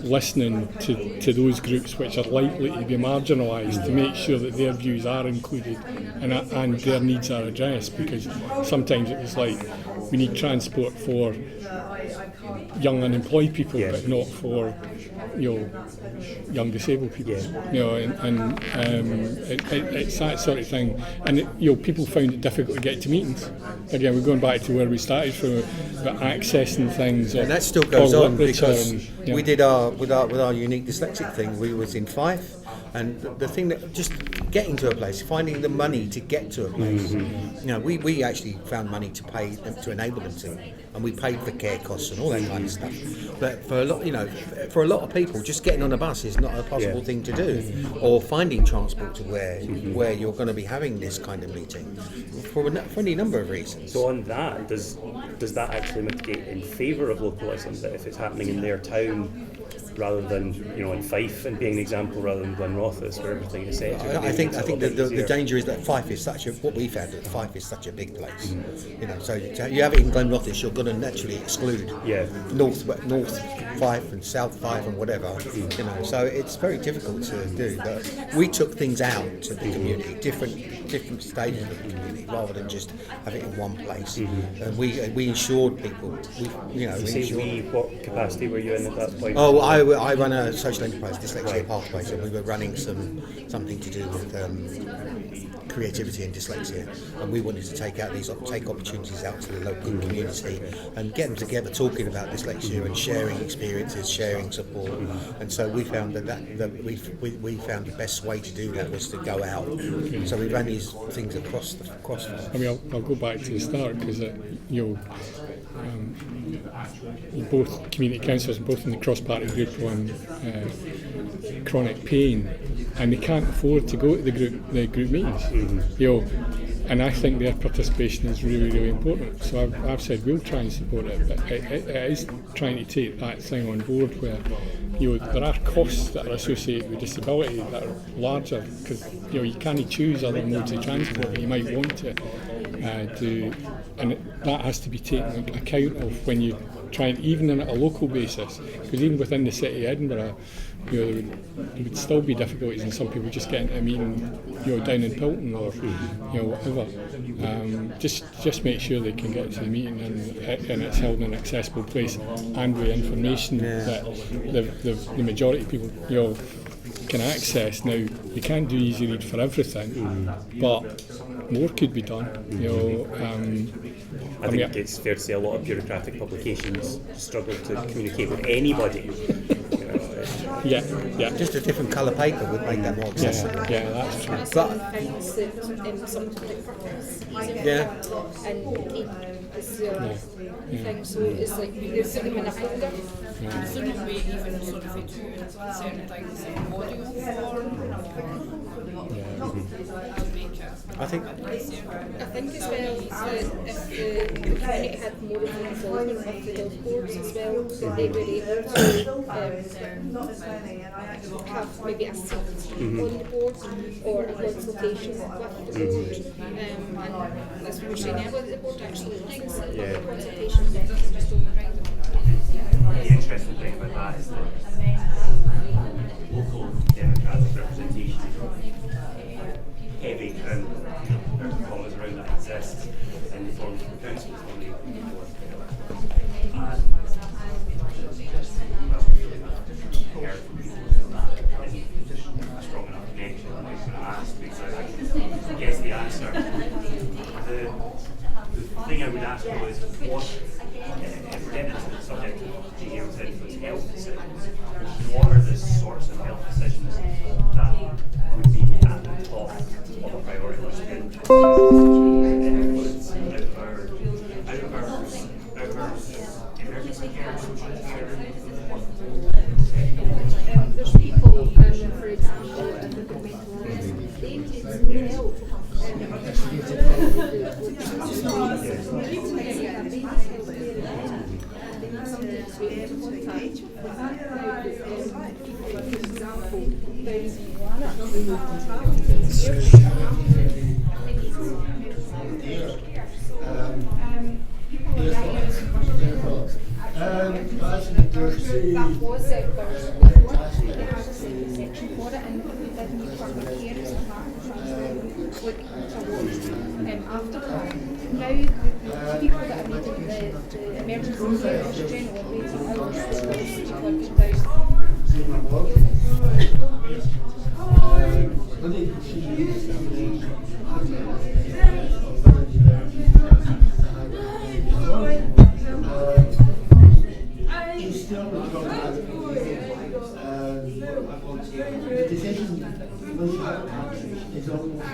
listening to those groups which are likely to be marginalised, to make sure that their views are included and their needs are addressed, because sometimes it was like, we need transport for young unemployed people, but not for young disabled people. It's that sort of thing, and people found it difficult to get to meetings. Again, we're going back to where we started from, about accessing things, and that still goes on, because we did with our unique dyslexic thing. We was in Fife, and the thing that just getting to a place, finding the money to get to a place. We actually found money to pay them, to enable them to, and we paid for care costs and all that kind of stuff. But for a lot of people, just getting on a bus is not a possible thing to do, or finding transport to where you're going to be having this kind of meeting for any number of reasons. So on that, does that actually mitigate in favour of localism, that if it's happening in their town rather than in Fife, and being an example, rather than Glenrothes where everything is set? I think the danger is that Fife is what we found, that Fife is such a big place. So you have it in Glenrothes, you're going to naturally exclude North Fife and South Fife and whatever. So it's very difficult to do. But we took things out to the community, different stages of the community, rather than just have it in one place. And we insured people. What capacity were you in at that point? Oh, I run a social enterprise, Dyslexia Pathways, and we were running something to do with creativity and dyslexia, and we wanted to take opportunities out to the local community and get them together talking about dyslexia and sharing experiences, sharing support. And so we found that we found the best way to do that was to go out. So we ran these things across. I mean, I'll go back to the start, because both community councillors, both in the cross-party group on chronic pain, and they can't afford to go to the group meetings. And I think their participation is really, really important. So I've said we'll try and support it, but it is trying to take that thing on board where there are costs that are associated with disability that are larger, because you can't choose other modes of transport that you might want to do, and that has to be taken account of when you try, and even on a local basis, because even within the city of Edinburgh, there would still be difficulties in some people just getting to a meeting, down in Pilton or whatever. Just make sure they can get to the meeting and it's held in an accessible place, and with information that the majority of people can access. Now, you can't do easy read for everything, but more could be done. I think it's fair to say a lot of bureaucratic publications struggle to communicate with anybody. Yeah, yeah. Just a different colour paper would make that more accessible. Yeah, that's true. That's But- one of the things that some public purpose using Yeah. and it is the thing. So it's like you put them in a folder. Shouldn't we even sort of include certain things in audio form? To make it I think I think as well that if the community had more of an involvement with the health boards as well, that they were able to have maybe a seat on the board or a consultation with the board. And as we were saying earlier, the board actually listens to the consultation just override them. The interesting thing about that is that local democratic representation, heavy crown, commas around that exists in the form of the councils on the board. And well, heard from people that isn't a strong enough connection. I was going to ask because I can guess the answer. The thing I would ask though is what, if we're getting into the subject of GM's influence health decisions, what are the sorts of health decisions that would be at the top of a priority list in influence out of our emergency care, social care? There's people, for example, in the mental illness, they need help. That was it, but they had a section for it, and they did need for the carers and that like to watch afterward. Now the people that are needing the emergency care in general, waiting hours for those people are going down. The decision most other countries is almost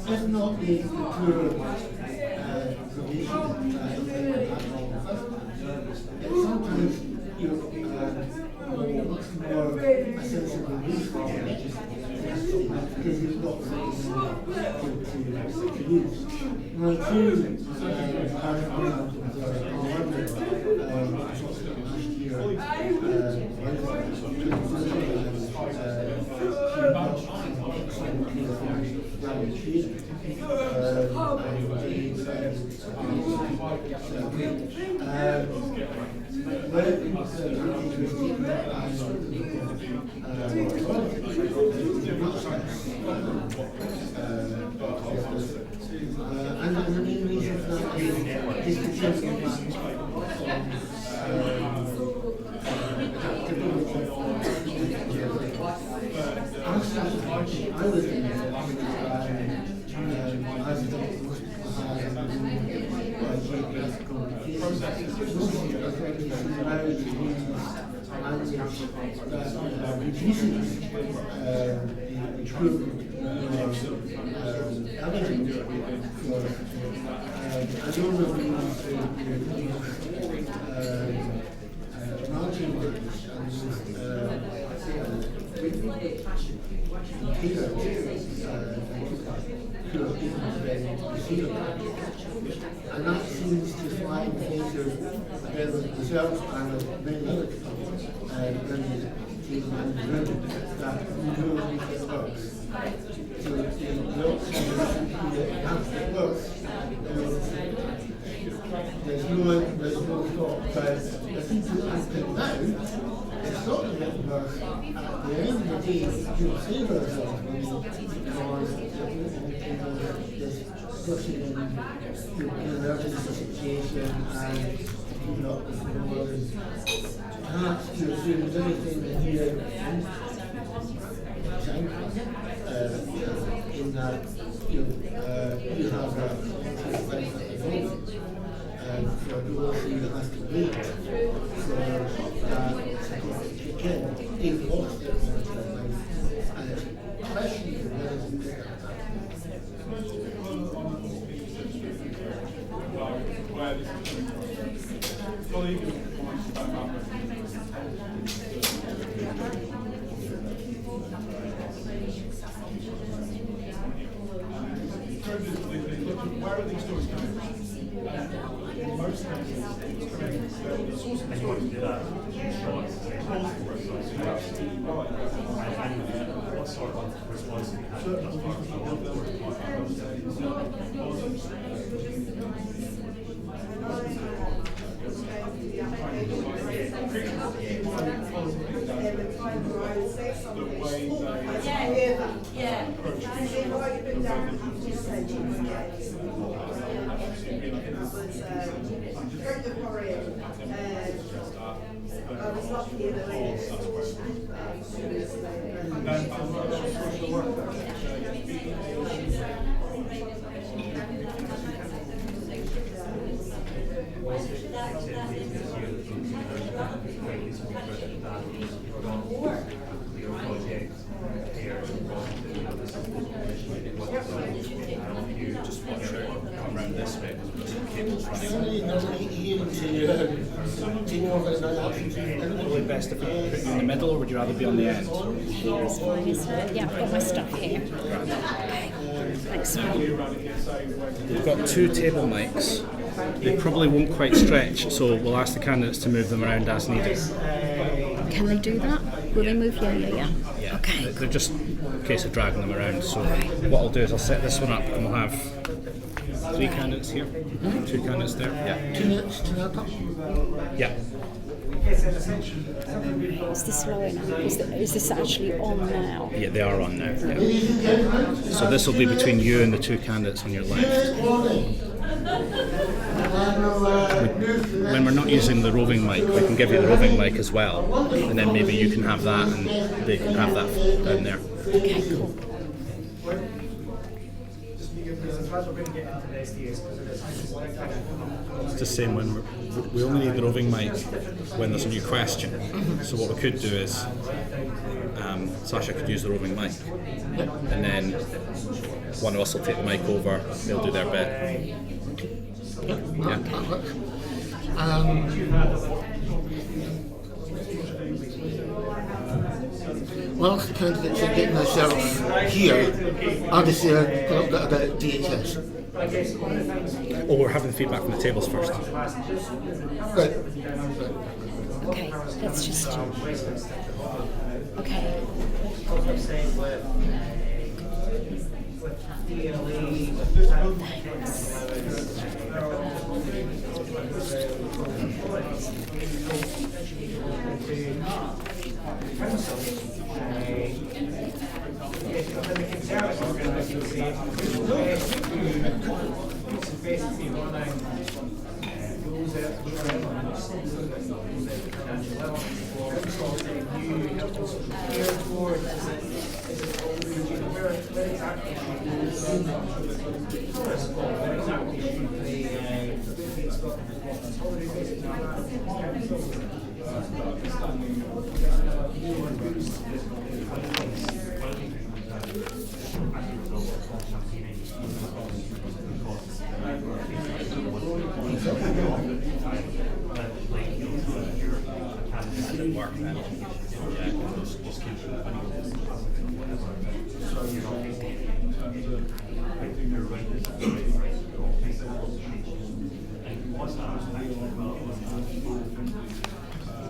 if not the pure provision it's sometimes you're much more a sensible use for it because you've got something to use. Well, two and the main reason for that is to change the I was in and that seems to fly in the face of the research and of many other people that we know if it works. So the option it works. There's no thought, but I think until now, it's not going to work. At the end of the day, you'll save ourselves because there's pushing in an emergency situation and keeping up with the world and perhaps to assume everything that you in that you have a life at the moment. So bureaucracy that has to read. So, again, if lost it, question Where are these stories coming from? Most cases, the source of the story is what sort of response do Just watch it come around this way because the cable's running. Probably best if we put you in the middle, or would you rather be on the end? Here's fine, isn't it? Yeah, I've got my stuff here. Okay. Thanks. We've got 2 table mics. They probably won't quite stretch, so we'll ask the candidates to move them around as needed. Can they do that? Will they move? Yeah. Yeah. Okay. They're just a case of dragging them around. So what I'll do is I'll set this one up and we'll have 3 candidates here, 2 candidates there. Yeah. 2 minutes to that. Yeah. Is this low enough? Is this actually on now? Yeah, they are on now. Yeah. So this will be between you and the 2 candidates on your left. When we're not using the roving mic, we can give you the roving mic as well, and then maybe you can have that and they can have that down there. Okay, cool. It's the same when we only need the roving mic when there's a new question. So what we could do is Sasha could use the roving mic, and then one of us will take the mic over, they'll do their bit. Yeah. Whilst the candidates are getting themselves here, I'll just put up about DHS. Oh, we're having feedback from the tables first. Right. Okay, let's just... Okay.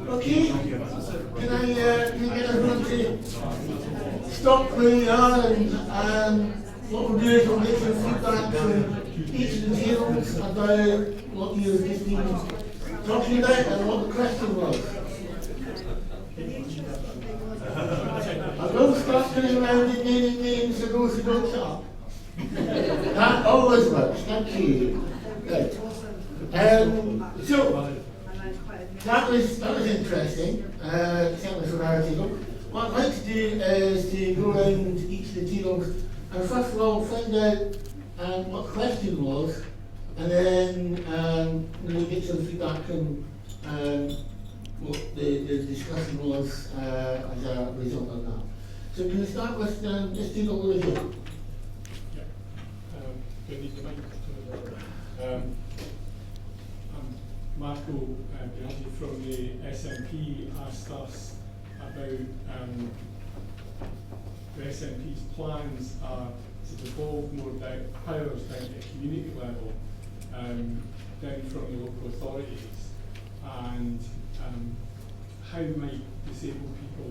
Okay, can I get everyone to stop where you are, and what we'll do is we'll get some feedback from each of the tables about what you've just been talking about and what the question was. I will start turning around and naming names of those who don't shut up. That always works, thank you. Right. So, that was interesting, certainly for our table. What I'd like to do is to go around each of the tables and first of all find out what the question was, and then we get some feedback from what the discussion was as a result of that. So can we start with this student overview? Yeah. Do I need the mic? Marco Bianchi from the SNP asked us about the SNP's plans are to devolve more powers down at a community level, down from the local authorities, and how might disabled people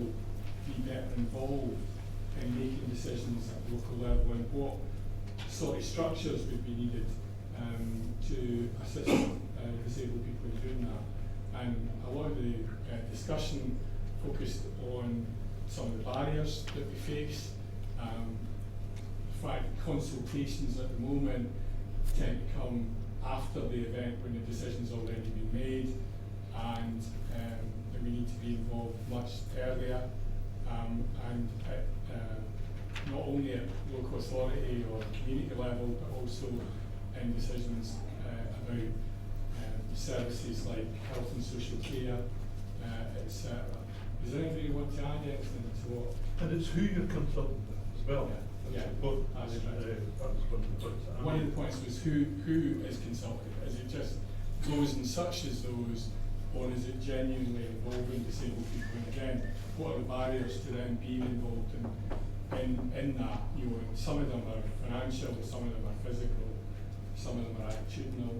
be better involved in making decisions at the local level, and what sort of structures would be needed to assist disabled people in doing that. And a lot of the discussion focused on some of the barriers that we face. In fact, consultations at the moment tend to come after the event when the decision's already been made, and that we need to be involved much earlier, and at, not only at local authority or community level, but also in decisions about services like health and social care, etc. Is there anything you want to add anything to what? And it's who you're consulting with as well. Yeah, Both, that's right. One of the points was who is consulted. Is it just those and such as those, or is it genuinely involving disabled people? And again, what are the barriers to them being involved in that? You know, some of them are financial, some of them are physical, some of them are attitudinal,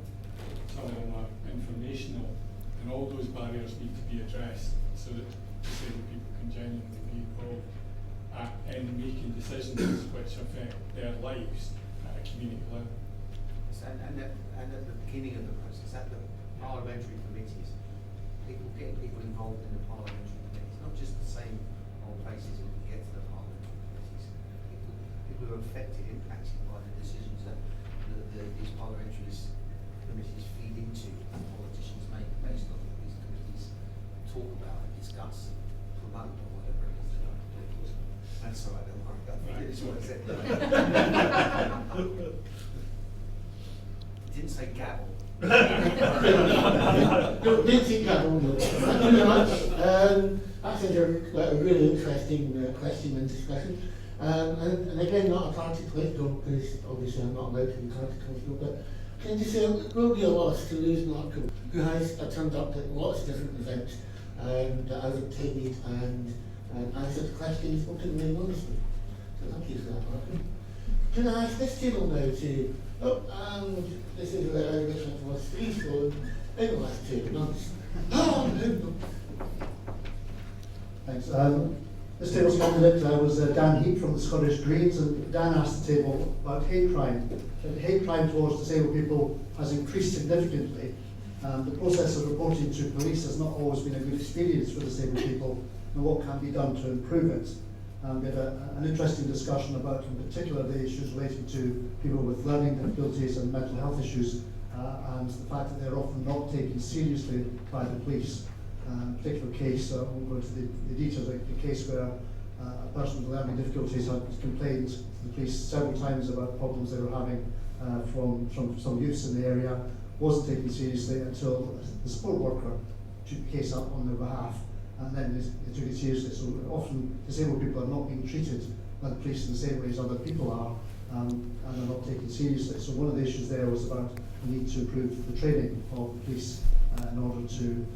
some of them are informational, and all those barriers need to be addressed so that disabled people can genuinely be involved in making decisions which affect their lives at a community level. And at the beginning of the process, at the parliamentary committees, getting people involved in the parliamentary committees, not just the same old faces when we get to the parliamentary committees. People who are affected, impacted by the decisions that these parliamentary committees feed into and politicians make based on what these committees talk about and discuss and promote or whatever it is that I do. That's all right, don't worry. That's what I said. Didn't say gavel. Didn't say gavel, no. Thank you very much. That's a really interesting question and discussion. And again, not a party political, because obviously I'm not allowed to be party political, but can you say it will be a loss to lose Marco, who has turned up at lots of different events that I've attended and answered questions openly and honestly. So thank you for that, Marco. Can I ask this table now to, this is where I wish I was free flowing in the last 2 months. Thanks. This table's candidate was Dan Heap from the Scottish Greens, and Dan asked the table about hate crime. Hate crime towards disabled people has increased significantly. The process of reporting to police has not always been a good experience for disabled people, and what can be done to improve it. We had an interesting discussion about, in particular, the issues relating to people with learning difficulties and mental health issues, and the fact that they're often not taken seriously by the police. A particular case, I won't go into the details, like the case where a person with learning difficulties had complained to the police several times about problems they were having from some youths in the area, wasn't taken seriously until the support worker took the case up on their behalf, and then they took it seriously. So often disabled people are not being treated by the police in the same way as other people are, and are not taken seriously. So one of the issues there was about the need to improve the training of the police in order to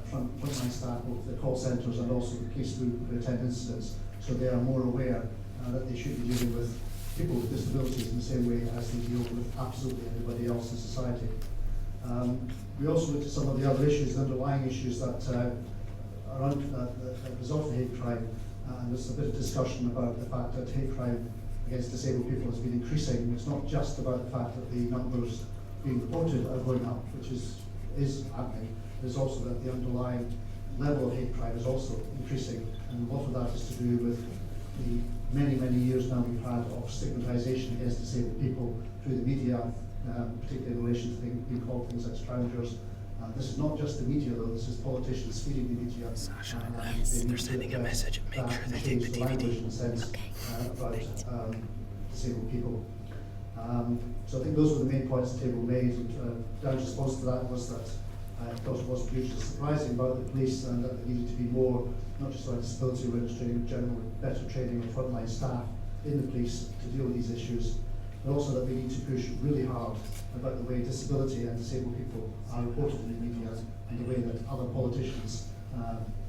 frontline staff, both the call centres and also the police who attend incidents, so they are more aware that they should be dealing with people with disabilities in the same way as they deal with absolutely everybody else in society. We also looked at some of the other issues, the underlying issues that result in hate crime, and there's a bit of discussion about the fact that hate crime against disabled people has been increasing. It's not just about the fact that the numbers being reported are going up, which is happening. There's also that the underlying level of hate crime is also increasing, and a lot of that is to do with the many years now we've had of stigmatisation against disabled people through the media, particularly in relation to being called things like scroungers. This is not just the media though, this is politicians feeding the media. Sasha, they're sending a message. Make sure they take the DVD. About disabled people. So I think those were the main points the table made. And Dan's response to that was that I thought it wasn't hugely surprising about the police and that there needed to be more, not just about disability registering, but general better training of frontline staff in the police to deal with these issues, but also that we need to push really hard about the way disability and disabled people are reported in the media and the way that other politicians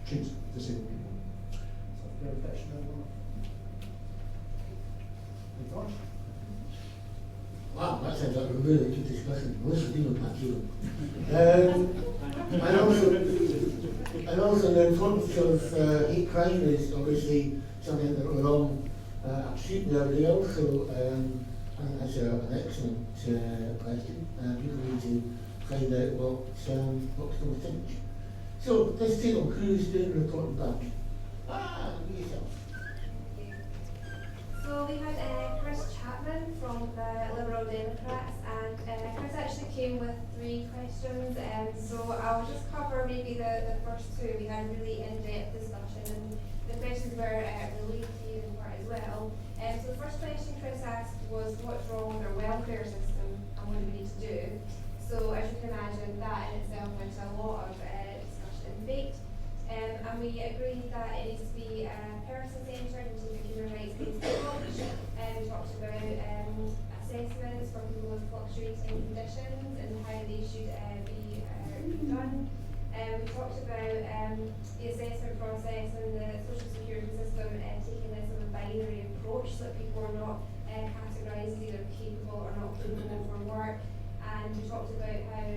treat disabled people. So, very affectionate one. George? Wow, that sounds like a really good discussion. What's the deal with that, too? And also the importance of hate crime is obviously something that we're all upstream there, but also I think that's an excellent question. People need to find out what's going to think. So this table, who's doing the reporting back? Yourself. So we had Chris Chapman from the Liberal Democrats, and Chris actually came with 3 questions, so I'll just cover maybe the first 2. We had a really in-depth discussion, and the questions were related to you in part as well. So the first question Chris asked was, what's wrong with our welfare system and what do we need to do? So as you can imagine, that in itself went to a lot of discussion and debate. And we agreed that it needs to be person-centred and take a human rights-based approach. We talked about assessments for people with fluctuating conditions and how they should be done. We talked about the assessment process and the social security system taking less of a binary approach so that people are not categorised as either capable or not capable for work. And we talked about how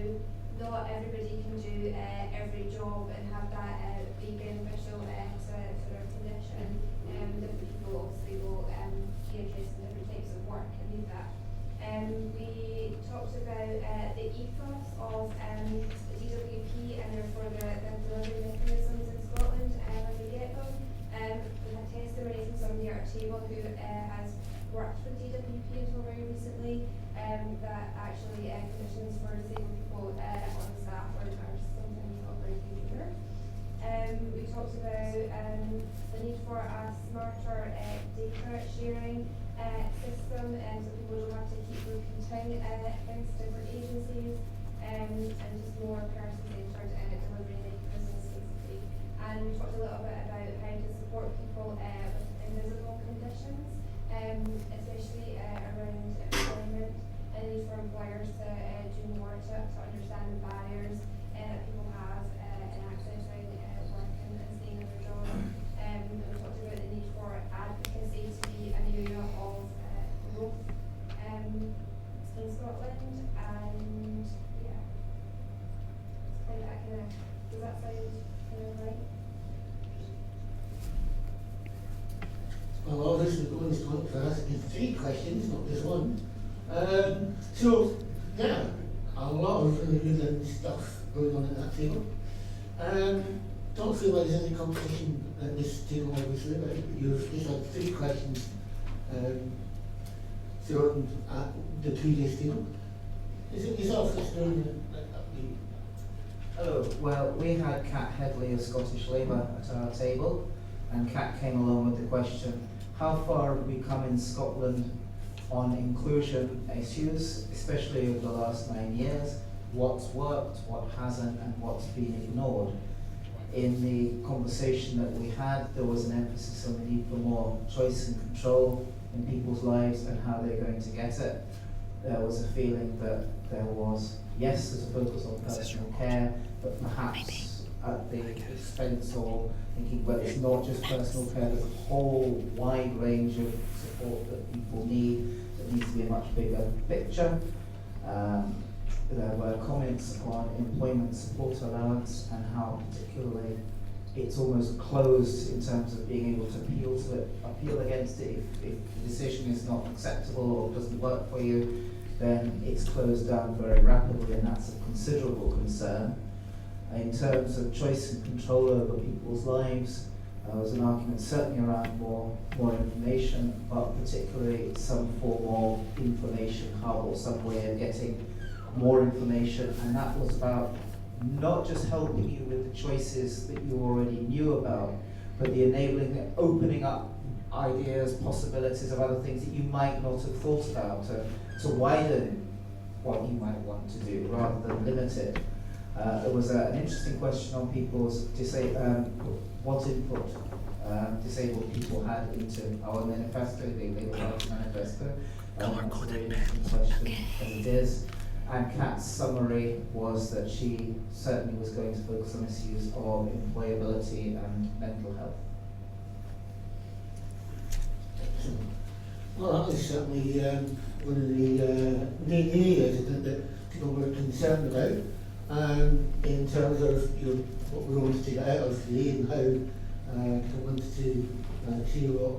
not everybody can do every job and have that be beneficial to their condition. Different people obviously will be interested in different types of work and need that. We talked about the ethos of DWP and therefore the delivery mechanisms in Scotland when we get them. We had testimony from somebody at our table who has worked with DWP until very recently, that actually conditions for disabled people on staff are sometimes not very good either. We talked about the need for a smarter data sharing system, so people don't have to keep repeating against different agencies, and just more person-centred delivery mechanisms basically. And we talked a little bit about how to support people with invisible conditions, especially around employment, and the need for employers to do more to understand the barriers that people have in accessing work and staying in their job. We talked about the need for advocacy to be an area of growth in Scotland, and yeah, does that sound kind of right? Well, obviously, the bonus point for us is 3 questions, not just 1. So, yeah, a lot of really good stuff going on at that table. Don't feel like there's any competition at this table, obviously, but you've just had 3 questions thrown at the previous table. Is it yourself that's doing the Oh, well, we had Kat Headley of Scottish Labour at our table, and Kat came along with the question, how far have we come in Scotland on inclusion issues, especially over the last 9 years? What's worked, what hasn't, and what's been ignored? In the conversation that we had, there was an emphasis on the need for more choice and control in people's lives and how they're going to get it. There was a feeling that there was, yes, there's a focus on personal care, but perhaps at the expense of thinking, well, it's not just personal care, there's a whole wide range of support that people need that needs to be a much bigger picture. There were comments on employment support allowance and how particularly it's almost closed in terms of being able to appeal against it. If the decision is not acceptable or doesn't work for you, then it's closed down very rapidly, and that's of considerable concern. In terms of choice and control over people's lives, there was an argument certainly around more information, but particularly some form of information hub or some way of getting more information, and that was about not just helping you with the choices that you already knew about, but the enabling, opening up ideas, possibilities of other things that you might not have thought about. to widen what you might want to do rather than limit it. There was an interesting question on people's what input disabled people had into our manifesto, the Labour Party manifesto. Question as it is. And Kat's summary was that she certainly was going to focus on issues of employability and mental health. Well, that was certainly one of the main areas I think that people were concerned about in terms of what we wanted to get out of today and how people wanted to see what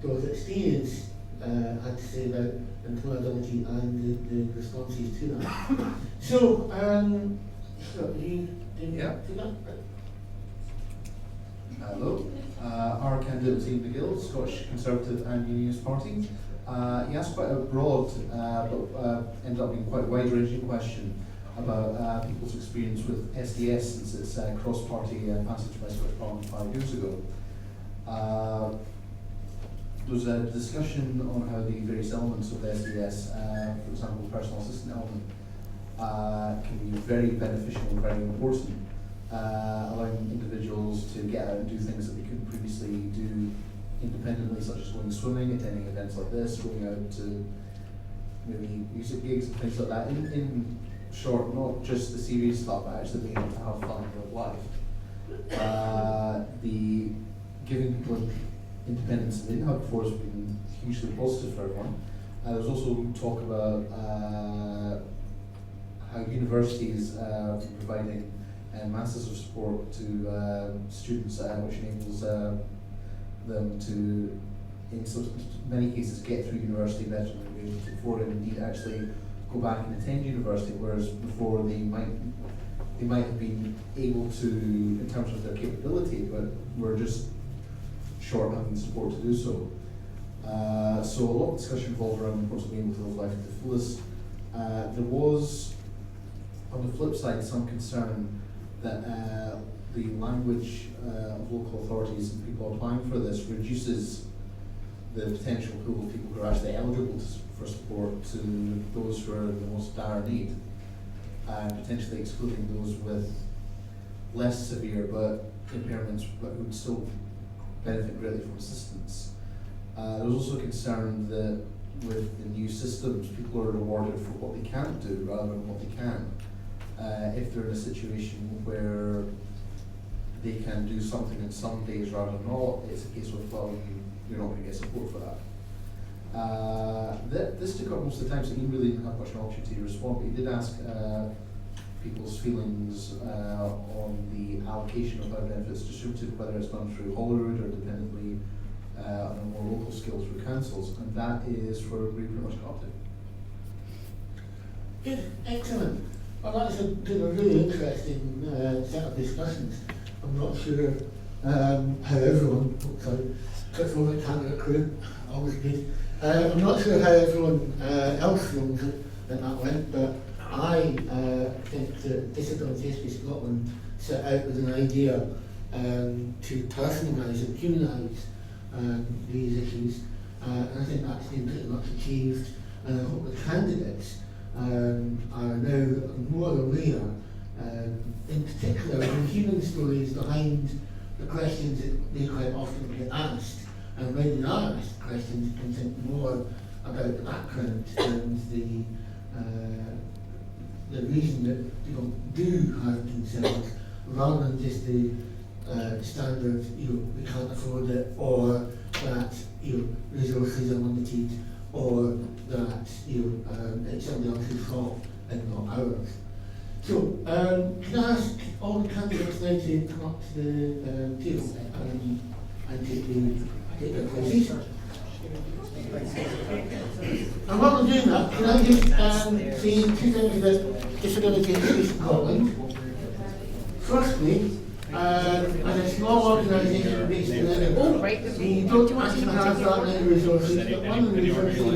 those experience had to say about employability and the responses to that. So, you didn't do that? Hello, our candidate Ian McGill, Scottish Conservative and Unionist Party. He asked quite a broad, but ended up being quite a wide-ranging question about people's experience with SDS since its cross-party passage by Scottish Parliament 5 years ago. There was a discussion on how the various elements of SDS, for example, the personal assistant element, can be very beneficial and very important, allowing individuals to get out and do things that they couldn't previously do independently, such as going swimming, attending events like this, going out to maybe music gigs and things like that. In short, not just the serious stuff, but actually being able to have fun and live life. The giving people independence that they didn't have before has been hugely positive for everyone. There was also talk about how universities are providing masses of support to students, which enables them to, in many cases, get through university better than they were able to before, and indeed actually go back and attend university, whereas before they might have been able to, in terms of their capability, but were just short having the support to do so. So a lot of discussion revolved around the importance of being able to live life to the fullest. There was, on the flip side, some concern that the language of local authorities and people applying for this reduces the potential pool of people who are actually eligible for support to those who are in the most dire need, and potentially excluding those with less severe but impairments but who would still benefit greatly from assistance. There was also concern that with the new systems, people are rewarded for what they can't do rather than what they can. If they're in a situation where they can do something in some days rather than not, it's a case of, well, you're not going to get support for that. This took up most of the time, so he really didn't have much an opportunity to respond, but he did ask people's feelings on the allocation of how benefits distributed, whether it's done through Holyrood or dependently on a more local scale through councils, and that is where we pretty much got to. Good, excellent. Well, that's been a really interesting set of discussions. I'm not sure how everyone, except for the candidate crew, always good. I'm not sure how everyone else feels that went, but I think that Disability History Scotland set out with an idea to personalise and humanise these issues, and I think that's been pretty much achieved, and I hope the candidates are now more aware, in particular, of the human stories behind the questions that they quite often get asked, and when they are asked questions, you can think more about the background and the reason that people do have concerns, rather than just the standard, we can't afford it, or that resources are limited, or that it's somebody else's fault and not ours. So, can I ask all the candidates now to come up to the table and take their places? And while I'm doing that, can I just say two things about Disability History Scotland? Firstly, as a small organisation based in Edinburgh, we don't actually have that many resources, but one of the resources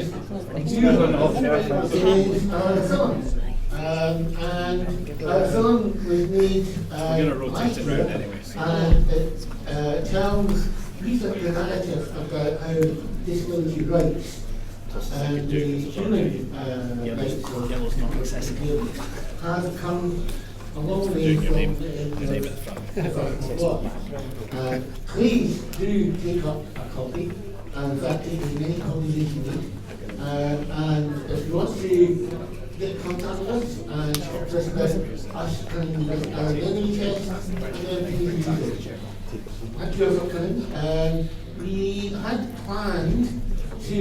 is our film. And our film was made last year, and it tells the narrative about how disability rights and the human rights have come a long way from please do take up a copy, and in fact take as many copies as you need. And if you want to get in contact with us and talk to us about us and our identity checks, then please do it. Thank you for coming. We had planned to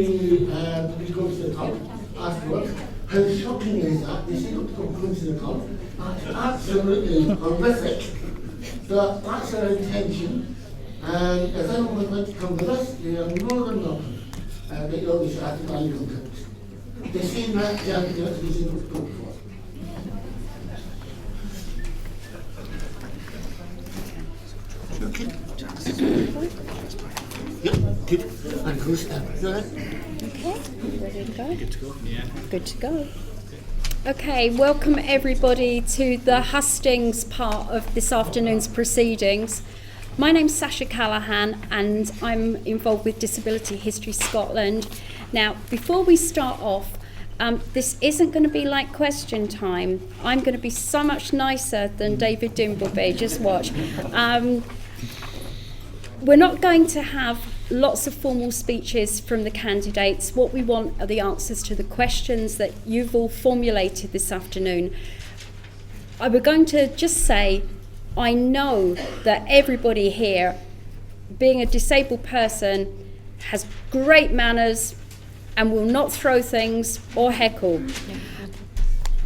go to the pub afterwards. How shocking is that? They say not to go to the pub. That's absolutely horrific. So that's our intention. And if anyone would like to come with us, they are more than welcome. But you always have to buy your own drinks. The same that is able to go for. Okay. Yep, good. And who's that? Okay, ready to go? Good to go. Yeah. Good to go. Okay, welcome everybody to the hustings part of this afternoon's proceedings. My name's Sasha Callahan and I'm involved with Disability History Scotland. Now, before we start off, this isn't going to be like question time. I'm going to be so much nicer than David Dimbleby, just watch. We're not going to have lots of formal speeches from the candidates. What we want are the answers to the questions that you've all formulated this afternoon. We're going to just say, I know that everybody here, being a disabled person, has great manners and will not throw things or heckle.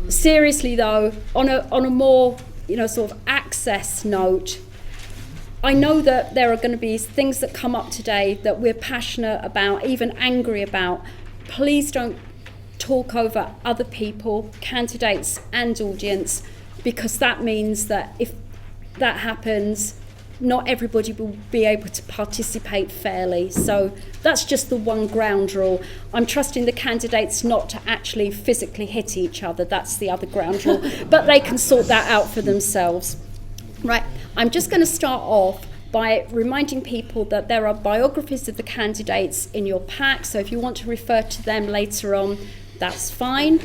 Seriously though, on a more sort of access note, I know that there are going to be things that come up today that we're passionate about, even angry about. Please don't talk over other people, candidates and audience, because that means that if that happens, not everybody will be able to participate fairly. So that's just the one ground rule. I'm trusting the candidates not to actually physically hit each other. That's the other ground rule. But they can sort that out for themselves. Right, I'm just going to start off by reminding people that there are biographies of the candidates in your pack. So if you want to refer to them later on, that's fine.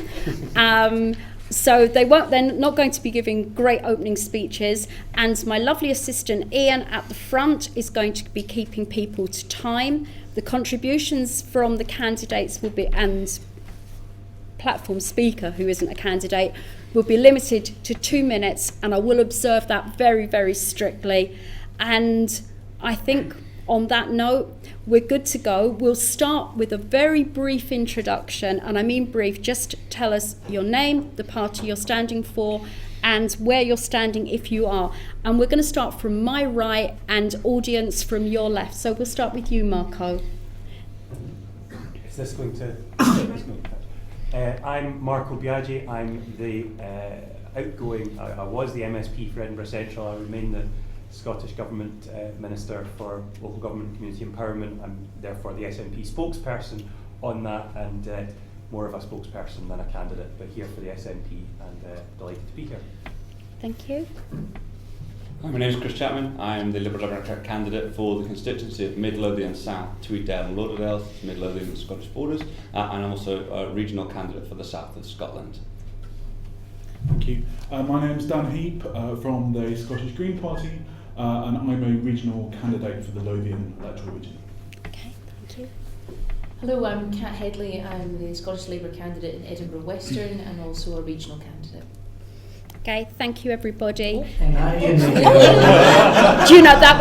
So they're not going to be giving great opening speeches, and my lovely assistant Ian at the front is going to be keeping people to time. The contributions from the candidates will be, and platform speaker who isn't a candidate, will be limited to 2 minutes, and I will observe that very, very strictly. And I think on that note, we're good to go. We'll start with a very brief introduction, and I mean brief, just tell us your name, the party you're standing for, and where you're standing if you are. And we're going to start from my right and audience from your left. So we'll start with you, Marco. Is this going to... I'm Marco Biaggi. I'm the outgoing, I was the MSP for Edinburgh Central. I remain the Scottish Government Minister for Local Government and Community Empowerment. I'm therefore the SNP spokesperson on that, and more of a spokesperson than a candidate, but here for the SNP, and delighted to be here. Thank you. Hi, my name is Chris Chapman. I am the Liberal Democrat candidate for the constituency of Mid Lothian South, Tweeddale and Lauderdale, Mid Lothian and Scottish borders, and I'm also a regional candidate for the south of Scotland. Thank you. My name is Dan Heap from the Scottish Green Party, and I'm a regional candidate for the Lothian electoral region. Okay, thank you. Hello, I'm Kat Headley. I'm the Scottish Labour candidate in Edinburgh Western and also a regional candidate. Okay, thank you everybody. Oh. Do you know that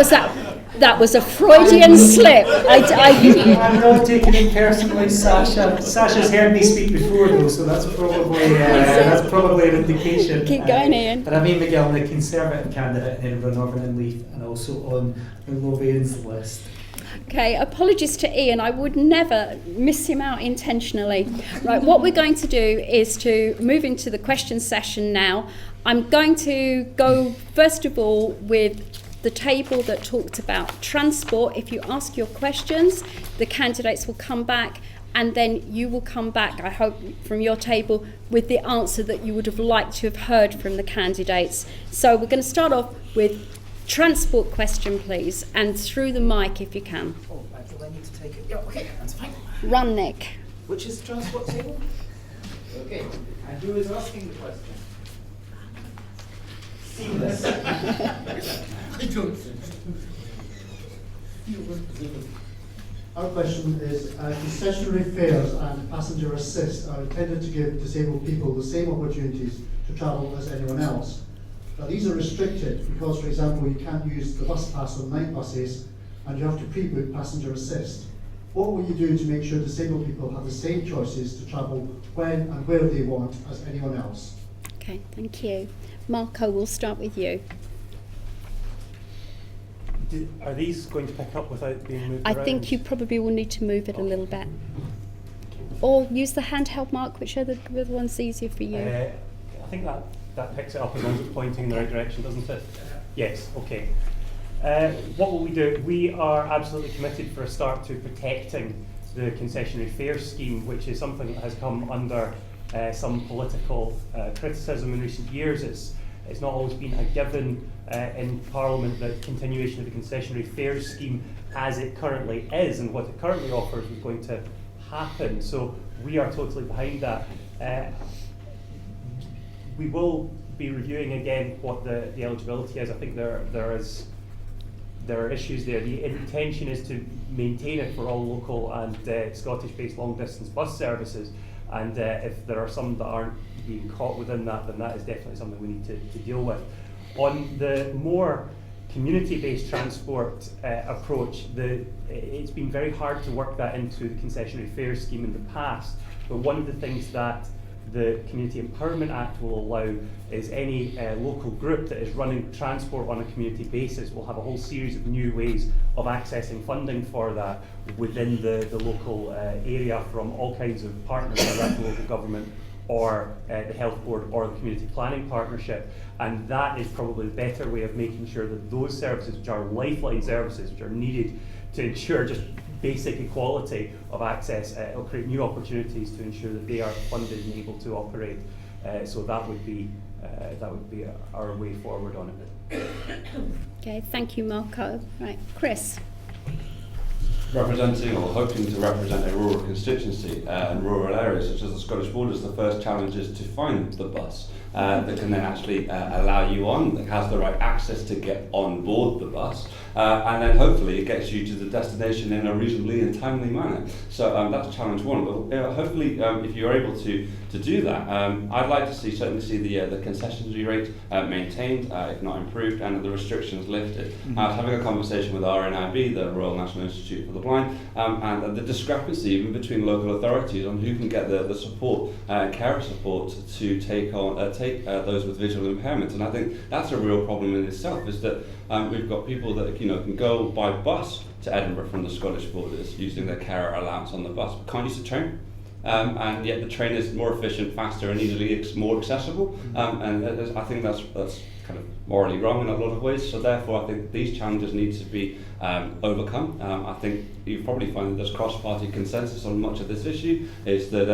was a Freudian slip. I'm not taking it personally, Sasha. Sasha's heard me speak before though, so that's probably an indication. Keep going, Ian. But I'm Ian McGill, I'm the Conservative candidate in Edinburgh Northern and Leith, and also on the Lothians list. Okay, apologies to Ian, I would never miss him out intentionally. Right, what we're going to do is to move into the question session now. I'm going to go first of all with the table that talked about transport. If you ask your questions, the candidates will come back, and then you will come back, I hope, from your table with the answer that you would have liked to have heard from the candidates. So we're going to start off with transport question, please, and through the mic if you can. Oh, do I need to take it? Yeah, okay, that's fine. Run, Nick. Which is the transport table? Okay, and who is asking the question? Seamless. I don't. Our question is, concessionary fares and passenger assist are intended to give disabled people the same opportunities to travel as anyone else. Now, these are restricted because, for example, you can't use the bus pass on night buses and you have to pre-book passenger assist. What will you do to make sure disabled people have the same choices to travel when and where they want as anyone else? Okay, thank you. Marco, we'll start with you. Are these going to pick up without being moved I around? think you probably will need to move it a little bit. Or use the handheld, Mark, which are the ones easier for you. I think that picks it up as long as it's pointing in the right direction, doesn't it? Yes, okay. What will we do? We are absolutely committed for a start to protecting the concessionary fare scheme, which is something that has come under some political criticism in recent years. It's not always been a given in Parliament that continuation of the concessionary fare scheme as it currently is and what it currently offers is going to happen. So we are totally behind that. We will be reviewing again what the eligibility is. I think there are issues there. The intention is to maintain it for all local and Scottish-based long-distance bus services, and if there are some that aren't being caught within that, then that is definitely something we need to deal with. On the more community-based transport approach, it's been very hard to work that into the concessionary fare scheme in the past, but one of the things that the Community Empowerment Act will allow is any local group that is running transport on a community basis will have a whole series of new ways of accessing funding for that within the local area from all kinds of partners, like the local government or the health board or the community planning partnership. And that is probably the better way of making sure that those services, which are lifeline services, which are needed to ensure just basic equality of access, will create new opportunities to ensure that they are funded and able to operate. So that would be our way forward on it. Okay, thank you, Marco. Right, Chris. Representing or hoping to represent a rural constituency and rural areas such as the Scottish borders, the first challenge is to find the bus that can then actually allow you on, that has the right access to get on board the bus, and then hopefully it gets you to the destination in a reasonably and timely manner. So that's challenge one. But hopefully, if you're able to do that, I'd like to certainly see the concessionary rate maintained, if not improved, and the restrictions lifted. I was having a conversation with RNIB, the Royal National Institute for the Blind, and the discrepancy even between local authorities on who can get the support, carer support to take those with visual impairments. And I think that's a real problem in itself, is that we've got people that can go by bus to Edinburgh from the Scottish borders using their carer allowance on the bus, but can't use the train. And yet the train is more efficient, faster, and easily more accessible. And I think that's kind of morally wrong in a lot of ways. So therefore, I think these challenges need to be overcome. I think you probably find that there's cross-party consensus on much of this issue. Is that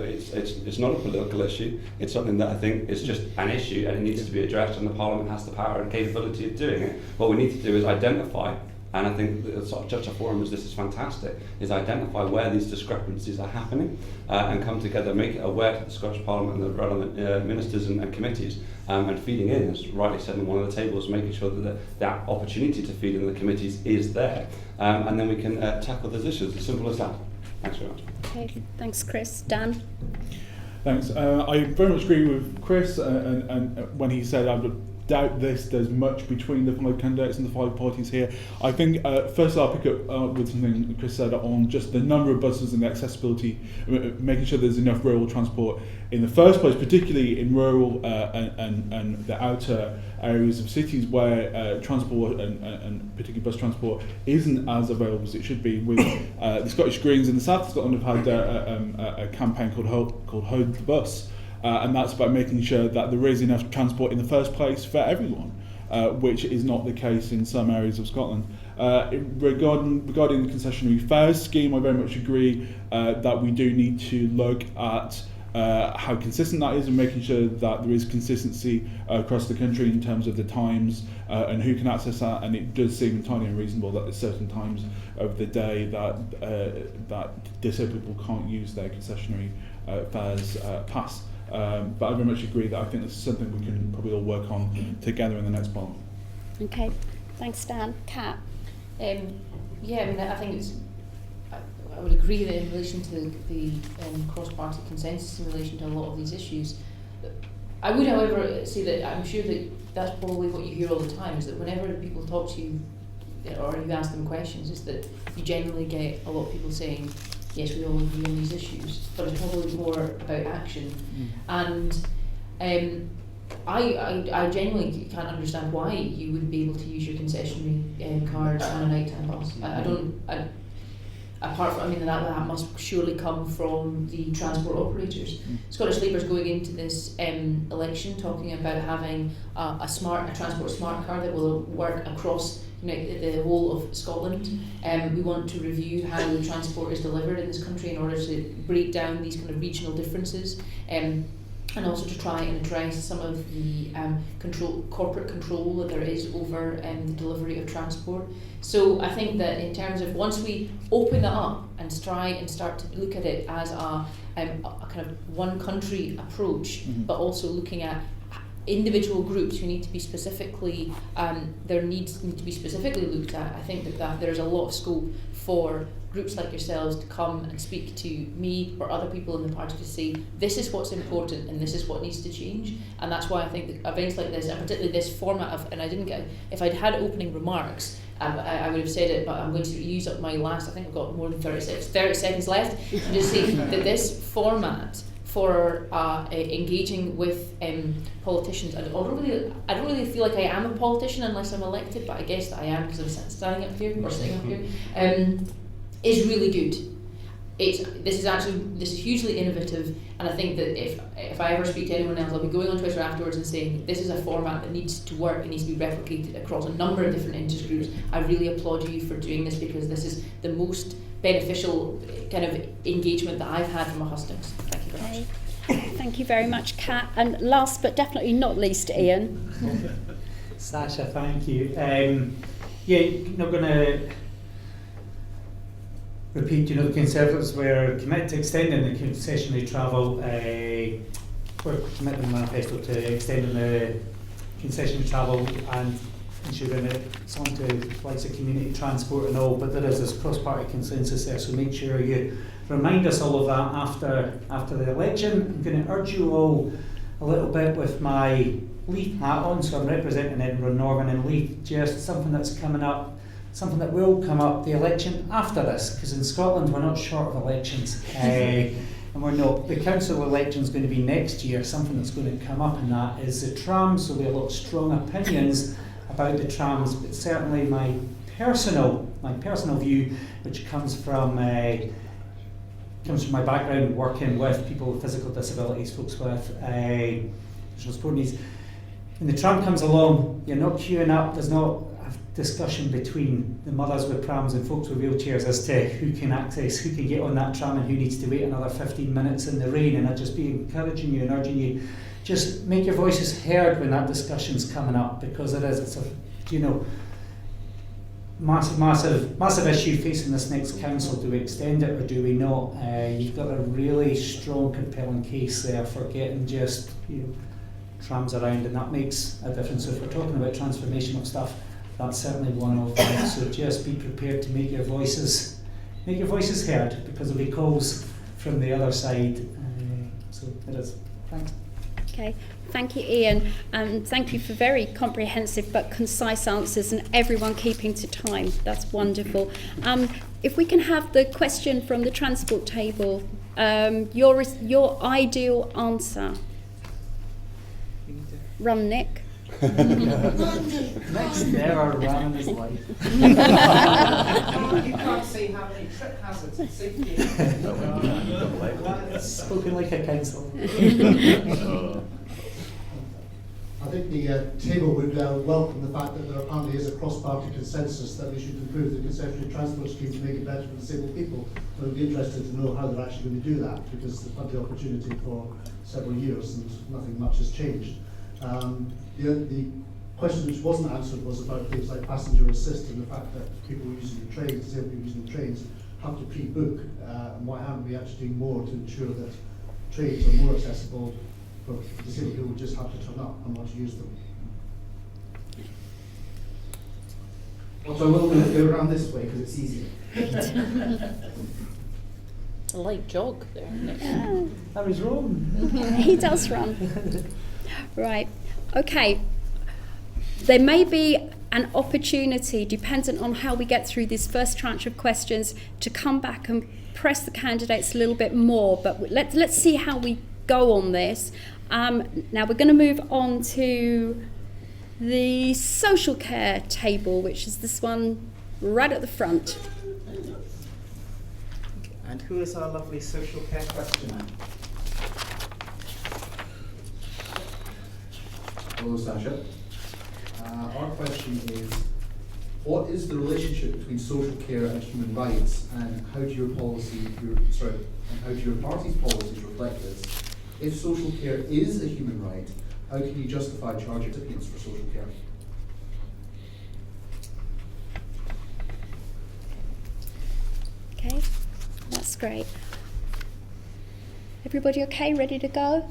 it's not a political issue. It's something that I think is just an issue and it needs to be addressed. And the Parliament has the power and capability of doing it. What we need to do is identify. And I think such a forum as this is fantastic, is identify where these discrepancies are happening and come together, make it aware to the Scottish Parliament and the relevant ministers and committees, and feeding in, as rightly said on one of the tables, making sure that that opportunity to feed in the committees is there, and then we can tackle those issues, as simple as that. Thanks very much. Okay, thanks Chris. Dan? Thanks. I very much agree with Chris, and when he said I would doubt there's much between the 5 candidates and the 5 parties here. I think first I'll pick up with something Chris said on just the number of buses and the accessibility, making sure there's enough rural transport in the first place, particularly in rural and the outer areas of cities where transport and particularly bus transport isn't as available as it should be. With the Scottish Greens in the south of Scotland have had a campaign called Hold the Bus. And that's about making sure that there is enough transport in the first place for everyone, which is not the case in some areas of Scotland. Regarding the concessionary fares scheme, I very much agree that we do need to look at how consistent that is, and making sure that there is consistency across the country in terms of the times and who can access that. And it does seem entirely unreasonable that there's certain times of the day that disabled people can't use their concessionary fares pass. But I very much agree that I think this is something we can probably all work on together in the next Parliament. Okay, thanks Dan. Kat? Yeah, I mean, I think I would agree that in relation to the cross-party consensus in relation to a lot of these issues, I would, however, say that I'm sure that that's probably what you hear all the time, is that whenever people talk to you or you ask them questions, is that you generally get a lot of people saying, yes, we all agree on these issues, but it's probably more about action. And I genuinely can't understand why you wouldn't be able to use your concessionary card on a nighttime bus. Apart from, I mean, that must surely come from the transport operators. Scottish Labour's going into this election talking about having a transport smart card that will work across the whole of Scotland. We want to review how the transport is delivered in this country in order to break down these kind of regional differences. And also to try and address some of the corporate control that there is over the delivery of transport. So I think that in terms of once we open that up and try and start to look at it as a kind of one country approach, but also looking at individual groups who need to be specifically, their needs need to be specifically looked at, I think that there's a lot of scope for groups like yourselves to come and speak to me or other people in the party to say this is what's important and this is what needs to change. And that's why I think that events like this, and particularly this format of, and I didn't get, if I'd had opening remarks, I would have said it, but I'm going to use up my last, I think I've got more than 30 seconds left, and just say that this format for engaging with politicians, I don't really feel like I am a politician unless I'm elected, but I guess that I am because I'm standing up here or sitting up here, is really good. This is hugely innovative, and I think that if I ever speak to anyone else, I'll be going on Twitter afterwards and saying this is a format that needs to work and needs to be replicated across a number of different interest groups. I really applaud you for doing this because this is the most beneficial kind of engagement that I've had from a hustings. Thank you very much. Thank you very much, Kat. And last but definitely not least, Ian. Sasha, thank you. Not going to repeat, the Conservatives were committed to extending the concessionary travel, we're committed in the manifesto to extending the concessionary travel and ensuring that it's onto likes of community transport and all, but there is this cross-party consensus there, so make sure you remind us all of that after the election. I'm going to urge you all a little bit with my Leith hat on, so I'm representing Edinburgh, Northern and Leith, just something that's coming up, something that will come up the election after this, because in Scotland we're not short of elections, and we're not. The council election is going to be next year. Something that's going to come up in that is the trams. So we have a lot of strong opinions about the trams, but certainly my personal view, which comes from my background working with people with physical disabilities, folks with visual needs. When the tram comes along, you're not queuing up. There's not discussion between the mothers with prams and folks with wheelchairs as to who can get on that tram and who needs to wait another 15 minutes in the rain. And I'd just be encouraging you and urging you, just make your voices heard when that discussion's coming up, because it's a massive issue facing this next council. Do we extend it or do we not? You've got a really strong, compelling case there for getting just trams around, and that makes a difference. So if we're talking about transformational stuff, that's certainly one of them. So just be prepared to make your voices heard, because there'll be calls from the other side. So it is. Thanks. Okay, thank you, Ian, and thank you for very comprehensive but concise answers, and everyone keeping to time. That's wonderful. If we can have the question from the transport table, your ideal answer. Run, Nick. Next never ran in his life. You can't see how many trip hazards and safety. Spoken like a council. think the table would welcome the fact that there apparently is a cross-party consensus that we should improve the concessionary transport scheme to make it better for disabled people. So I'd be interested to know how they're actually going to do that, because there's plenty of opportunity for several years and nothing much has changed. The question which wasn't answered was about things like passenger assist and the fact that people using the trains, disabled people using the trains, have to pre-book, and why haven't we actually doing more to ensure that trains are more accessible for disabled people who just have to turn up and want to use them. Well, so I will go around this way because it's easier. A light jog there. I was wrong. He does run. Right. Okay. There may be an opportunity, dependent on how we get through this first tranche of questions, to come back and press the candidates a little bit more. But let's see how we go on this. Now we're going to move on to the social care table, which is this one right at the front. And who is our lovely social care questioner? Hello, Sasha. Our question is, what is the relationship between social care and human rights, and how do your party's policies reflect this? If social care is a human right, how can you justify charging recipients for social care? Okay, that's great. Everybody okay, ready to go?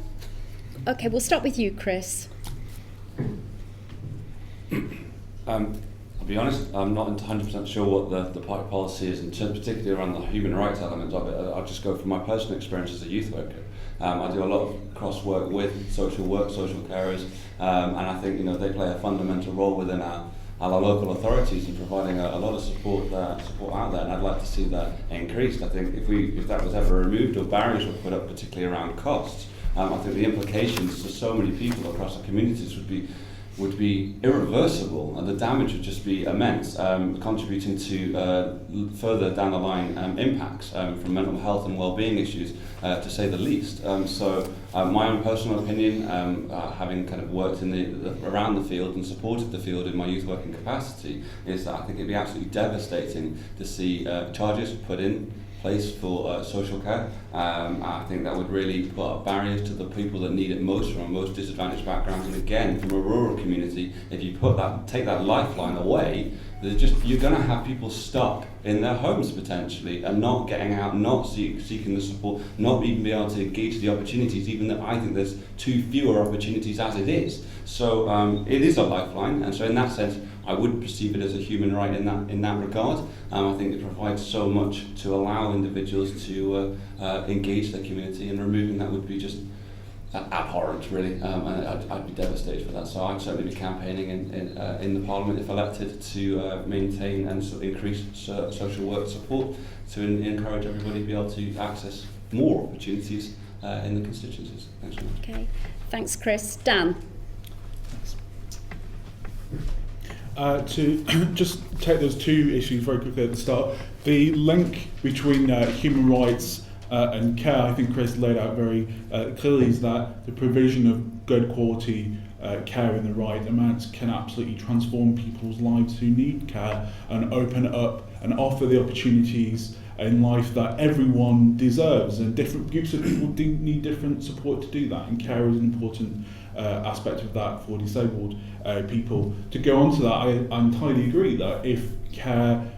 Okay, we'll start with you, Chris. I'll be honest, I'm not 100% sure what the party policy is, in terms, particularly around the human rights element of it. I'll just go from my personal experience as a youth worker. I do a lot of cross work with social carers, and I think they play a fundamental role within our local authorities in providing a lot of support out there, and I'd like to see that increased. I think if that was ever removed or barriers were put up, particularly around costs, I think the implications for so many people across our communities would be irreversible, and the damage would just be immense, contributing to further down the line impacts from mental health and well-being issues, to say the least. So my own personal opinion, having kind of worked in around the field and supported the field in my youth working capacity, is that I think it'd be absolutely devastating to see charges put in place for social care. I think that would really put up barriers to the people that need it most from most disadvantaged backgrounds. And again, from a rural community, if you take that lifeline away, you're going to have people stuck in their homes potentially and not getting out, not seeking the support, not even be able to engage the opportunities, even though I think there's too fewer opportunities as it is. So it is a lifeline, and so in that sense, I would perceive it as a human right in that regard. I think it provides so much to allow individuals to engage their community, and removing that would be just abhorrent, really, and I'd be devastated for that. So I'd certainly be campaigning in the Parliament, if elected, to maintain and increase social work support to encourage everybody to be able to access more opportunities in the constituencies. Thanks very much. Okay, thanks, Chris. Dan. To just take those two issues very quickly at the start, the link between human rights and care, I think Chris laid out very clearly, is that the provision of good quality care in the right amounts can absolutely transform people's lives who need care, and open up and offer the opportunities in life that everyone deserves, and different groups of people do need different support to do that, and care is an important aspect of that for disabled people. To go on to that, I entirely agree that if care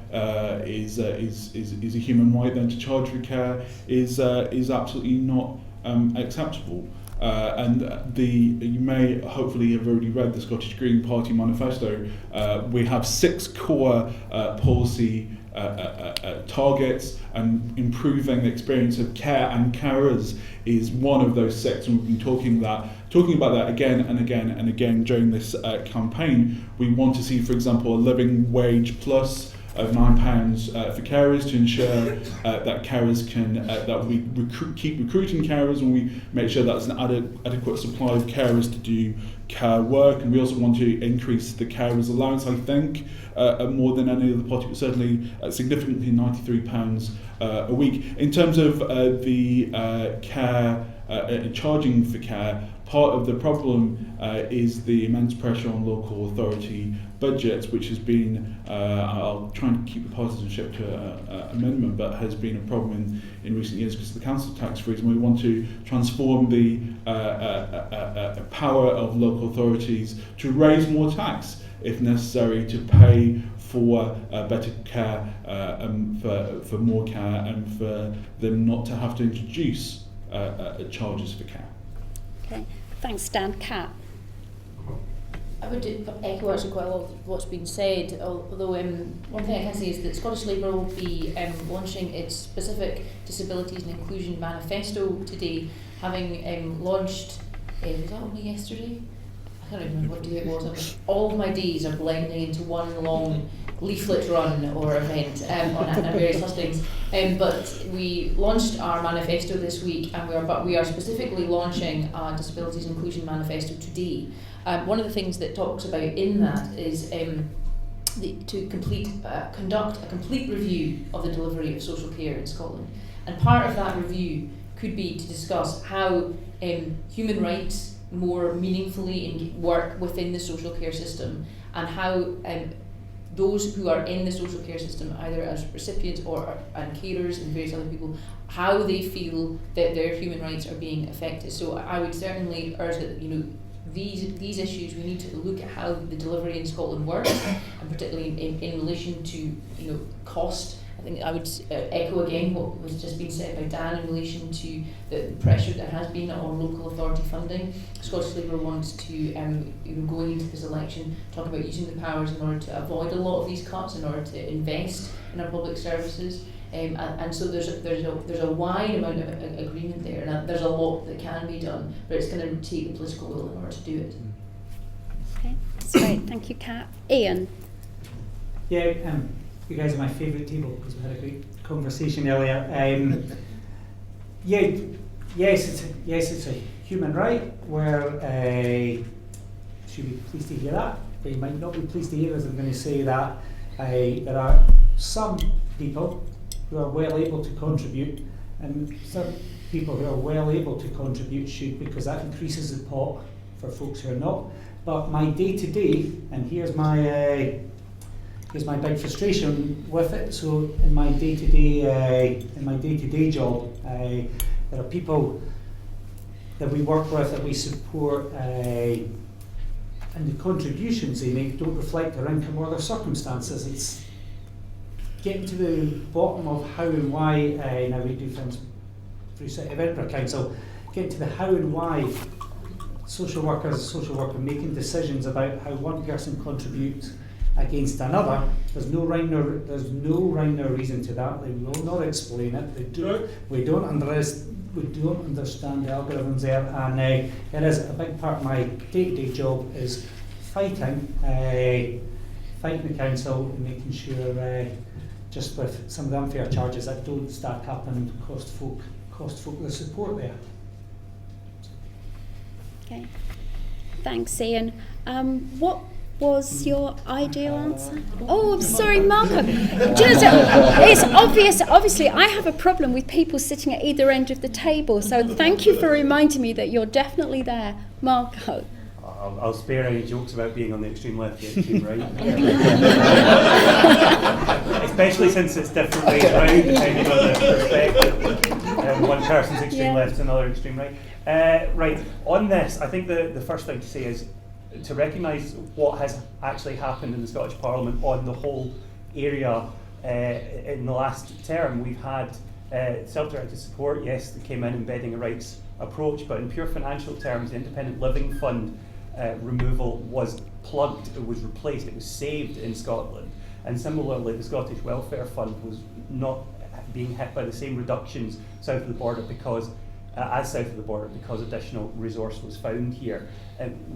is a human right, then to charge for care is absolutely not acceptable. And you may hopefully have already read the Scottish Green Party manifesto. We have 6 core policy targets, and improving the experience of care and carers is one of those 6, and we've been talking about that again and again and again during this campaign. We want to see, for example, a living wage plus of £9 for carers, to ensure that carers can that we keep recruiting carers, and we make sure that's an adequate supply of carers to do care work. And we also want to increase the carers allowance, I think, more than any other party, but certainly significantly, £93 a week. In terms of the care charging for care, Part of the problem is the immense pressure on local authority budgets, which has been, I'll try and keep the partisanship to a minimum, but has been a problem in recent years because of the council tax freeze, and we want to transform the power of local authorities to raise more tax if necessary to pay for better care, for more care, and for them not to have to introduce charges for care. Okay, thanks Dan. Kat? I would echo actually quite a lot of what's been said, although one thing I can say is that Scottish Labour will be launching its specific Disabilities and Inclusion Manifesto today, having launched, was that only yesterday? I can't even remember what day it was. All of my days are blending into one long leaflet run or event on various hustings. But we launched our manifesto this week, and we are specifically launching our Disabilities and Inclusion Manifesto today. One of the things that talks about in that is to conduct a complete review of the delivery of social care in Scotland. And part of that review could be to discuss how human rights more meaningfully work within the social care system, and how those who are in the social care system, either as recipients and carers and various other people, how they feel that their human rights are being affected. So I would certainly urge that these issues, we need to look at how the delivery in Scotland works, and particularly in relation to cost. I think I would echo again what was just been said by Dan in relation to the pressure there has been on local authority funding. Scottish Labour wants to, going into this election, talk about using the powers in order to avoid a lot of these cuts, in order to invest in our public services. And so there's a wide amount of agreement there, and there's a lot that can be done, but it's going to take the political will in order to do it. Okay, that's great. Thank you, Kat. Ian? Yeah, you guys are my favourite table because we had a great conversation earlier. Yes, it's a human right. Where should be pleased to hear that, but you might not be pleased to hear as I'm going to say that there are some people who are well able to contribute, and some people who are well able to contribute should, because that increases the pot for folks who are not. But my day-to-day, and here's my big frustration with it. So in my day-to-day job, there are people that we work with, that we support, and the contributions they make don't reflect their income or their circumstances. It's getting to the bottom of how and why. Now we do things through City of Edinburgh Council. Getting to the how and why social worker making decisions about how one person contributes against another. There's no rhyme nor reason to that. They will not explain it. We don't understand the algorithms there, and it is a big part of my day-to-day job is fighting the council and making sure just with some of the unfair charges that don't stack up and cost folk the support there. Okay, thanks, Ian. What was your ideal answer? Oh, I'm sorry, Marco. Do you know, it's obvious. Obviously, I have a problem with people sitting at either end of the table. So thank you for reminding me that you're definitely there, Marco. I'll spare any jokes about being on the extreme left, the extreme right. Especially since it's different ways around, depending on the perspective. One person's extreme left, another extreme right. Right, on this, I think the first thing to say is to recognise what has actually happened in the Scottish Parliament on the whole area in the last term. We've had self-directed support, yes, that came in embedding a rights approach, but in pure financial terms, the Independent Living Fund removal was plugged, it was replaced, it was saved in Scotland. And similarly, the Scottish Welfare Fund was not being hit by the same reductions south of the border because additional resource was found here.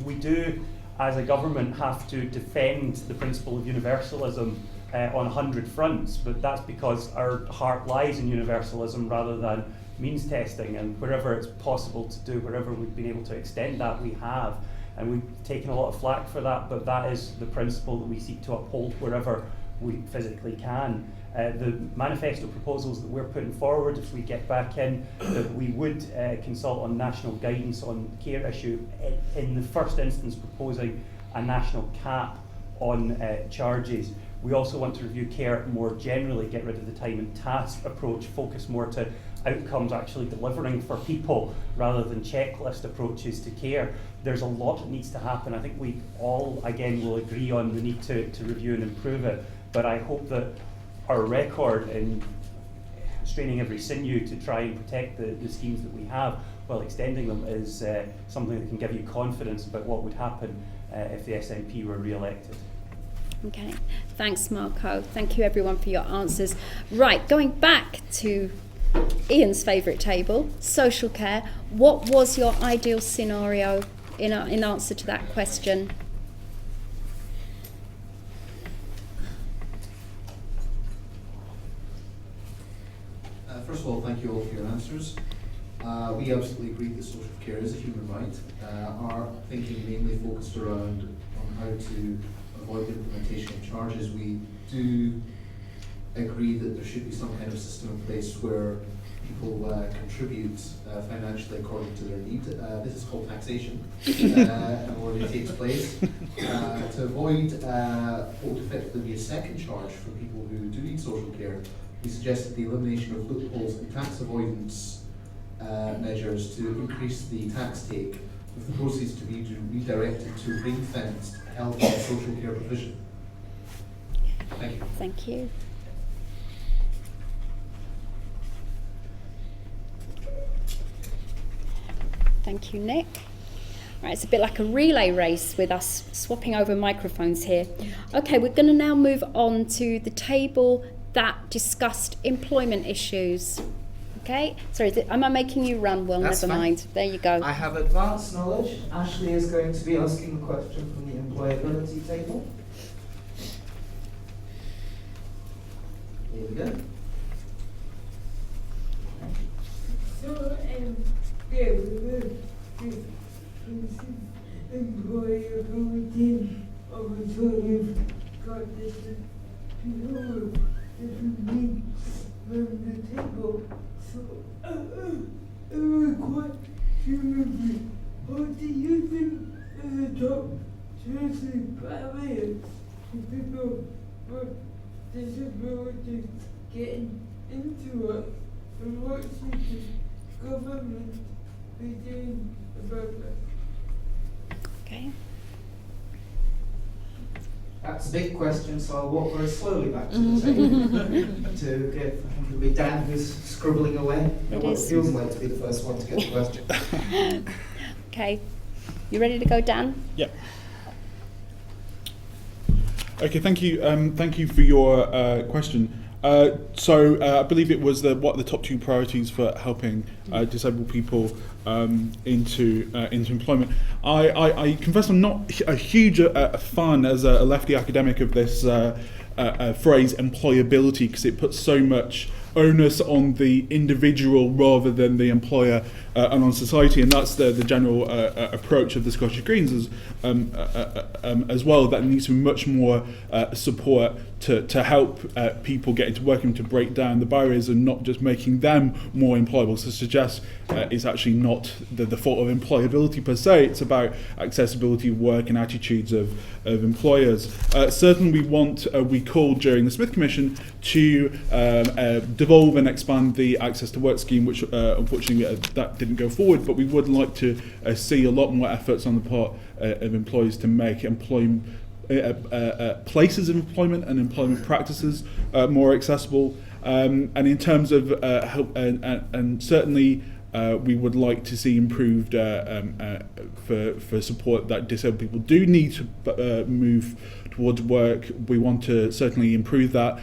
We do, as a government, have to defend the principle of universalism on 100 fronts, but that's because our heart lies in universalism rather than means testing, and wherever it's possible to do, wherever we've been able to extend that, we have. And we've taken a lot of flack for that, but that is the principle that we seek to uphold wherever we physically can. The manifesto proposals that we're putting forward, if we get back in, that we would consult on national guidance on care issue, in the first instance proposing a national cap on charges. We also want to review care more generally, get rid of the time and task approach, focus more to outcomes actually delivering for people rather than checklist approaches to care. There's a lot that needs to happen. I think we all, again, will agree on the need to review and improve it, but I hope that our record in straining every sinew to try and protect the schemes that we have while extending them is something that can give you confidence about what would happen if the SNP were re-elected. Okay, thanks Marco. Thank you everyone for your answers. Right, going back to Ian's favourite table, social care. What was your ideal scenario in answer to that question? First of all, thank you all for your answers. We absolutely agree that social care is a human right. Our thinking mainly focused around on how to avoid the implementation of charges. We do agree that there should be some kind of system in place where people contribute financially according to their need. This is called taxation, and already takes place. To avoid what would effectively be a second charge for people who do need social care, we suggested the elimination of loopholes and tax avoidance measures to increase the tax take, with the proceeds to be redirected to ring-fenced health and social care provision. Thank you. Thank you. Thank you, Nick. Right, it's a bit like a relay race with us swapping over microphones here. Okay, we're going to now move on to the table that discussed employment issues. Okay, sorry, am I making you run? Well, That's never fine. mind. There you go. I have advanced knowledge. Ashley is going to be asking a question from the employability table. Here we go. So, yeah, we will employability of a sort of got this people different needs from the table. So, quite humanly, what do you think is the top seriously barriers to people with disabilities getting into it, and what should the government be doing about that? Okay. That's a big question, so I'll walk very slowly back to the table to give, I think it'll be Dan who's scribbling away. It What is. it feels like to be the first one to get the question. Okay, you ready to go, Dan? Yeah. Okay, thank you. Thank you for your question. So I believe it was what the top two priorities for helping disabled people into employment. I confess I'm not a huge fan as a lefty academic of this phrase employability, because it puts so much onus on the individual rather than the employer and on society, and that's the general approach of the Scottish Greens as well. That needs to be much more support to help people get into work and to break down the barriers and not just making them more employable. So suggest it's actually not the fault of employability per se, it's about accessibility of work and attitudes of employers. Certainly we called during the Smith Commission to devolve and expand the Access to Work scheme, which unfortunately that didn't go forward, but we would like to see a lot more efforts on the part of employers to make places of employment and employment practices more accessible. And in terms of help, and certainly we would like to see improved for support that disabled people do need to move towards work. We want to certainly improve that.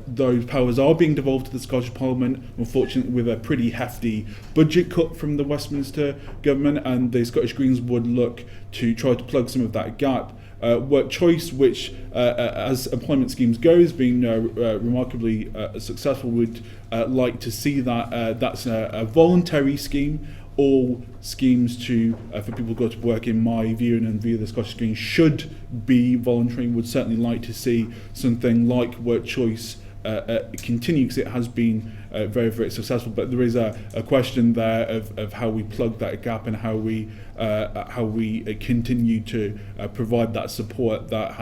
Those powers are being devolved to the Scottish Parliament, unfortunately with a pretty hefty budget cut from the Westminster government, and the Scottish Greens would look to try to plug some of that gap. Work choice, which as employment schemes go, is being remarkably successful. Would like to see that that's a voluntary scheme, all schemes to for people to go to work, in my view and in view of the Scottish Greens, should be voluntary. Would certainly like to see something like work choice continue, because it has been very, very successful. But there is a question there of how we plug that gap and how we continue to provide that support that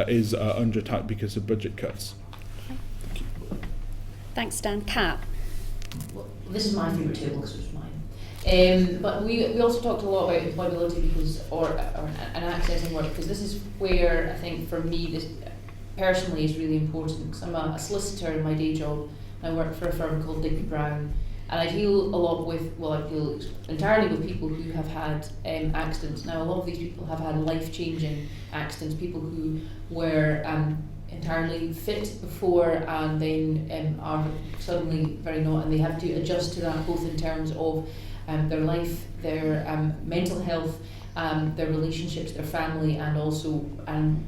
is under attack because of budget cuts. Thanks, Dan. Kat? Well, this is my favourite table because it's mine. But we also talked a lot about employability and accessing work, because this is where I think for me this personally is really important, because I'm a solicitor in my day job. I work for a firm called Digby Brown, and I deal a lot with, I deal entirely with people who have had accidents. Now, a lot of these people have had life-changing accidents, people who were entirely fit before and then are suddenly very not, and they have to adjust to that, both in terms of their life, their mental health, their relationships, their family, and also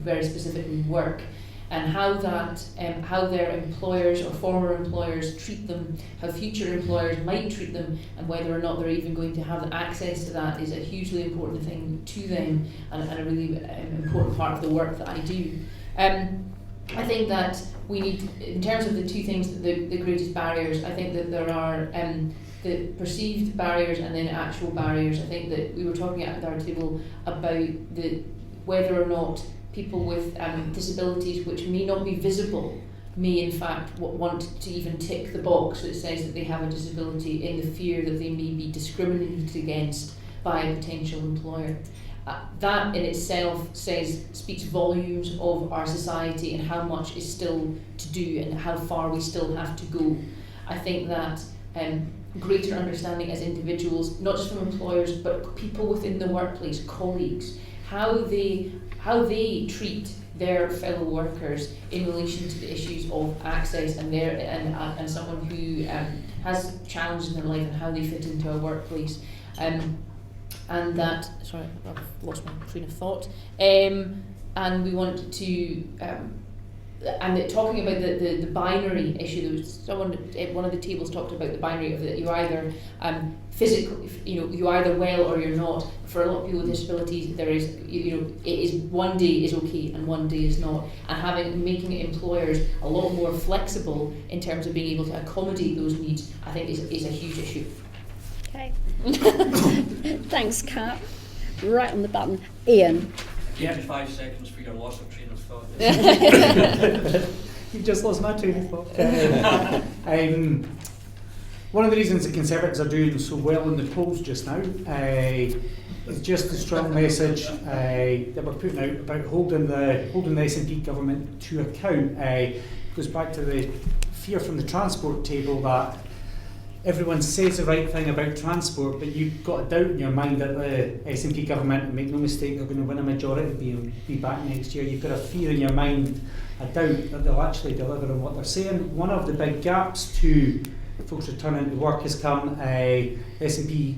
very specifically work, and how their employers or former employers treat them, how future employers might treat them, and whether or not they're even going to have access to that is a hugely important thing to them, and a really important part of the work that I do. I think that we need, in terms of the two things, the greatest barriers, I think that there are the perceived barriers and then actual barriers. I think that we were talking at our table about whether or not people with disabilities which may not be visible may in fact want to even tick the box that says that they have a disability, in the fear that they may be discriminated against by a potential employer. That in itself speaks volumes of our society and how much is still to do and how far we still have to go. I think that greater understanding as individuals, not just from employers but people within the workplace, colleagues, how they treat their fellow workers in relation to the issues of access and someone who has challenges in their life and how they fit into a workplace. And that, sorry, I've lost my train of thought. And we want to, and talking about the binary issue, there was someone at one of the tables talked about the binary of that you either physically, you're either well or you're not. For a lot of people with disabilities, there is, it is one day is okay and one day is not. And making employers a lot more flexible in terms of being able to accommodate those needs, I think is a huge issue. Okay. Thanks, Kat. Right on the button. Ian. Yeah, 5 seconds for your loss of train of thought. You've just lost my train of thought. One of the reasons the Conservatives are doing so well in the polls just now is just the strong message that we're putting out about holding the SNP government to account. Goes back to the fear from the transport table that everyone says the right thing about transport, but you've got a doubt in your mind that the SNP government, and make no mistake, they're going to win a majority and be back next year. You've got a fear in your mind, a doubt that they'll actually deliver on what they're saying. One of the big gaps to folks returning to work has come. SNP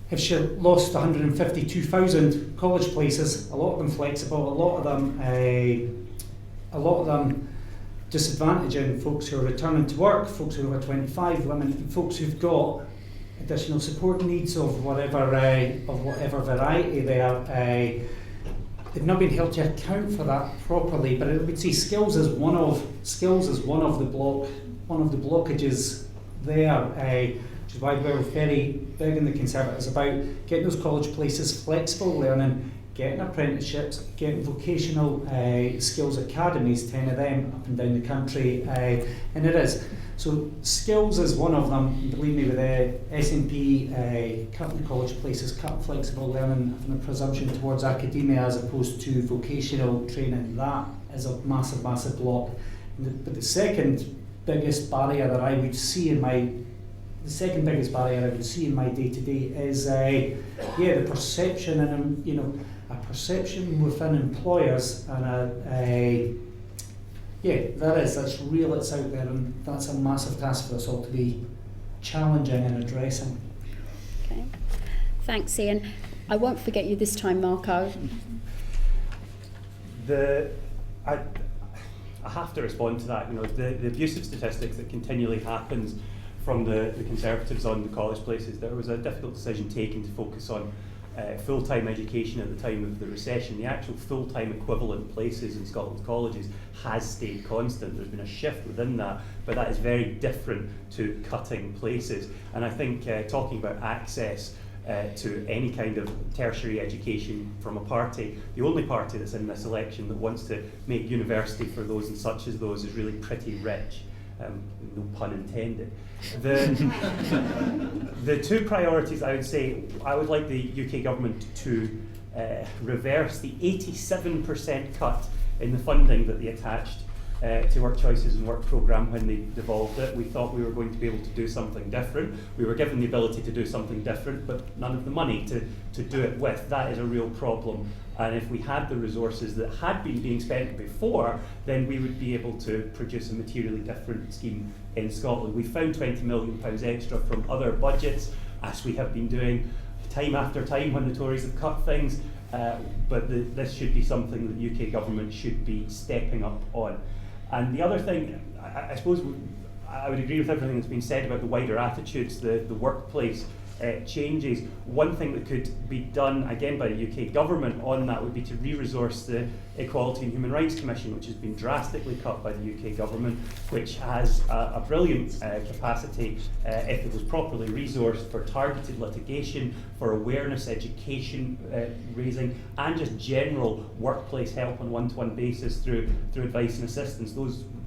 have lost 152,000 college places, a lot of them flexible, a lot of them disadvantaging folks who are returning to work, folks who are over 25, women, folks who've got additional support needs of whatever variety they are. They've not been held to account for that properly, but I would say skills is one of the blockages there, which is why we're very big in the Conservatives about getting those college places, flexible learning, getting apprenticeships, getting vocational skills academies, 10 of them up and down the country, and it is. So skills is one of them. Believe me, with SNP, cutting college places, cutting flexible learning, and the presumption towards academia as opposed to vocational training, that is a massive, massive block. But the second biggest barrier that I would see in my day-to-day is the perception and a perception within employers, and that's real, it's out there, and that's a massive task for us all to be challenging and addressing. Okay, thanks, Ian. I won't forget you this time, Marco. I have to respond to that. The abusive statistics that continually happens from the Conservatives on the college places. There was a difficult decision taken to focus on full-time education at the time of the recession. The actual full-time equivalent places in Scotland's colleges has stayed constant. There's been a shift within that, but that is very different to cutting places. And I think talking about access to any kind of tertiary education from a party, the only party that's in this election that wants to make university for those and such as those is really pretty rich. No pun intended. The two priorities, I would say, I would like the UK government to reverse the 87% cut in the funding that they attached to Work Choices and Work Programme when they devolved it. We thought we were going to be able to do something different. We were given the ability to do something different, but none of the money to do it with. That is a real problem. And if we had the resources that had been being spent before, then we would be able to produce a materially different scheme in Scotland. We found £20 million extra from other budgets, as we have been doing time after time when the Tories have cut things, but this should be something that the UK government should be stepping up on. And the other thing, I suppose I would agree with everything that's been said about the wider attitudes, the workplace changes. One thing that could be done, again, by the UK government on that would be to re-resource the Equality and Human Rights Commission, which has been drastically cut by the UK government, which has a brilliant capacity, if it was properly resourced, for targeted litigation, for awareness, education raising, and just general workplace help on a one-to-one basis through advice and assistance.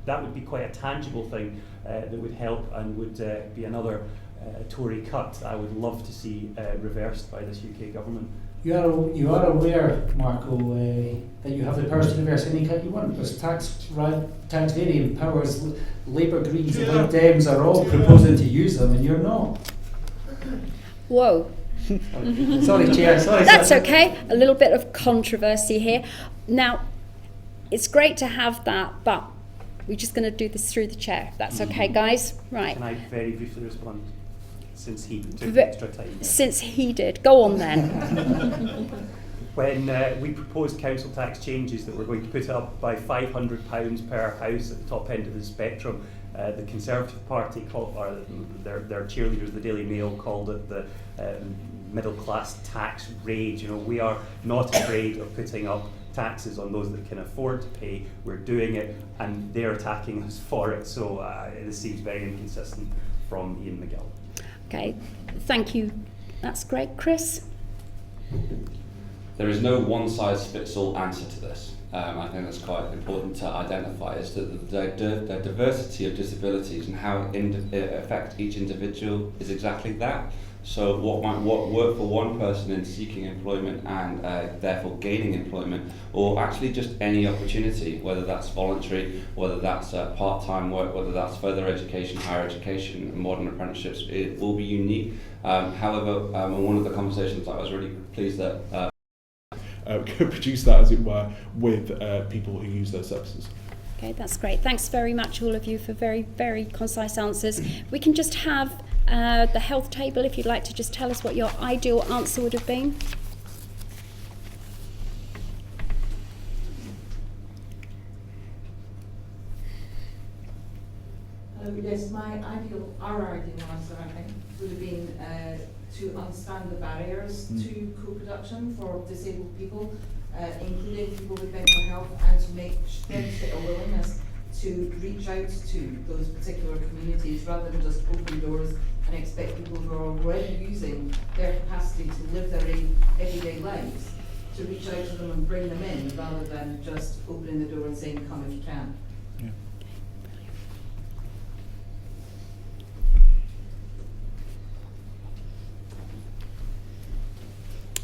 That would be quite a tangible thing that would help and would be another Tory cut I would love to see reversed by this UK government. You are aware, Marco, that you have the powers to reverse any cut you want, because tax-varying powers, Labour, Greens and Lib Dems are all proposing to use them, and you're not. Whoa. Sorry, Chair. Sorry. That's okay. A little bit of controversy here. Now, it's great to have that, but we're just going to do this through the chair. That's okay, guys? Right. Can I very briefly respond? Since he took extra time. Since he did. Go on then. When we proposed council tax changes that were going to put it up by £500 per house at the top end of the spectrum, the Conservative Party, or their cheerleaders, the Daily Mail, called it the middle class tax rage. You know, we are not afraid of putting up taxes on those that can afford to pay. We're doing it, and they're attacking us for it. So this seems very inconsistent from Ian McGill. Okay, thank you. That's great. Chris? There is no one-size-fits-all answer to this. I think that's quite important to identify, is that the diversity of disabilities and how it affects each individual is exactly that. So what might work for one person in seeking employment and therefore gaining employment, or actually just any opportunity, whether that's voluntary, whether that's part-time work, whether that's further education, higher education, modern apprenticeships, it will be unique. However, in one of the conversations I was really pleased that produce that, as it were, with people who use those services. Okay, that's great. Thanks very much, all of you, for very, very concise answers. We can just have the health table, if you'd like to just tell us what your ideal answer would have been. Yes, our ideal answer, I think, would have been to understand the barriers to co-production for disabled people, including people with mental health, and to make demonstrate a willingness to reach out to those particular communities rather than just open doors and expect people who are already using their capacity to live their everyday lives to reach out to them and bring them in, rather than just opening the door and saying, come if you can.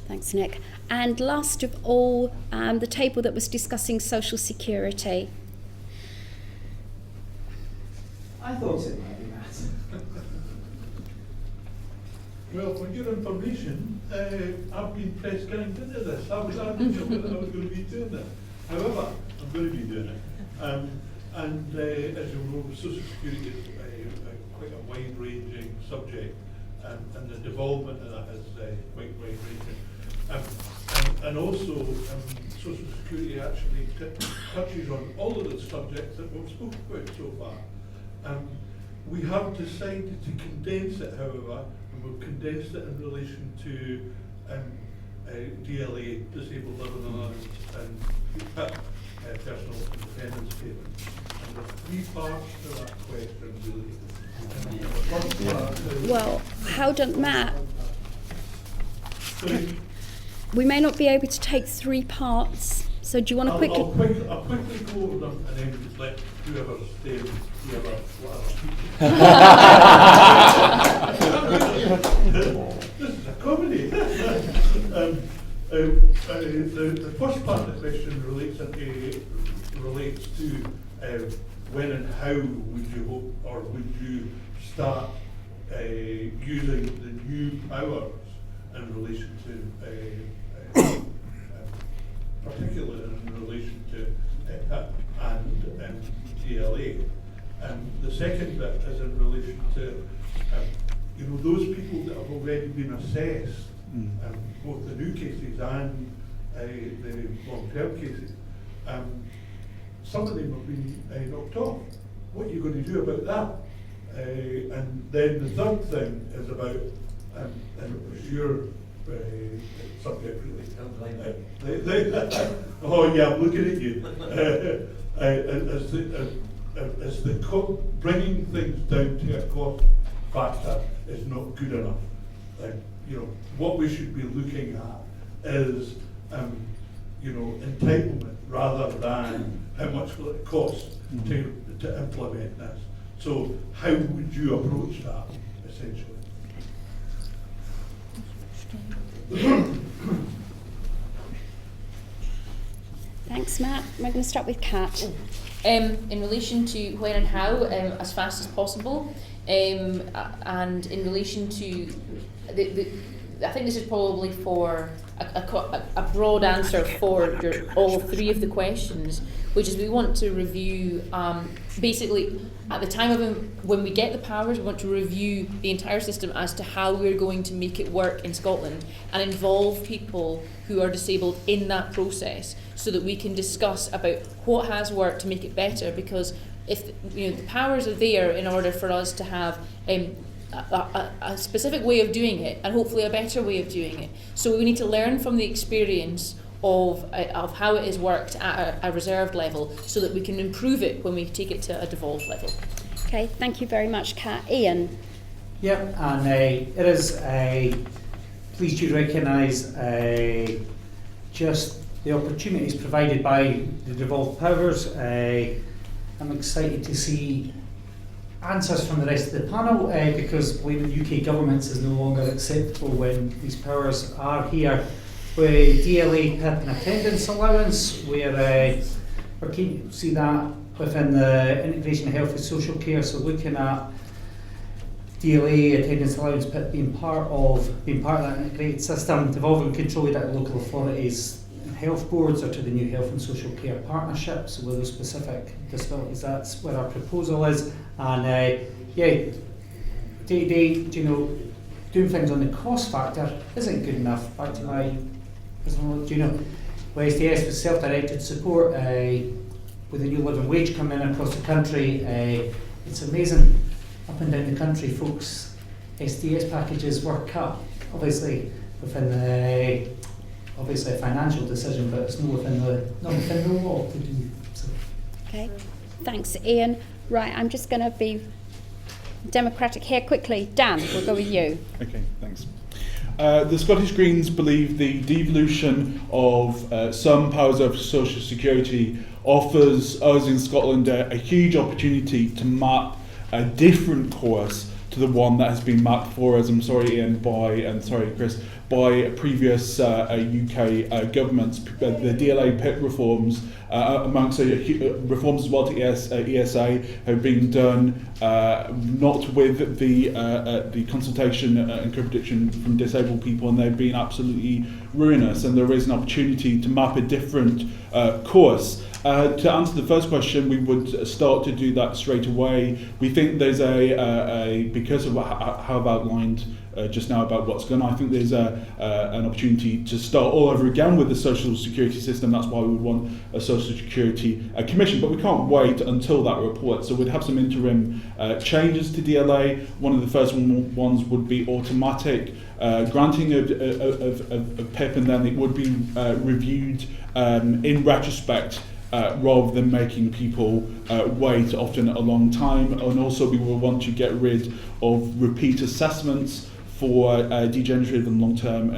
Thanks, Nick. And last of all, the table that was discussing social security. I thought it might be that. Well, for your information, I've been press ganged into this. I was arguing whether I was going to be doing this. However, I'm going to be doing it. As you know, social security is quite a wide-ranging subject, and the development of that is quite wide-ranging. And also, social security actually touches on all of the subjects that we've spoken about so far. We have decided to condense it, however, and we've condensed it in relation to DLA, Disabled Living Allowance, and Personal Independence Payment. And there's three parts to that question, really. Well, how does Matt? We may not be able to take three parts. So do you want to quickly? I'll quickly go over them and then just let whoever stays, whoever, whatever. This is a comedy. The first part of the question relates to when and how would you hope, or would you start using the new powers in relation to particularly in relation to and DLA. The second bit is in relation to those people that have already been assessed, both the new cases and the long-term cases. Some of them have been knocked off. What are you going to do about that? And then the third thing is about your subject really. Oh yeah, I'm looking at you. As the bringing things down to a cost factor is not good enough. What we should be looking at is entitlement rather than how much will it cost to implement this. So how would you approach that essentially? Thanks, Matt. We're going to start with Kat. In relation to when and how, as fast as possible, and in relation to I think this is probably for a broad answer for all three of the questions, which is we want to review, basically at the time of when we get the powers, we want to review the entire system as to how we're going to make it work in Scotland and involve people who are disabled in that process so that we can discuss about what has worked to make it better, because if the powers are there in order for us to have a specific way of doing it and hopefully a better way of doing it. So we need to learn from the experience of how it has worked at a reserved level so that we can improve it when we take it to a devolved level. Okay, thank you very much, Kat. Ian? Yep, and it is please do recognise just the opportunities provided by the devolved powers. I'm excited to see answers from the rest of the panel because blaming UK governments is no longer acceptable when these powers are here. With DLA PIP and attendance allowance, we're keen to see that within the integration of health and social care. So looking at DLA attendance allowance PIP being part of that integrated system, devolving control to local authorities and health boards or to the new health and social care partnerships. So with those specific disabilities, that's where our proposal is. And day-to-day, doing things on the cost factor isn't good enough. Back to my where SDS with self-directed support with the new living wage coming in across the country, it's amazing up and down the country folks SDS packages were cut, obviously within a financial decision, but it's not within the law to do so. Okay, thanks, Ian. Right, I'm just going to be democratic here quickly. Dan, we'll go with you. Okay, thanks. The Scottish Greens believe the devolution of some powers of social security offers us in Scotland a huge opportunity to map a different course to the one that has been mapped for us, Ian, Chris, by previous UK governments. The DLA PIP reforms, amongst reforms as well to ESA, have been done not with the consultation and co-prediction from disabled people, and they've been absolutely ruinous, and there is an opportunity to map a different course. To answer the first question, we would start to do that straight away. We think there's because of how I've outlined just now about what's going on. I think there's an opportunity to start all over again with the social security system. That's why we would want a social security commission, but we can't wait until that report. So we'd have some interim changes to DLA. One of the first ones would be automatic granting of PIP, and then it would be reviewed in retrospect rather than making people wait often a long time. And also we will want to get rid of repeat assessments for degenerative and long-term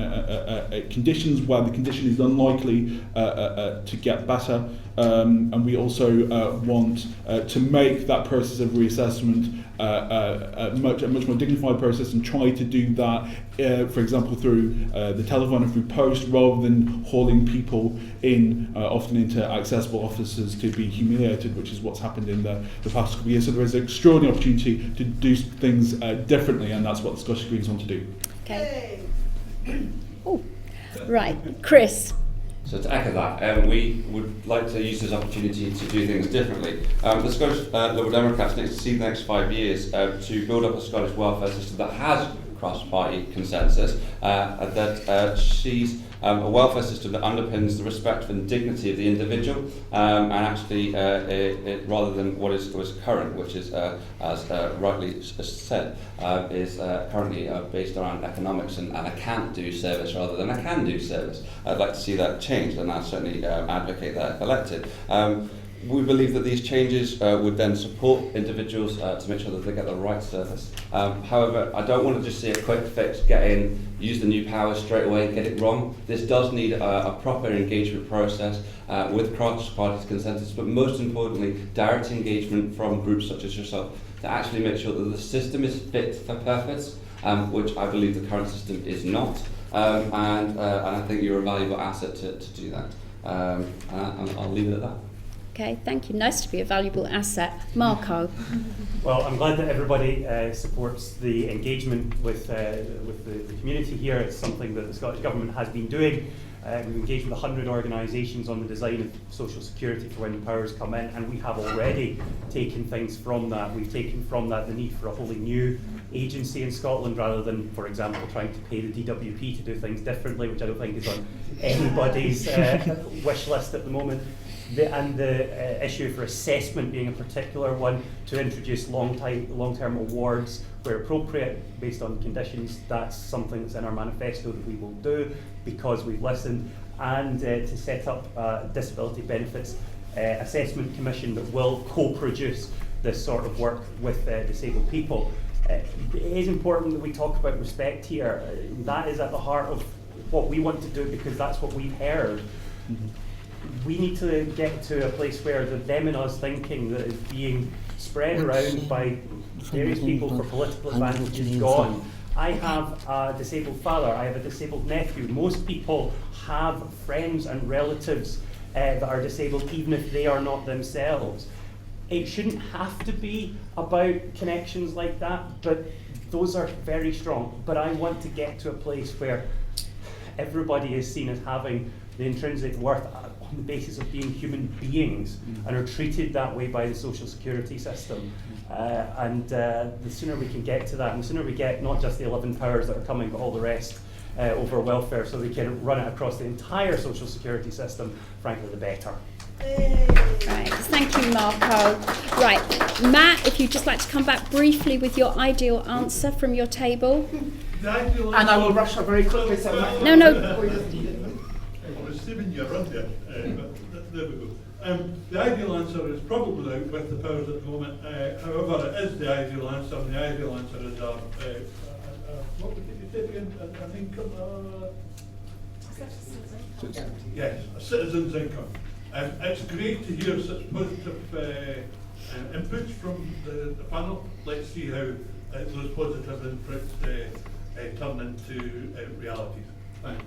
conditions where the condition is unlikely to get better. And we also want to make that process of reassessment a much more dignified process, and try to do that, for example, through the telephone and through post, rather than hauling people in, often into accessible offices to be humiliated, which is what's happened in the past couple of years. So there is an extraordinary opportunity to do things differently, and that's what the Scottish Greens want to do. Okay. Oh, right, Chris. So to echo that, we would like to use this opportunity to do things differently. The Scottish Liberal Democrats see the next 5 years to build up a Scottish welfare system that has cross-party consensus, that sees a welfare system that underpins the respect and dignity of the individual, and actually, rather than what is current, which is, as rightly said, is currently based around economics and a can't-do service rather than a can-do service. I'd like to see that changed, and I certainly advocate that if elected. We believe that these changes would then support individuals to make sure that they get the right service. However, I don't want to just see a quick fix, get in, use the new powers straight away and get it wrong. This does need a proper engagement process with cross-party consensus, but most importantly, direct engagement from groups such as yourself to actually make sure that the system is fit for purpose, which I believe the current system is not. And I think you're a valuable asset to do that. And I'll leave it at that. Okay, thank you. Nice to be a valuable asset. Marco. Well, I'm glad that everybody supports the engagement with the community here. It's something that the Scottish Government has been doing. We've engaged with 100 organisations on the design of social security for when the powers come in, and we have already taken things from that. We've taken from that the need for a wholly new agency in Scotland, rather than, for example, trying to pay the DWP to do things differently, which I don't think is on anybody's wish list at the moment. The issue for assessment being a particular one, to introduce long-term awards where appropriate based on conditions. That's something that's in our manifesto that we will do because we've listened, and to set up disability benefits assessment commission that will co-produce this sort of work with disabled people. It is important that we talk about respect here. That is at the heart of what we want to do, because that's what we've heard. Mm-hmm. We need to get to a place where the them and us thinking that is being spread around by various people for political advantage is gone. I have a disabled father, I have a disabled nephew. Most people have friends and relatives that are disabled, even if they are not themselves. It shouldn't have to be about connections like that, but those are very strong. But I want to get to a place where everybody is seen as having the intrinsic worth on the basis of being human beings, and are treated that way by the social security system. And the sooner we can get to that, and the sooner we get not just the 11 powers that are coming, but all the rest over welfare, so we can run it across the entire social security system, frankly, the better. Right, thank you, Marco. Right, Matt, if you'd just like to come back briefly with your ideal answer from your table. And I will rush her very quickly. So No. I was saving you around there, but there we go. The ideal answer is probably out with the powers at the moment. However, it is the ideal answer, and the ideal answer is what would you say again? An income? Yes, a citizen's income. It's great to hear such positive inputs from the panel. Let's see how those positive inputs turn into realities. Thanks.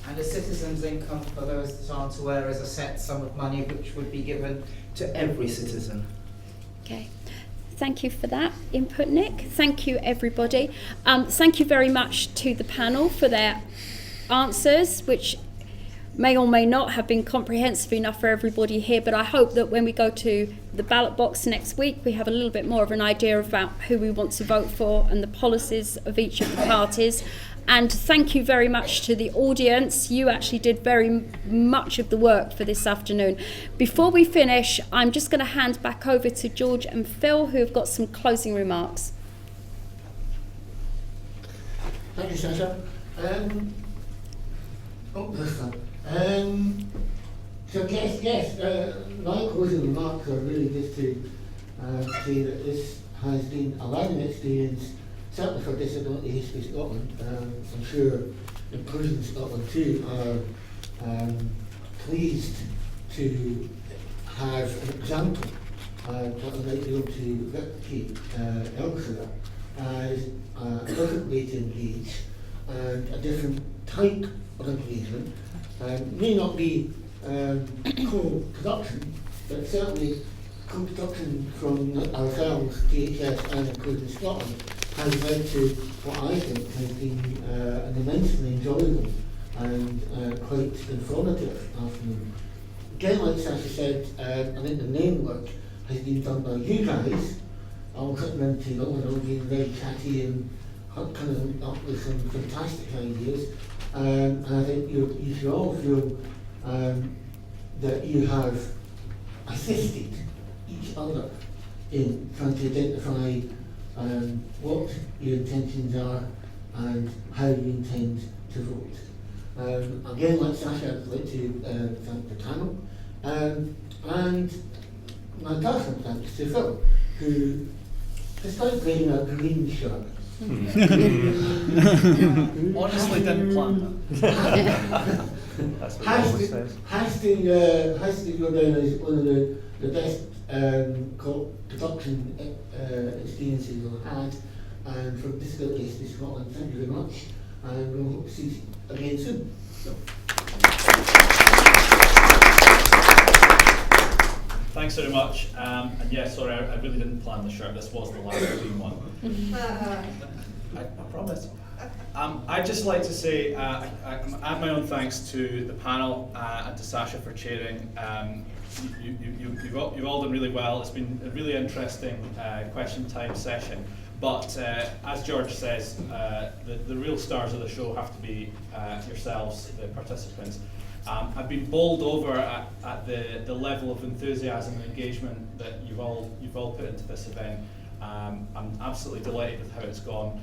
And a citizen's income, for those that aren't aware, is a set sum of money which would be given to every citizen. Okay. Thank you for that input, Nick. Thank you, everybody. Thank you very much to the panel for their answers, which may or may not have been comprehensive enough for everybody here, but I hope that when we go to the ballot box next week, we have a little bit more of an idea about who we want to vote for and the policies of each of the parties. And thank you very much to the audience. You actually did very much of the work for this afternoon. Before we finish, I'm just going to hand back over to George and Phil, who have got some closing remarks. Thank you, Sasha. So yes, my closing remarks are really just to say that this has been a learning experience, certainly for Disability History Scotland. I'm sure Inclusion Scotland too are pleased to have an example that they might be able to replicate elsewhere as a different way to engage and a different type of engagement. May not be co-production, but certainly co-production from ourselves, DHS and Inclusion Scotland, has led to what I think has been an immensely enjoyable and quite informative afternoon. Again, like Sasha said, I think the main work has been done by you guys, all sitting around the table and all being very chatty and coming up with some fantastic ideas. And I think you should all feel that you have assisted each other in trying to identify what your intentions are and how you intend to vote. Again, like Sasha, I'd like to thank the panel and my personal thanks to Phil, who, despite wearing a green shirt, honestly didn't plan that. has to go down as one of the best production experiences we've had, and from Disability History Scotland, thank you very much, and we'll hope to see you again soon. Thanks very much. And yeah, sorry, I really didn't plan the shirt. This was the last green one. I promise. I'd just like to say, I add my own thanks to the panel and to Sasha for chairing. You've all done really well. It's been a really interesting question time session. But as George says, the real stars of the show have to be yourselves, the participants. I've been bowled over at the level of enthusiasm and engagement that you've all put into this event. I'm absolutely delighted with how it's gone.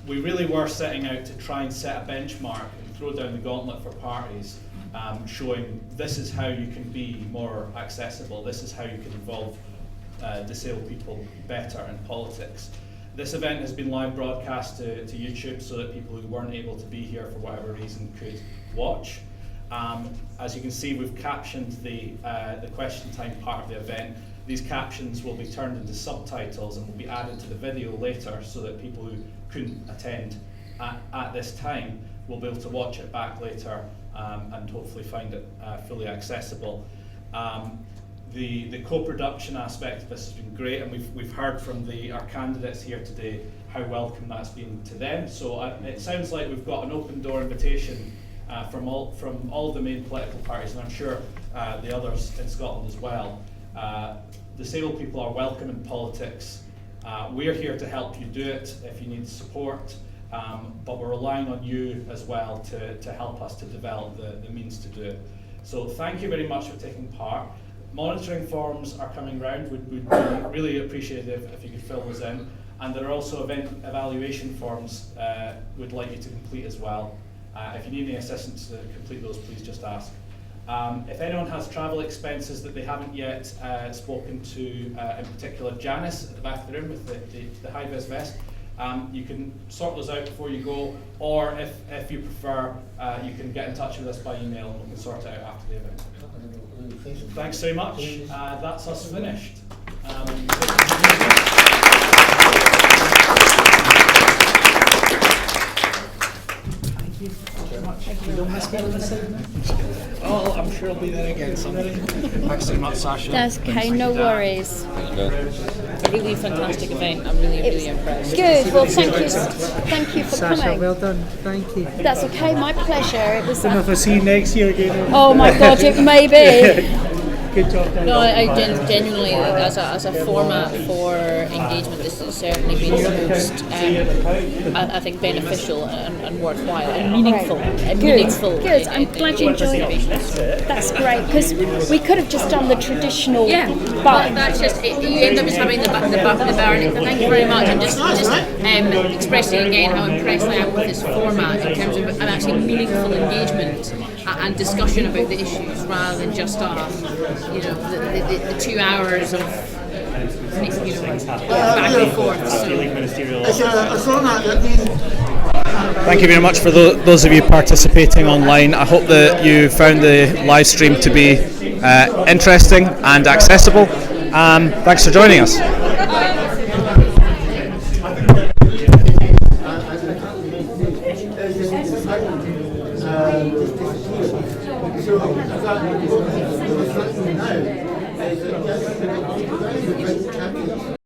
We really were setting out to try and set a benchmark and throw down the gauntlet for parties, showing this is how you can be more accessible, this is how you can involve disabled people better in politics. This event has been live broadcast to YouTube so that people who weren't able to be here for whatever reason could watch. As you can see, we've captioned the question time part of the event. These captions will be turned into subtitles and will be added to the video later so that people who couldn't attend at this time will be able to watch it back later and hopefully find it fully accessible. The co-production aspect of this has been great, and we've heard from our candidates here today how welcome that's been to them. So it sounds like we've got an open door invitation from all the main political parties, and I'm sure the others in Scotland as well. Disabled people are welcome in politics. We're here to help you do it if you need support, but we're relying on you as well to help us to develop the means to do it. So thank you very much for taking part. Monitoring forms are coming round. We'd be really appreciative if you could fill those in. And there are also event evaluation forms we'd like you to complete as well. If you need any assistance to complete those, please just ask. If anyone has travel expenses that they haven't yet spoken to, in particular Janice at the back of the room with the high-vis vest, you can sort those out before you go, or if you prefer, you can get in touch with us by email and we can sort it out after the event. Thanks so much. That's us finished. Thank you very much. You don't miss me on the side now? Oh, I'm sure I'll be there again someday. Thanks so much, Sasha. That's okay, no worries. A really fantastic event. I'm really impressed. Good. Well, thank you for Sasha, coming. well done. Thank you. That's okay. My pleasure. It was. Don't know if I'll see you next year again. Oh my God! It may be. Good job, Dan. No, I genuinely, as a format for engagement, this has certainly been the most, I think, beneficial and worthwhile and meaningful. Good. I'm glad you enjoyed it. That's great, because we could have just done the traditional. Yeah, but that's just it, you end up just having the barony. Thank you very much, and just expressing again how impressed I am with this format in terms of actually meaningful engagement and discussion about the issues rather than just the 2 hours of back and forth. Thank you very much for those of you participating online. I hope that you found the live stream to be interesting and accessible. Thanks for joining us. So